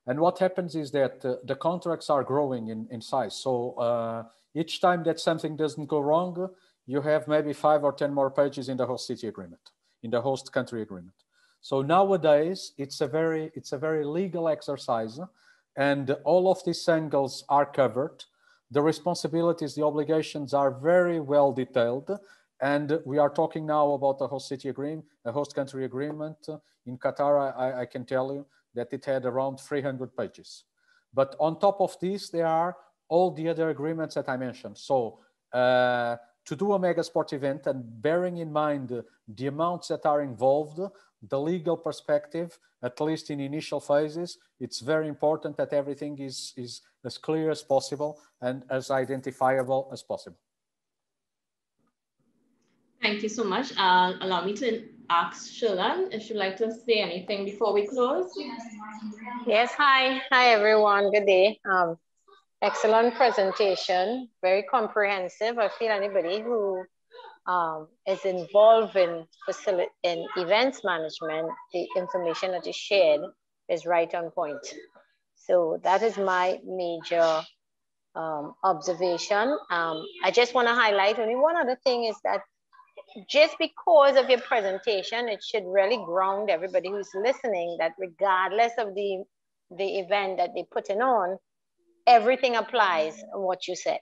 And what happens is that the contracts are growing in size. So each time that something doesn't go wrong, you have maybe 5 or 10 more pages in the host city agreement, in the host country agreement. So nowadays, it's a very legal exercise, and all of these angles are covered. The responsibilities, the obligations are very well detailed, And we are talking now about the host city agreement, a host country agreement. In Qatar, I can tell you that it had around 300 pages. But on top of this, there are all the other agreements that I mentioned. So to do a mega sport event, and bearing in mind the amounts that are involved, the legal perspective, at least in initial phases, it's very important that everything is as clear as possible and as identifiable as possible. Thank you so much. Allow me to ask Shulan if you'd like to say anything before we close. Yes, hi everyone, good day. Excellent presentation, very comprehensive. I feel anybody who is involved in events management, the information that is shared is right on point. So that is my major observation. I just want to highlight only one other thing is that just because of your presentation, it should really ground everybody who's listening that regardless of the event that they're putting on, everything applies on what you said.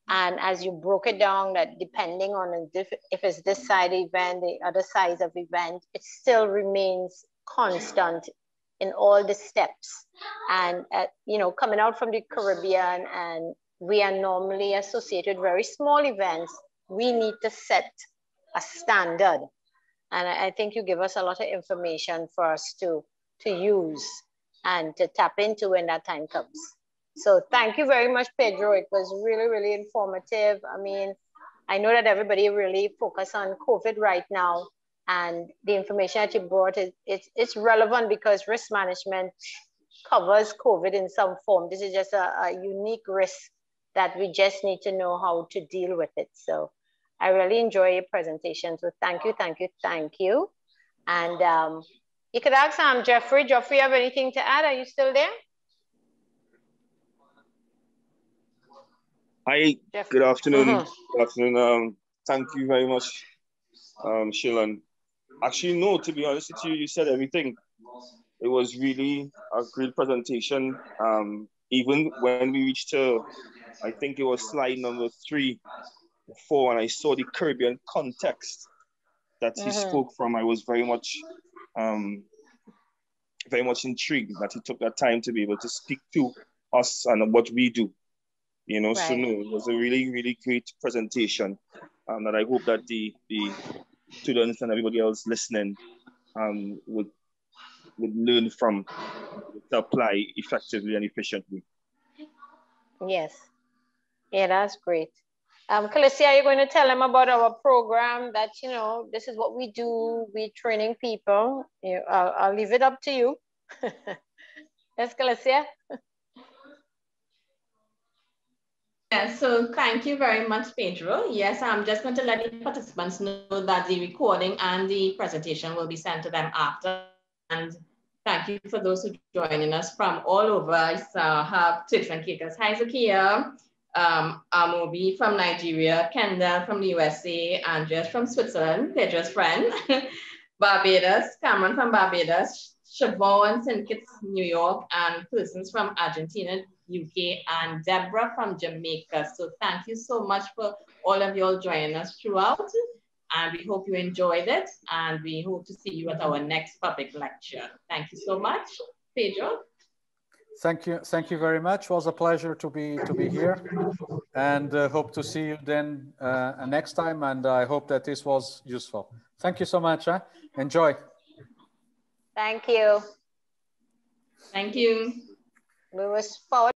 And as you broke it down, that depending on if it's this side event, the other sides of event, it still remains constant in all the steps. And you know, coming out from the Caribbean, and we are normally associated with very small events, we need to set a standard. And I think you give us a lot of information for us to use and to tap into when that time comes. So thank you very much, Pedro. It was really, really informative. I mean, I know that everybody really focused on COVID right now, and the information that you brought, it's relevant because risk management covers COVID in some form. This is just a unique risk that we just need to know how to deal with it. So I really enjoy your presentation. So thank you, thank you, thank you. And you could ask Jeffrey. Jeffrey, you have anything to add? Are you still there? Hi, good afternoon. Good afternoon. Thank you very much, Shilan. Actually, no, to be honest with you, you said everything. It was really a great presentation. Even when we reached to, I think it was slide number 3 or 4, and I saw the Caribbean context that he spoke from, I was very much intrigued that he took that time to be able to speak to us and what we do. You know, right. So no, it was a really, really great presentation that I hope that the students and everybody else listening would learn from, to apply effectively and efficiently. Yes, yeah, that's great. Calisia, are you going to tell them about our program that, you know, this is what we do, we're training people. I'll leave it up to you. Yes, Calisia? Yes, so thank you very much, Pedro. Yes, I'm just going to let the participants know that the recording and the presentation will be sent to them after. And thank you for those who are joining us from all over. I have Turks and Caicos, hi Zakia, Amobi from Nigeria, Kendall from the USA, Andreas from Switzerland, Pedro's friend, Barbados, Cameron from Barbados, Siobhan and St. Kitts, New York, and persons from Argentina, UK, and Deborah from Jamaica. So thank you so much for all of you all joining us throughout. And we hope you enjoyed it. And we hope to see you at our next public lecture. Thank you so much. Pedro? Thank you very much. It was a pleasure to be here. And hope to see you then next time. And I hope that this was useful. Thank you so much. Enjoy. Thank you. Thank you. We will forward